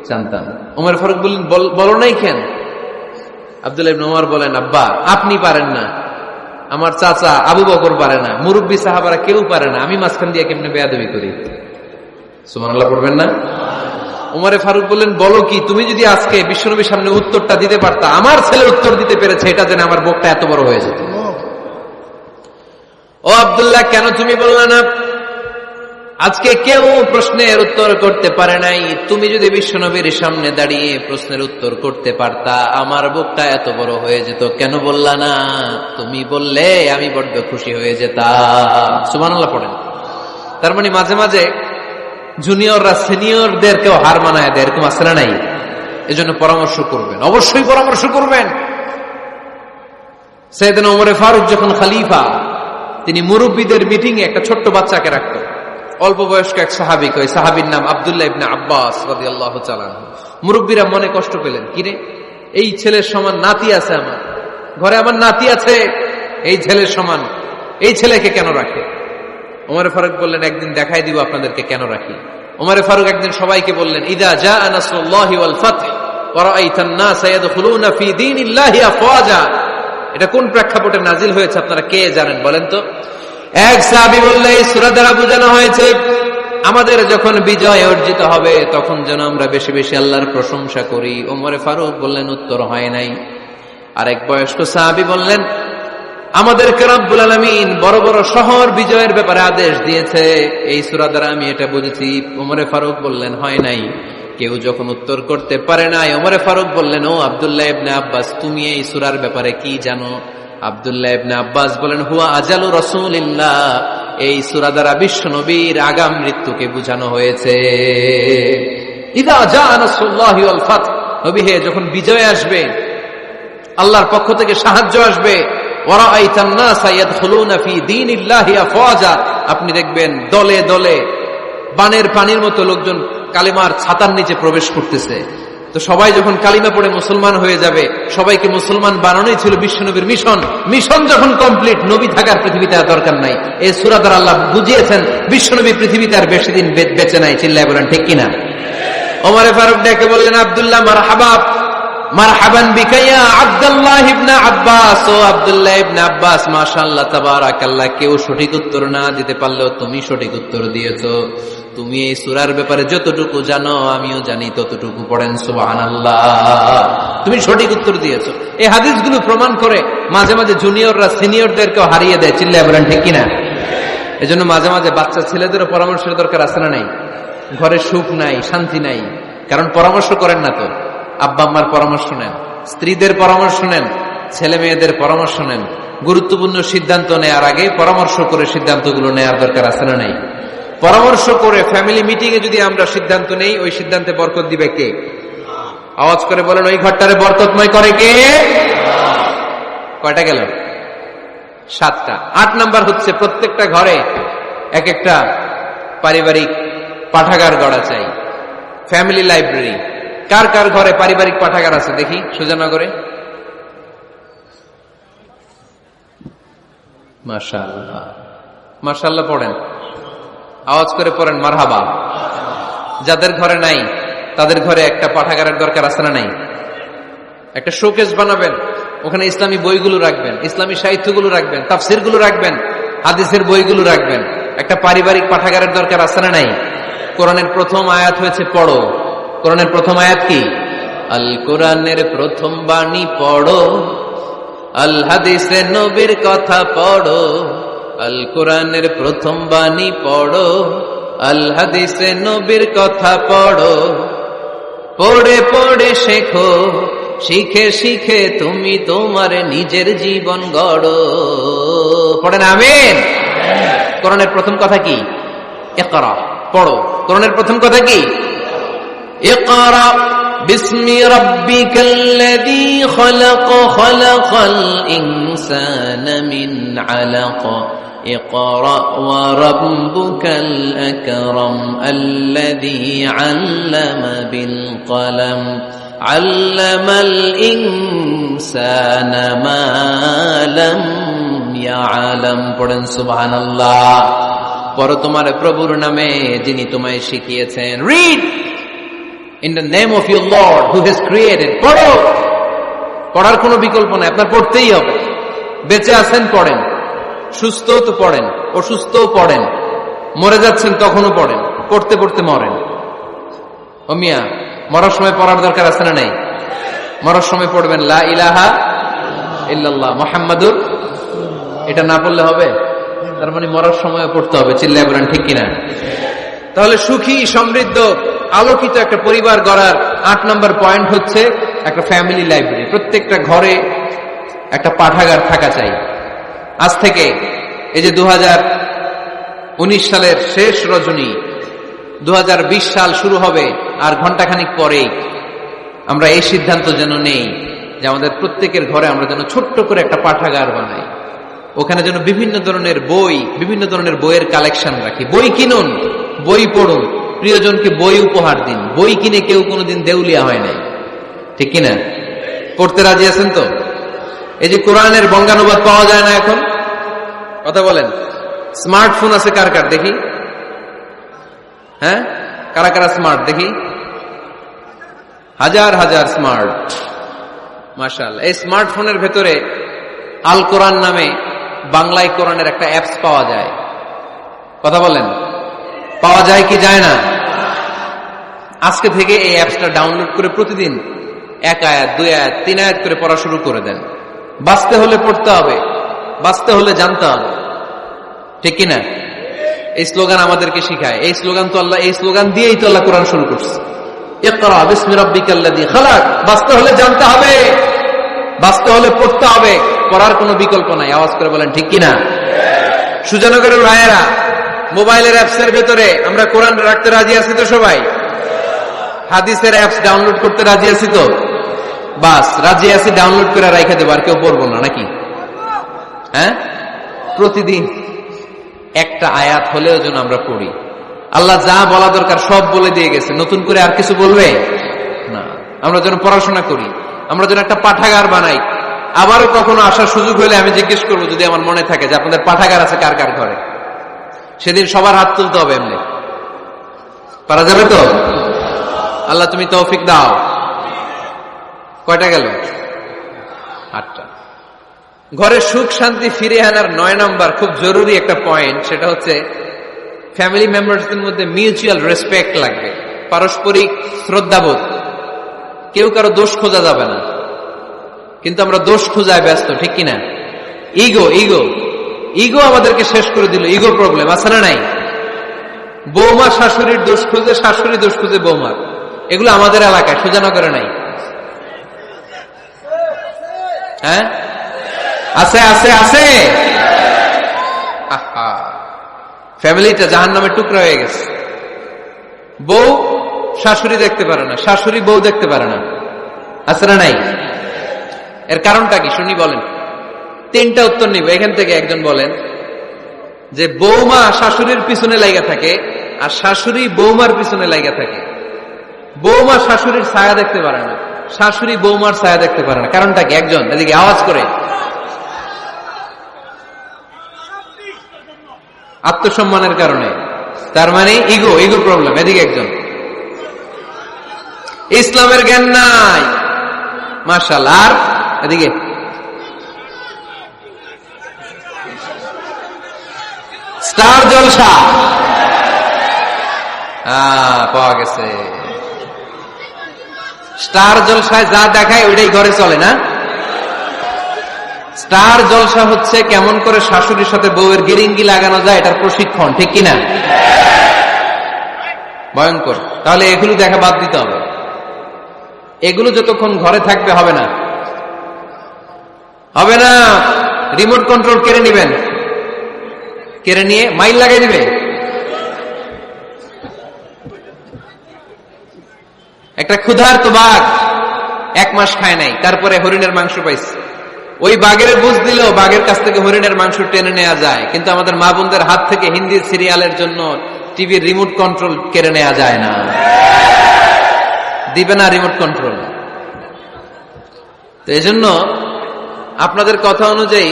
Speaker 1: জানতাম। ওমর ফারুক বললেন, বলো নাই কেন? আব্দুল্লাহ ইবনে ওমর বলেন, আব্বা, আপনি পারেন না, আমার চাচা আবু বকর পারে না, মুরব্বী সাহাবারা কেউ পারে না, আমি মাঝখান দিয়ে কেমনে বেয়াদবি করি? সুবহানাল্লাহ পড়বেন না? ওমর ফারুক বললেন, বলো কি, তুমি যদি আজকে বিশ্বনবীর সামনে উত্তরটা দিতে পারতা, আমার ছেলে উত্তর দিতে পেরেছে, এটা জেনে আমার বুকটা এত বড় হয়ে যেত। ও আব্দুল্লাহ, কেন তুমি বললে না? আজকে কেউ প্রশ্নের উত্তর করতে পারে নাই, তুমি যদি বিশ্বনবীর সামনে দাঁড়িয়ে প্রশ্নের উত্তর করতে পারতা, আমার বুকটা এত বড় হয়ে যেত। কেন বললা না? তুমি বললে আমি বড্ড খুশি হয়ে যেতাম। সুবহানাল্লাহ পড়েন। তার মানে মাঝে মাঝে জুনিয়ররা সিনিয়রদেরকেও হার মানায় দেয়, এরকম আছে না নাই? এজন্য পরামর্শ করবেন, অবশ্যই পরামর্শ করবেন। সাইয়েদনা ওমর ফারুক যখন খলিফা, তিনি মুরব্বীদের মিটিং এ একটা ছোট্ট বাচ্চাকে রাখতেন, অল্প বয়স্ক এক সাহাবী। ওই সাহাবীর নাম আব্দুল্লাহ ইবনে আব্বাস রাদিয়াল্লাহু তাআলা আনহু। মুরব্বীরা মনে কষ্ট পেলেন, কিরে, এই ছেলের সমান নাতি আছে আমার ঘরে, আমার নাতি আছে, এই ছেলের সমান এই ছেলেকে কেন রাখে? ওমর ফারুক বললেন, একদিন দেখাই দিব আপনাদেরকে কেন রাখি। ওমর ফারুক একদিন সবাইকে বললেন, ইযা জাআ নাসরুল্লাহি ওয়াল ফাতহ ওয়া রাআইতান নাসা ইয়াদখুলুনা ফি দীনিল্লাহি আফওয়াজা। এটা কোন প্রেক্ষাপটে নাজিল হয়েছে আপনারা কে জানেন বলেন তো? এক সাহাবী বললেন, এই সূরা দ্বারা বোঝানো হয়েছে আমাদের যখন বিজয় অর্জিত হবে তখন যেন আমরা বেশি বেশি আল্লাহর প্রশংসা করি। ওমর ফারুক বললেন, উত্তর হয় নাই। আরেক বয়স্ক সাহাবী বললেন, আমাদেরকে রব্বুল আলামিন বড় বড় শহর বিজয়ের ব্যাপারে আদেশ দিয়েছে, এই সূরা দ্বারা আমি এটা বুঝেছি। ওমর ফারুক বললেন, হয় নাই। কেউ যখন উত্তর করতে পারে নাই, ওমর ফারুক বললেন, ও আব্দুল্লাহ ইবনে আব্বাস, তুমি এই সূরার ব্যাপারে কি জানো? আব্দুল্লাহ ইবনে আব্বাস বলেন, হুয়া আজালু রাসূলিল্লাহ, এই সূরা দ্বারা বিশ্ব নবীর আগাম মৃত্যুকে বোঝানো হয়েছে। ইযা জাআ নাসরুল্লাহি ওয়াল ফাতহ, নবী হে, যখন বিজয় আসবে, আল্লাহর পক্ষ থেকে সাহায্য আসবে, ওয়া রাআইতান নাসা ইয়াদখুলুনা ফি দীনিল্লাহি আফওয়াজা, আপনি দেখবেন দলে দলে বানের পানির মতো লোকজন কালিমার ছাতার নিচে প্রবেশ করতেছে। তো সবাই যখন কালিমা পড়ে মুসলমান হয়ে যাবে, সবাইকে মুসলমান বানানোই ছিল বিশ্বনবীর মিশন। মিশন যখন কমপ্লিট, নবী থাকার পৃথিবীতে আর দরকার নাই। এই সূরা দ্বারা আল্লাহ বুঝিয়েছেন বিশ্বনবী পৃথিবীতে আর বেশি দিন বেঁচে নাই। চিল্লায় বলেন ঠিক কিনা? ওমর ফারুক ডেকে বললেন, আব্দুল্লাহ, মারহাবা, মারহাবান বিকা ইয়া আব্দুল্লাহ ইবনে আব্বাস। ও আব্দুল্লাহ ইবনে আব্বাস, মাশাআল্লাহ তাবারাকাল্লাহ, কেউ সঠিক উত্তর না দিতে পারলেও তুমি সঠিক উত্তর দিয়েছো। তুমি এই সূরার ব্যাপারে যতটুকু জানো আমিও জানি ততটুকু। পড়েন সুবহানাল্লাহ। তুমি সঠিক উত্তর দিয়েছো। এই হাদিসগুলো প্রমাণ করে মাঝে মাঝে জুনিয়ররা সিনিয়রদেরকেও হারিয়ে দেয়। চিল্লায় বলেন ঠিক কিনা? এজন্য মাঝে মাঝে বাচ্চা ছেলেদেরও পরামর্শের দরকার আছে না নাই? ঘরে সুখ নাই, শান্তি নাই, কারণ পরামর্শ করেন না তো। আব্বা আম্মার পরামর্শ নেন, স্ত্রীদের পরামর্শ নেন, ছেলে মেয়েদের পরামর্শ নেন। গুরুত্বপূর্ণ সিদ্ধান্ত নেওয়ার আগে পরামর্শ করে সিদ্ধান্তগুলো নেওয়ার দরকার আছে না নাই? পরামর্শ করে ফ্যামিলি মিটিং এ যদি আমরা সিদ্ধান্ত নেই, ওই সিদ্ধান্তে বরকত দিবে কে? আওয়াজ করে বলেন ওই ঘরটারে বরকতময় করে কে? কয়টা গেল? 7টা। 8 নাম্বার হচ্ছে প্রত্যেকটা ঘরে এক একটা পারিবারিক পাঠাগার গড়া চাই, ফ্যামিলি লাইব্রেরি। কার কার ঘরে পারিবারিক পাঠাগার আছে দেখি সুজানগরে? মাশাআল্লাহ, মাশাআল্লাহ পড়েন, আওয়াজ করে পড়েন মারহাবা। যাদের ঘরে নাই তাদের ঘরে একটা পাঠাগারের দরকার আছে না নাই? একটা শোকেস বানাবেন, ওখানে ইসলামী বইগুলো রাখবেন, ইসলামী সাহিত্যগুলো রাখবেন, তাফসিরগুলো রাখবেন, হাদিসের বইগুলো রাখবেন। একটা পারিবারিক পাঠাগারের দরকার আছে না নাই? কোরআনের প্রথম আয়াত হয়েছে পড়ো। কোরআনের প্রথম আয়াত কি? আল কোরআনের প্রথম বাণী পড়ো, আল হাদিসে নবীর কথা পড়ো। আল কোরআনের প্রথম বাণী পড়ো, আল হাদিসে নবীর কথা পড়ো। পড়ে পড়ে শেখো, শিখে শিখে তুমি তোমার নিজের জীবন গড়ো। পড়েন আমিন। কোরআনের প্রথম কথা কি? ইকরা, পড়ো। কোরআনের প্রথম কথা কি? ইকরা বিসমি রাব্বিকাল্লাযী খালাক, খালাকাল ইনসানা মিন আলাক। ইকরা ওয়া রাব্বুকাল আকরাম আল্লাযী আল্লামা বিল কলম আল্লামাল ইনসানা মা লাম ইয়ালাম। পড়েন সুবহানাল্লাহ। পড়ো তোমার প্রভুর নামে যিনি তোমায় শিখিয়েছেন। Read in the name of your Lord who has created. পড়ো, পড়ার কোনো বিকল্প নাই, আপনার পড়তেই হবে। বেঁচে আছেন পড়েন, সুস্থ তো পড়েন, অসুস্থ পড়েন, মরে যাচ্ছেন তখনও পড়েন, পড়তে পড়তে মরেন। ও মিয়া, মরার সময় পড়ার দরকার আছে না নাই? মরার সময় পড়বেন লা ইলাহা ইল্লাল্লাহ মুহাম্মাদুর। এটা না পড়লে হবে? তার মানে মরার সময় পড়তে হবে। চিল্লায় বলেন ঠিক কিনা? তাহলে সুখী, সমৃদ্ধ, আলোকিত একটা পরিবার গড়ার 8 নম্বর পয়েন্ট হচ্ছে একটা ফ্যামিলি লাইব্রেরি। প্রত্যেকটা ঘরে একটা পাঠাগার থাকা চাই। আজ থেকে এই যে 2019 সালের শেষ রজনী, 2020 সাল শুরু হবে আর ঘন্টাখানিক পরেই আমরা এই সিদ্ধান্ত যেন নেই যে আমাদের প্রত্যেকের ঘরে আমরা যেন ছোট্ট করে একটা পাঠাগার বানাই। ওখানে যেন বিভিন্ন ধরনের বই, বিভিন্ন ধরনের বইয়ের কালেকশন রাখি। বই কিনুন, বই পড়ুন, প্রিয়জনকে বই উপহার দিন। বই কিনে কেউ কোনোদিন দেউলিয়া হয় নাই, ঠিক কিনা? পড়তে রাজি আছেন তো? এই যে কোরআনের বঙ্গানুবাদ পাওয়া যায় না এখন, কথা বলেন। স্মার্টফোন আছে কার কার দেখি? হ্যাঁ, কারা কারা স্মার্ট দেখি? হাজার হাজার স্মার্ট, মাশাআল্লাহ। এই স্মার্টফোনের ভেতরে আল কোরআন নামে বাংলায় কোরআনের একটা অ্যাপস পাওয়া যায়। কথা বলেন, পাওয়া যায় কি যায় না? আজকে থেকে এই অ্যাপসটা ডাউনলোড করে প্রতিদিন 1 আয়াত, 2 আয়াত, 3 আয়াত করে পড়া শুরু করে দেন। বাঁচতে হলে পড়তে হবে, বাঁচতে হলে জানতে হবে, ঠিক কিনা? এই স্লোগান আমাদেরকে শিখায়। এই স্লোগান তো আল্লাহ, এই স্লোগান দিয়েই তো আল্লাহ কোরআন শুরু করছে। ইকরা বিসমি রাব্বিকাল্লাযী খালাক। বাঁচতে হলে জানতে হবে, বাঁচতে হলে পড়তে হবে, পড়ার কোনো বিকল্প নাই। আওয়াজ করে বলেন ঠিক কিনা? সুজানগরের ভাইয়েরা, মোবাইলের অ্যাপসের ভেতরে আমরা কোরআন রাখতে রাজি আছি তো সবাই? হাদিসের অ্যাপস ডাউনলোড করতে রাজি আছি তো? বাস রাজি আছি, ডাউনলোড করে রাখা দেবো, আর কেউ পড়বো না নাকি? হ্যাঁ, প্রতিদিন একটা আয়াত হলেও যেন আমরা পড়ি। আল্লাহ যা বলা দরকার সব বলে দিয়ে গেছে, নতুন করে আর কিছু বলবে না। আমরা যেন পড়াশোনা করি, আমরা যেন একটা পাঠাগার বানাই। আবারও কখনো আসার সুযোগ হলে আমি জিজ্ঞেস করবো, যদি আমার মনে থাকে যে আপনাদের পাঠাগার আছে কার কার ঘরে, সেদিন সবার হাত তুলতে হবে। এমনি পারা যাবে তো? আল্লাহ তুমি তৌফিক দাও। কয়টা গেল? 8টা। ঘরে সুখ শান্তি ফিরে আনার 9 নম্বর খুব জরুরি একটা পয়েন্ট, সেটা হচ্ছে ফ্যামিলি মেম্বারসদের মধ্যে মিউচুয়াল রেসপেক্ট লাগবে, পারস্পরিক শ্রদ্ধাবোধ। কেউ কারো দোষ খোঁজা যাবে না, কিন্তু আমরা দোষ খোঁজায় ব্যস্ত, ঠিক কিনা? ইগো ইগো ইগো আমাদেরকে শেষ করে দিল। ইগো প্রবলেম আছে না নাই? বৌমা শাশুড়ির দোষ খুঁজে, শাশুড়ি দোষ খুঁজে বৌমার। এগুলো আমাদের এলাকায়, সুজানগরে নাই। হ্যাঁ, আছে আছে আছে। ফ্যামিলিটা জাহান্নামের টুকরা হয়ে গেছে। বউ শাশুড়ি দেখতে পারে না, শাশুড়ি বউ দেখতে পারে না। আছে না নাই? এর কারণটা কি শুনি বলেন। 3টা উত্তর নিব। এখান থেকে একজন বলেন যে বৌমা শাশুড়ির পিছনে লাগা থাকে আর শাশুড়ি বৌমার পিছনে লাগা থাকে। বৌমা শাশুড়ির ছায়া দেখতে পারে না, শাশুড়ি বৌমার ছায়া দেখতে পারে না। কারণটা কি? একজন এদিকে আওয়াজ করে। আত্মসম্মানের কারণে, তার মানে ইগো প্রবলেম। এদিকে একজন ইসলামের জ্ঞান নাই, মাশাআল্লাহ। আর এদিকে স্টার জলসা পাওয়া গেছে। স্টার জলসায় যা দেখায় ওইটাই ঘরে চলে না। স্টার জলসা হচ্ছে কেমন করে শাশুড়ির সাথে বউয়ের গিরিঙ্গি লাগানো যায়, এটার প্রশিক্ষণ, ঠিক কিনা? ভয়ঙ্কর। তাহলে এগুলো দেখা বাদ দিতে হবে। এগুলো যতক্ষণ ঘরে থাকবে হবে না, হবে না। রিমোট কন্ট্রোল কেড়ে নিবেন, কেড়ে নিয়ে মাইল লাগাই দিবে। একটা ক্ষুধার্ত বাঘ 1 মাস খায় নাই, তারপরে হরিণের মাংস পাইছে। ওই বাঘের বুঝ দিল বাঘের কাছ থেকে হরিণের মাংস টেনে নেওয়া যায়, কিন্তু আমাদের মা বোনদের হাত থেকে হিন্দি সিরিয়ালের জন্য টিভির রিমোট কন্ট্রোল কেড়ে নেওয়া যায় না। দিবে না রিমোট কন্ট্রোল। তো এজন্য আপনাদের কথা অনুযায়ী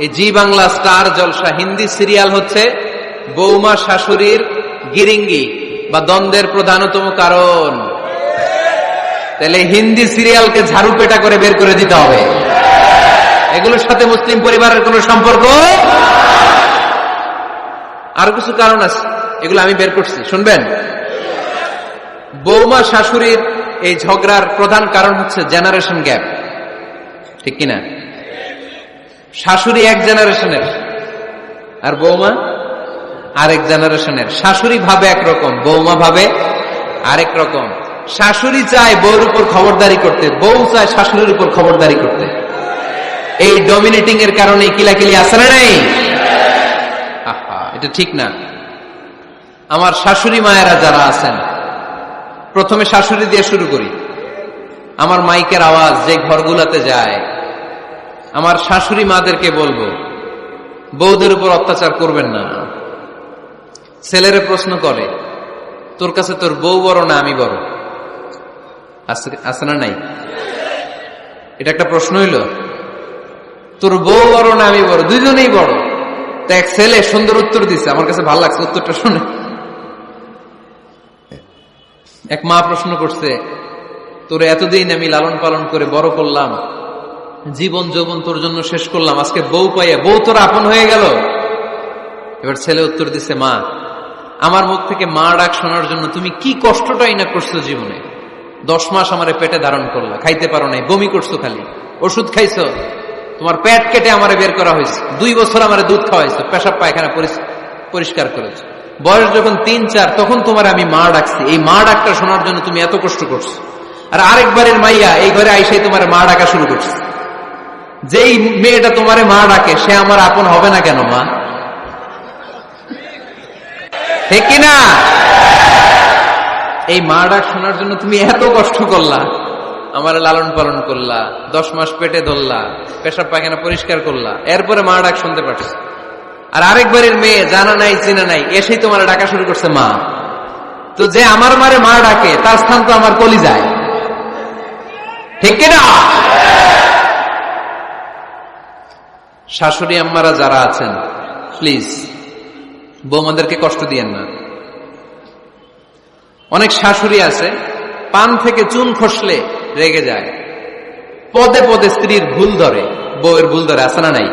Speaker 1: এই জি বাংলা স্টার জলসা হিন্দি সিরিয়াল হচ্ছে বৌমা শাশুড়ির গিরিঙ্গি বা দ্বন্দ্বের প্রধানতম কারণ। তাহলে হিন্দি সিরিয়ালকে ঝাড়ু পেটা করে বের করে দিতে হবে। এগুলোর সাথে মুসলিম পরিবারের কোন সম্পর্ক। আর কিছু কারণ আছে, এগুলো আমি বের করছি, শুনবেন। বৌমা শাশুড়ির এই ঝগড়ার প্রধান কারণ হচ্ছে জেনারেশন গ্যাপ, ঠিক কিনা? শাশুড়ি এক জেনারেশনের আর বৌমা আরেক জেনারেশনের। শাশুড়ি ভাবে একরকম, বৌমা ভাবে আরেক রকম। শাশুড়ি চায় বউর উপর খবরদারি করতে, বউ চায় শাশুড়ির উপর খবরদারি করতে। এই ডমিনেটিং এর কারণে কিলাকিলি আছে না নাই? এটা ঠিক না। আমার শাশুড়ি মায়েরা যারা আছেন, প্রথমে শাশুড়ি দিয়ে শুরু করি। আমার মাইকের আওয়াজ যে ঘরগুলাতে যায়, আমার শাশুড়ি মাদেরকে বলবো বউদের উপর অত্যাচার করবেন না। ছেলেরে প্রশ্ন করে, তোর কাছে তোর বউ বড় না আমি বড়? আছে না নাই? এটা একটা প্রশ্ন হইল। তোর বউ বড় না আমি বড়? দুইজনেই বড়। তো এক ছেলে সুন্দর উত্তর দিছে, আমার কাছে ভালো লাগছে উত্তরটা শুনে। এক মা প্রশ্ন করছে, তোর এতদিন আমি লালন পালন করে বড় করলাম, জীবন যৌবন তোর জন্য শেষ করলাম, আজকে বউ পাইয়া বউ তোর আপন হয়ে গেল। এবার ছেলে উত্তর দিছে, মা আমার মুখ থেকে মা ডাক শোনার জন্য তুমি কি কষ্টটাই না করছো জীবনে। 10 মাস আমারে পেটে ধারণ করলা, খাইতে পারো নাই, বমি করছো, খালি ওষুধ খাইছো, তোমার পেট কেটে আমারে বের করা হয়েছে, 2 বছর আমারে দুধ খাওয়াইছো, পেশাব পায়খানা পরিষ্কার করেছো। বয়স যখন 3-4 তখন তোমার আমি মা ডাকছি। এই মা ডাকটা শোনার জন্য তুমি এত কষ্ট করছো। আর আরেকবারের মাইয়া এই ঘরে আইসাই তোমার মা ডাকা শুরু করছে। যেই মেয়েটা তোমারে মা ডাকে সে আমার আপন হবে না কেন মা? ঠিক কিনা? এই মা ডাক শোনার জন্য তুমি এত কষ্ট করলা, আমার লালন পালন করলা, 10 মাস পেটে ধরলা, পেশাব পায়খানা পরিষ্কার করলা, এরপরে মা ডাক শুনতে পারছো। আর আরেকবারের মেয়ে জানা নাই চিনা নাই এসেই তোমার ডাকা শুরু করছে মা। তো যে আমার মারে মা ডাকে তার স্থান তো আমার কলিজায়, ঠিক কিনা? শাশুড়ি আম্মারা যারা আছেন প্লিজ বৌমাদেরকে কষ্ট দিয়েন না। অনেক শাশুড়ি আছে পান থেকে চুন খসলে রেগে যায়, পদে পদে স্ত্রীর ভুল ধরে, বউয়ের ভুল ধরে, আছে না নাই?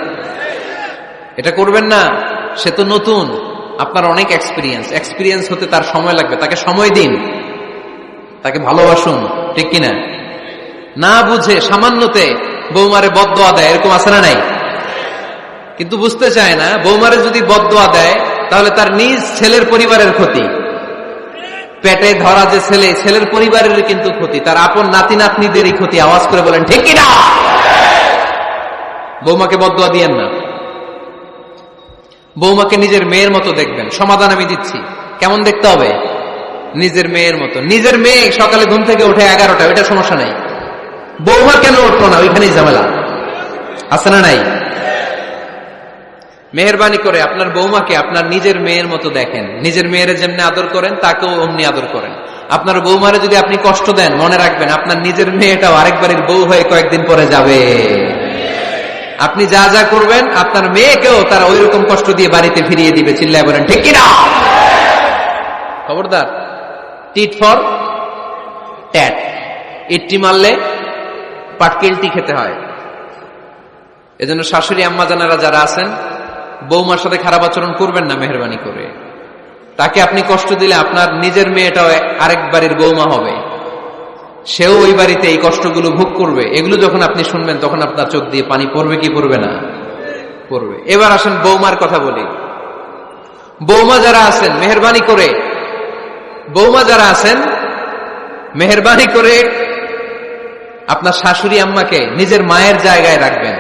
Speaker 1: এটা করবেন না। সে তো নতুন, আপনার অনেক এক্সপিরিয়েন্স হতে তার সময় লাগবে। তাকে সময় দিন, তাকে ভালোবাসুন, ঠিক কিনা? না বুঝে সামান্যতে বৌমারে বদদোয়া দেয়, এরকম আছে না নাই? কিন্তু বুঝতে চায় না বৌমারে যদি বদদোয়া দেয় তাহলে তার নিজ ছেলের পরিবারের ক্ষতি। পেটে ধরা যে ছেলে, ছেলের পরিবারের কিন্তু ক্ষতি, তার আপন নাতি নাতনিদেরই ক্ষতি। আওয়াজ করে বলেন ঠিক কিনা? বৌমাকে বদদোয়া দিয়েন না। বৌমাকে নিজের মেয়ের মতো দেখবেন। সমাধান আমি দিচ্ছি। কেমন দেখতে হবে? নিজের মেয়ের মতো। নিজের মেয়ে সকালে ঘুম থেকে উঠে 11টা, এটা সমস্যা নাই। বৌমা কেন উঠলো না, ওইখানেই ঝামেলা আছে না নাই? মেহেরবানি করে আপনার বৌমাকে আপনার নিজের মেয়ের মতো দেখেন। নিজের মেয়েরে যেমনি আদর করেন তাকেও অমনি আদর করেন। আপনার বৌমারে যদি আপনি কষ্ট দেন, মনে রাখবেন আপনার নিজের মেয়েটাও আরেকবারের বউ হয়ে কয়েকদিন পরে যাবে। আপনি যা যা করবেন আপনার মেয়েকেও তারা ওই রকম কষ্ট দিয়ে বাড়িতে ফিরিয়ে দিবে। চিল্লায় বলেন ঠিক কিনা? খবরদার, টিট ফর ট্যাট। ইটটি মারলে পাটকেলটি খেতে হয়। এজন্য শাশুড়ি আম্মা জানারা যারা আছেন, বৌমার সাথে খারাপ আচরণ করবেন না মেহেরবানি করে। তাকে আপনি কষ্ট দিলে আপনার নিজের মেয়েটাও আরেক বাড়ির বৌমা হবে, সেও ওই বাড়িতে এই কষ্টগুলো ভোগ করবে। এগুলো যখন আপনি শুনবেন তখন আপনার চোখ দিয়ে পানি পড়বে কি পড়বে না? পড়বে। এবার আসেন বৌমার কথা বলি। বৌমা যারা আছেন মেহেরবানি করে, বৌমা যারা আছেন মেহেরবানি করে আপনার শাশুড়ি আম্মাকে নিজের মায়ের জায়গায় রাখবেন।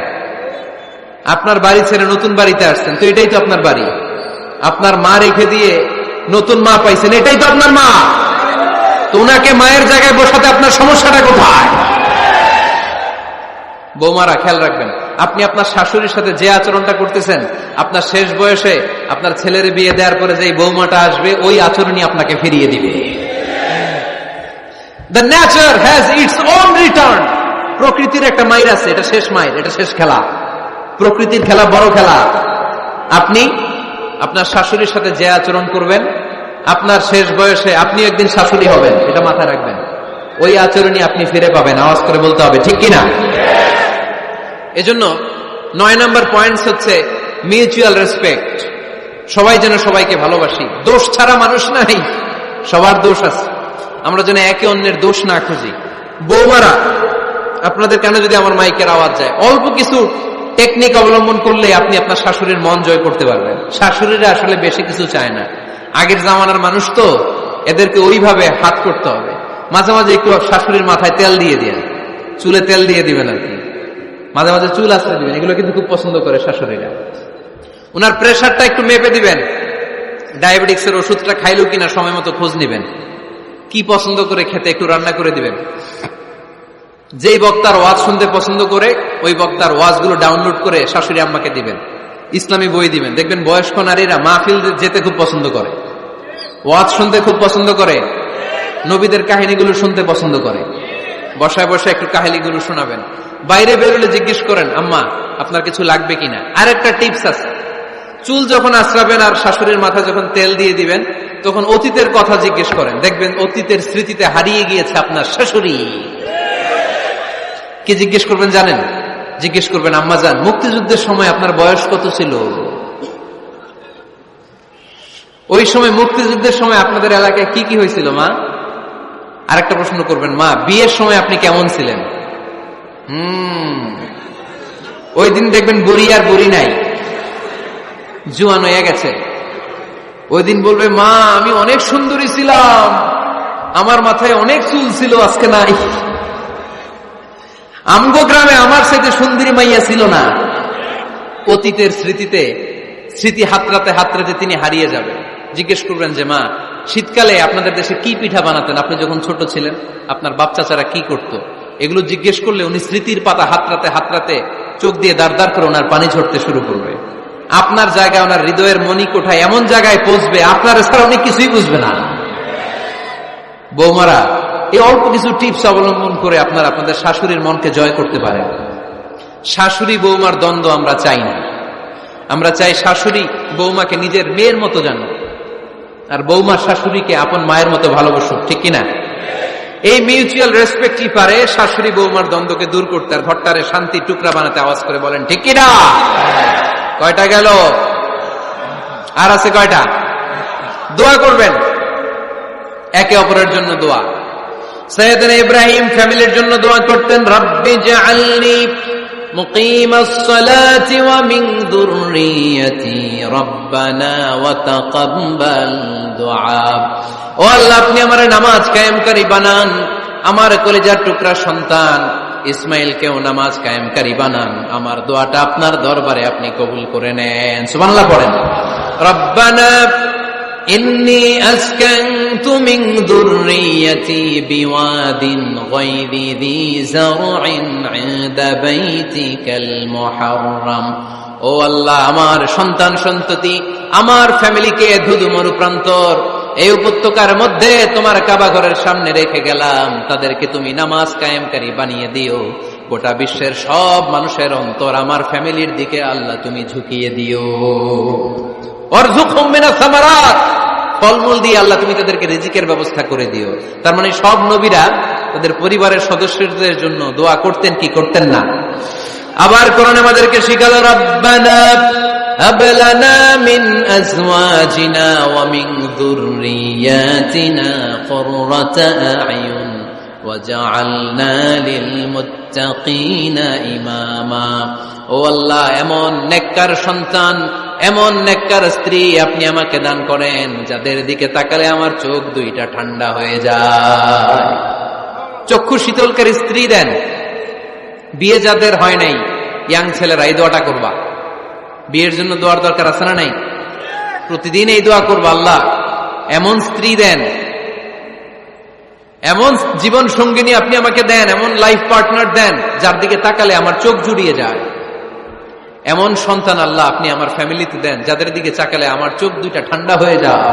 Speaker 1: আপনার বাড়ি ছেড়ে নতুন বাড়িতে আসছেন, তো এটাই তো আপনার বাড়ি। আপনার মা রেখে দিয়ে নতুন মা পাইছেন, এটাই তো আপনার মা। তো উনাকে মায়ের জায়গায় বসাতে আপনার সমস্যাটা কোথায়? বৌমারা খেয়াল রাখবেন, আপনি আপনার শাশুড়ির সাথে যে আচরণটা করতেছেন, আপনার শেষ বয়সে আপনার ছেলের বিয়ে দেওয়ার পরে যে বৌমাটা আসবে ওই আচরণই আপনাকে ফিরিয়ে দিবে। The nature has its own return. প্রকৃতির একটা মাইর আছে, এটা শেষ মাইর, এটা শেষ খেলা। প্রকৃতির খেলা বড় খেলা। আপনি আপনার শাশুড়ির সাথে যে আচরণ করবেন, আপনার শেষ বয়সে আপনি একদিন শাশুড়ি হবেন, এটা মাথায় রাখবেন। ওই আচরণই আপনি ফিরে পাবেন। আওয়াজ করে বলতে হবে ঠিক কিনা? এজন্য 9 নম্বর পয়েন্টস হচ্ছে মিউচুয়াল রেসপেক্ট। সবাই যেন সবাইকে ভালোবাসি। দোষ ছাড়া মানুষ নাই, সবার দোষ আছে। আমরা যেন একে অন্যের দোষ না খুঁজি। বৌমারা, আপনাদের কেন যদি আমার মাইকের আওয়াজ যায়, অল্প কিছু টেকনিক অবলম্বন করলে আপনি আপনার শাশুড়ির মন জয় করতে পারবেন। শাশুড়িরা আসলে বেশি কিছু চায় না। আগের জামানার মানুষ তো, এদেরকে ওইভাবে হাত করতে হবে। মাঝে মাঝে একটু শাশুড়ির মাথায় তেল দিয়ে দিন, চুলে তেল দিয়ে দিবেন আর কি, মাঝে মাঝে চুল আশ্রয় দিবেন। এগুলো কিন্তু খুব পছন্দ করে শাশুড়িরা। ওনার প্রেশারটা একটু মেপে দিবেন, ডায়াবেটিক্সের ওষুধটা খাইলো কিনা সময় মতো খোঁজ নিবেন, কি পছন্দ করে খেতে একটু রান্না করে দিবেন। যেই বক্তার ওয়াজ শুনতে পছন্দ করে ওই বক্তার ওয়াজগুলো ডাউনলোড করে শাশুড়ি আম্মাকে দিবেন, ইসলামী বই দিবেন। দেখবেন বয়স্ক নারীরা মাহফিল যেতে খুব পছন্দ করে, ওয়াজ শুনতে খুব পছন্দ করে, নবীদের কাহিনীগুলো শুনতে পছন্দ করে। বসায় বসায় একটু কাহিনীগুলো শোনাবেন। বাইরে বেরোলে জিজ্ঞেস করেন, আম্মা আপনার কিছু লাগবে কিনা। আর একটা টিপস আছে, চুল যখন আশ্রাবেন আর শাশুড়ির মাথা যখন তেল দিয়ে দিবেন, তখন অতীতের কথা জিজ্ঞেস করেন। দেখবেন অতীতের স্মৃতিতে হারিয়ে গিয়েছে আপনার শাশুড়ি। কি জিজ্ঞেস করবেন জানেন? জিজ্ঞেস করবেন, আম্মা জান, মুক্তিযুদ্ধের সময় আপনার বয়স কত ছিল? ওই সময় মুক্তিযুদ্ধের সময় আপনাদের এলাকায় কি কি হয়েছিল মা? আরেকটা প্রশ্ন করবেন, মা বিয়ের সময় আপনি কেমন ছিলেন? ওই দিন দেখবেন বুড়ি আর বুড়ি নাই, জুয়ান হয়ে গেছে। ওই দিন বলবে, মা আমি অনেক সুন্দরী ছিলাম, আমার মাথায় অনেক চুল ছিল, আজকে নাই। আমগো গ্রামে আমার সাথে সুন্দরী মাইয়া ছিল না। অতীতের স্মৃতিতে, স্মৃতি হাতড়াতে হাতড়াতে তিনি হারিয়ে যাবেন। জিজ্ঞেস করবেন যে, মা শীতকালে আপনাদের দেশে কি পিঠা বানাতেন আপনি যখন ছোট ছিলেন? আপনার বাপ চাচারা কি করতো? এগুলো জিজ্ঞেস করলে উনি স্মৃতির পাতা হাতড়াতে হাতড়াতে চোখ দিয়ে দাঁড় দাঁড় করে ওনার পানি ঝরতে শুরু করবে। আপনার জায়গায়, ওনার হৃদয়ের মনি কোঠায় এমন জায়গায় পৌঁছবে, আপনার ছাড়া উনি কিছুই বুঝবে না। বৌমারা, এই অল্প কিছু টিপস অবলম্বন করে আপনারা আপনাদের শাশুড়ির মনকে জয় করতে পারেন। শাশুড়ি বৌমার দ্বন্দ্ব আমরা চাই না। আমরা চাই শাশুড়ি বৌমাকে নিজের মেয়ের মতো জানো, আর বৌমা শাশুড়িকে আপন মায়ের মতো ভালোবাসুক, ঠিক কিনা? এই মিউচুয়াল রেসপেক্টই পারে শাশুড়ি বৌমার দ্বন্দ্বকে দূর করতে, আর ঘরটারে শান্তি টুকরা বানাতে। আওয়াজ করে বলেন ঠিক কিনা? কয়টা গেল? আর আছে কয়টা? দোয়া করবেন একে অপরের জন্য। দোয়া, সাইয়েদনা ইব্রাহিম ফ্যামিলির জন্য দোয়া করতেন, রব্বি জাআলনি মুকিমাস সালাতি ওয়া মিন যুররিয়াতি রব্বানা ওয়া তাকাব্বাল দুআ। ও আল্লাহ, আপনি আমারে নামাজ কায়েমকারী বানান, আমার কলিজার টুকরা সন্তান ইসমাইলকেও নামাজ কায়েমকারী বানান। আমার দোয়াটা আপনার দরবারে আপনি কবুল করে নেন। সুবহানাল্লাহ পড়েন। রব্বানা ইন্নী আসকানতু মিন যুররিয়াতি বিওয়াদিন গায়রি যী যারইন ইনদা বাইতিকাল মুহাররাম। ও আল্লাহ, আমার সন্তান সন্ততি, আমার ফ্যামিলিকে ধুধু মরুপ্রান্তর এই উপত্যকার মধ্যে তোমার কাবা ঘরের সামনে রেখে গেলাম। তাদেরকে তুমি নামাজ কায়েমকারী বানিয়ে দিও। গোটা বিশ্বের সব মানুষের অন্তর আমার ফ্যামিলির দিকে আল্লাহ তুমি ঝুঁকিয়ে দিও। ওয়ারযুকহুম মিনাস সামারাত, ফলমূল দিয়ে আল্লাহ তুমি তাদেরকে রিজিকের ব্যবস্থা করে দিও। তার মানে সব নবীরা তাদের পরিবারের সদস্যদের জন্য দোয়া করতেন কি করতেন না? আবার কোরআন আমাদেরকে শিখালো, রব্বানা হাব লানা মিন আজওয়াজিনা ওয়া মিন যুররিয়াতিনা কুররাতা আ'য়ুন ওয়াজআলনা লিল মুত্তাকিনা ইমামা। ও আল্লাহ, এমন নেককার সন্তান, এমন নেককার স্ত্রী আপনি আমাকে দান করেন যাদের দিকে তাকালে আমার চোখ দুইটা ঠান্ডা হয়ে যায়। চক্ষু শীতলকারী স্ত্রী দেন। বিয়ে যাদের হয় নাই, ইয়াং ছেলেরা এই দোয়াটা করবা। বিয়ের জন্য দোয়ার দরকার আছে না নাই? প্রতিদিন এই দোয়া করবা, আল্লাহ এমন স্ত্রী দেন, এমন জীবন সঙ্গিনী আপনি আমাকে দেন, এমন লাইফ পার্টনার দেন যার দিকে তাকালে আমার চোখ জুড়িয়ে যায়। এমন সন্তান আল্লাহ আপনি আমার ফ্যামিলিতে দেন যাদের দিকে তাকালে আমার চোখ দুইটা ঠান্ডা হয়ে যায়।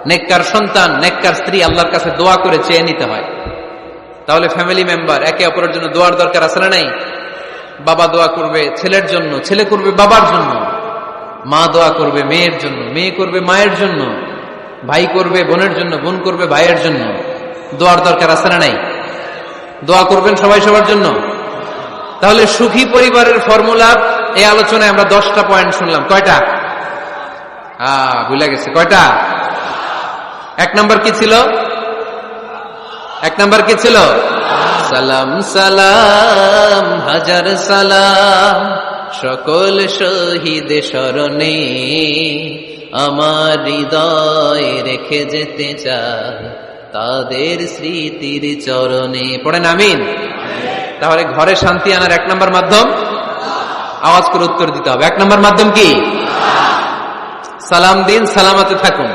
Speaker 1: নেককার সন্তান, নেককার স্ত্রী আল্লাহর কাছে দোয়া করে চেয়ে নিতে হয়। তাহলে ফ্যামিলি মেম্বার একে অপরের জন্য দোয়ার দরকার আছে না নাই? বাবা দোয়া করবে ছেলের জন্য, ছেলে করবে বাবার জন্য, মা দোয়া করবে মেয়ের জন্য, মেয়ে করবে মায়ের জন্য, ভাই করবে বোনের জন্য, বোন করবে ভাইয়ের জন্য। দোয়ার দরকার আছে না নাই? দোয়া করবেন সবাই সবার জন্য। তাহলে সুখী পরিবারের ফর্মুলা এই আলোচনায় আমরা 10টা পয়েন্ট শুনলাম। কয়টা? ভুলে গেছে। কয়টা? 1 নাম্বার কি ছিল? 1 নাম্বার কি ছিল? সালাম সালাম হাজার সালাম সকল শহীদ স্মরণে আমার হৃদয় রেখে যেতে চাই তাদের স্মৃতির চরণে। পড়েন আমিন। তাহলে ঘরে শান্তি আনার 1 নাম্বার মাধ্যম, আওয়াজ করে উত্তর দিতে হবে। 1 নাম্বার মাধ্যম কি? সালাম দিন, সালামতে থাকুন।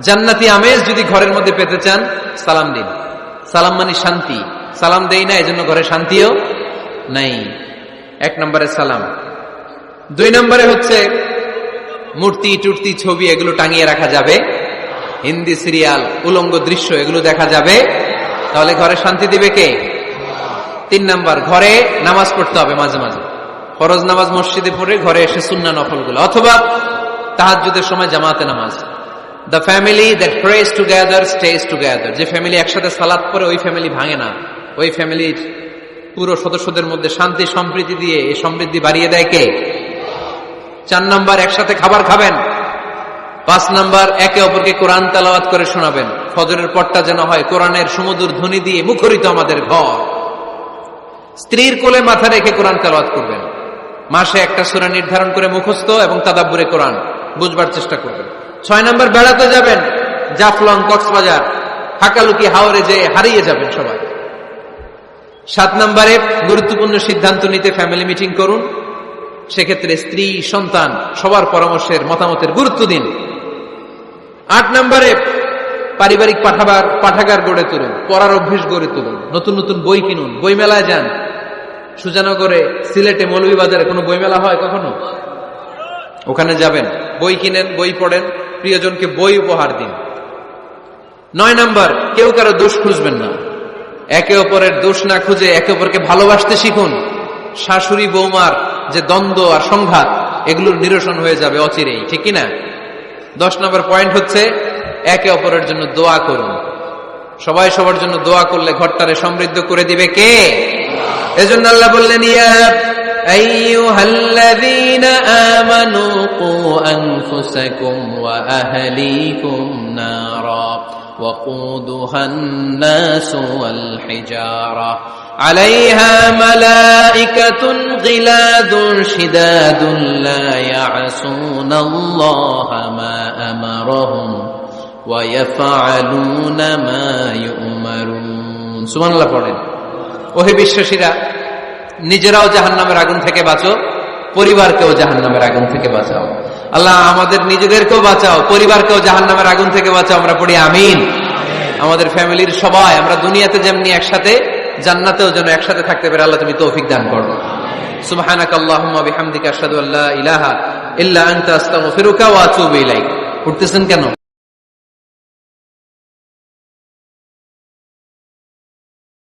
Speaker 1: জান্নাতি আমেজ যদি ঘরের মধ্যে পেতে চান, সালাম দিন। সালাম মানে শান্তি। সালাম দেই না, এজন্য ঘরে শান্তিও নাই। 1 নম্বরে সালাম। 2 নম্বরে হচ্ছে মূর্তি টুর্তি ছবি এগুলো টাঙিয়ে রাখা যাবে। হিন্দি সিরিয়াল, উলঙ্গ দৃশ্য এগুলো দেখা যাবে। তাহলে ঘরে শান্তি দিবে কে? 3 নম্বর, ঘরে নামাজ পড়তে হবে মাঝে মাঝে। ফরজ নামাজ মসজিদে পড়ে ঘরে এসে সুন্নাহ নফলগুলো, অথবা তাহাজ্জুদের সময় জামাতে নামাজ। The family that prays together stays together. যে ফ্যামিলি একসাথে সালাত পড়ে ওই ফ্যামিলি ভাঙে না। ওই ফ্যামিলির পুরো সদস্যদের মধ্যে শান্তি সম্প্রীতি দিয়ে এই সমৃদ্ধি বাড়িয়ে দেয় কে? 4 নম্বর, একসাথে খাবার খাবেন। 5 নম্বর, একে অপরকে কোরআন তেলাওয়াত করে শোনাবেন। ফজরের পরটা যেন হয় কোরআনের সুমধুর ধ্বনি দিয়ে মুখরিত আমাদের ঘর। স্ত্রীর কোলে মাথা রেখে কোরআন তেলাওয়াত করবেন। মাসে একটা সূরা নির্ধারণ করে মুখস্থ এবং তাদাব্বুরে কোরআন বুঝবার চেষ্টা করবেন। 6 নম্বর, বেড়াতে যাবেন। জাফলং, কক্সবাজার, হাকালুকি, হাওরে যে হারিয়ে যাবেন সবাই। 7 নম্বরে, গুরুত্বপূর্ণ সিদ্ধান্ত নিতে ফ্যামিলি মিটিং করুন। সেক্ষেত্রে স্ত্রী, সন্তান সবার পরামর্শের মতামতের গুরুত্ব দিন। 8 নম্বরে, পারিবারিক পাঠাগার গড়ে তুলুন, পড়ার অভ্যেস গড়ে তুলুন, নতুন নতুন বই কিনুন, বই মেলায় যান। সুজানগরে, সিলেটে, মৌলভীবাজারে কোনো বই মেলা হয় কখনো? ওখানে যাবেন, বই কিনেন, বই পড়েন, প্রিয়জনকে বই উপহার দিন। 9 নম্বর, কেউ কারো দোষ খুঁজবেন না। একে অপরের দোষ না খুঁজে একে অপরকে ভালোবাসতে শিখুন। শাশুড়ি বৌমার যে দ্বন্দ্ব আর সংঘাত এগুলোর নিরসন হয়ে যাবে অচিরেই, ঠিক কিনা? 10 নম্বর পয়েন্ট হচ্ছে একে অপরের জন্য দোয়া করুন। সবাই সবার জন্য দোয়া করলে ঘরটারে সমৃদ্ধ করে দিবে কে? এজন্য আল্লাহ বললেন, ইয়া আইয়ুহাল্লাযীনা আমানু কু আনফুসাকুম ওয়া আহলিকুম নারা ওয়াকুদুহান নাসু ওয়াল হিজারা আলাইহা মালাইকাতুন গিলাদুন শিদাদুন লা ইয়াসুনাল্লাহা মা আমারহুম ওয়া ইয়াফআলুনা মা ইউমারুন। সুবহানাল্লাহ পড়েন। ওহে বিশ্বাসীরা, নিজেরাও জাহান্নামের আগুন থেকে বাঁচো, পরিবারকেও জাহান্নামের আগুন থেকে বাঁচাও। আল্লাহ আমাদের নিজেদেরকেও বাঁচাও, পরিবারকেও জাহান্নামের আগুন থেকে বাঁচাও, আমরা পড়ি আমিন। আমাদের ফ্যামিলির সবাই আমরা দুনিয়াতে যেমনি একসাথে, জান্নাতেও যেন একসাথে থাকতে পারে, আল্লাহ তুমি তৌফিক দান করো। সুবহানাকাল্লাহুম্মা বিহামদিকা আশহাদু আল্লা ইলাহা ইল্লা আনতা আস্তাগফিরুকা ওয়া আতুবু ইলাইক। উঠতেছেন কেন?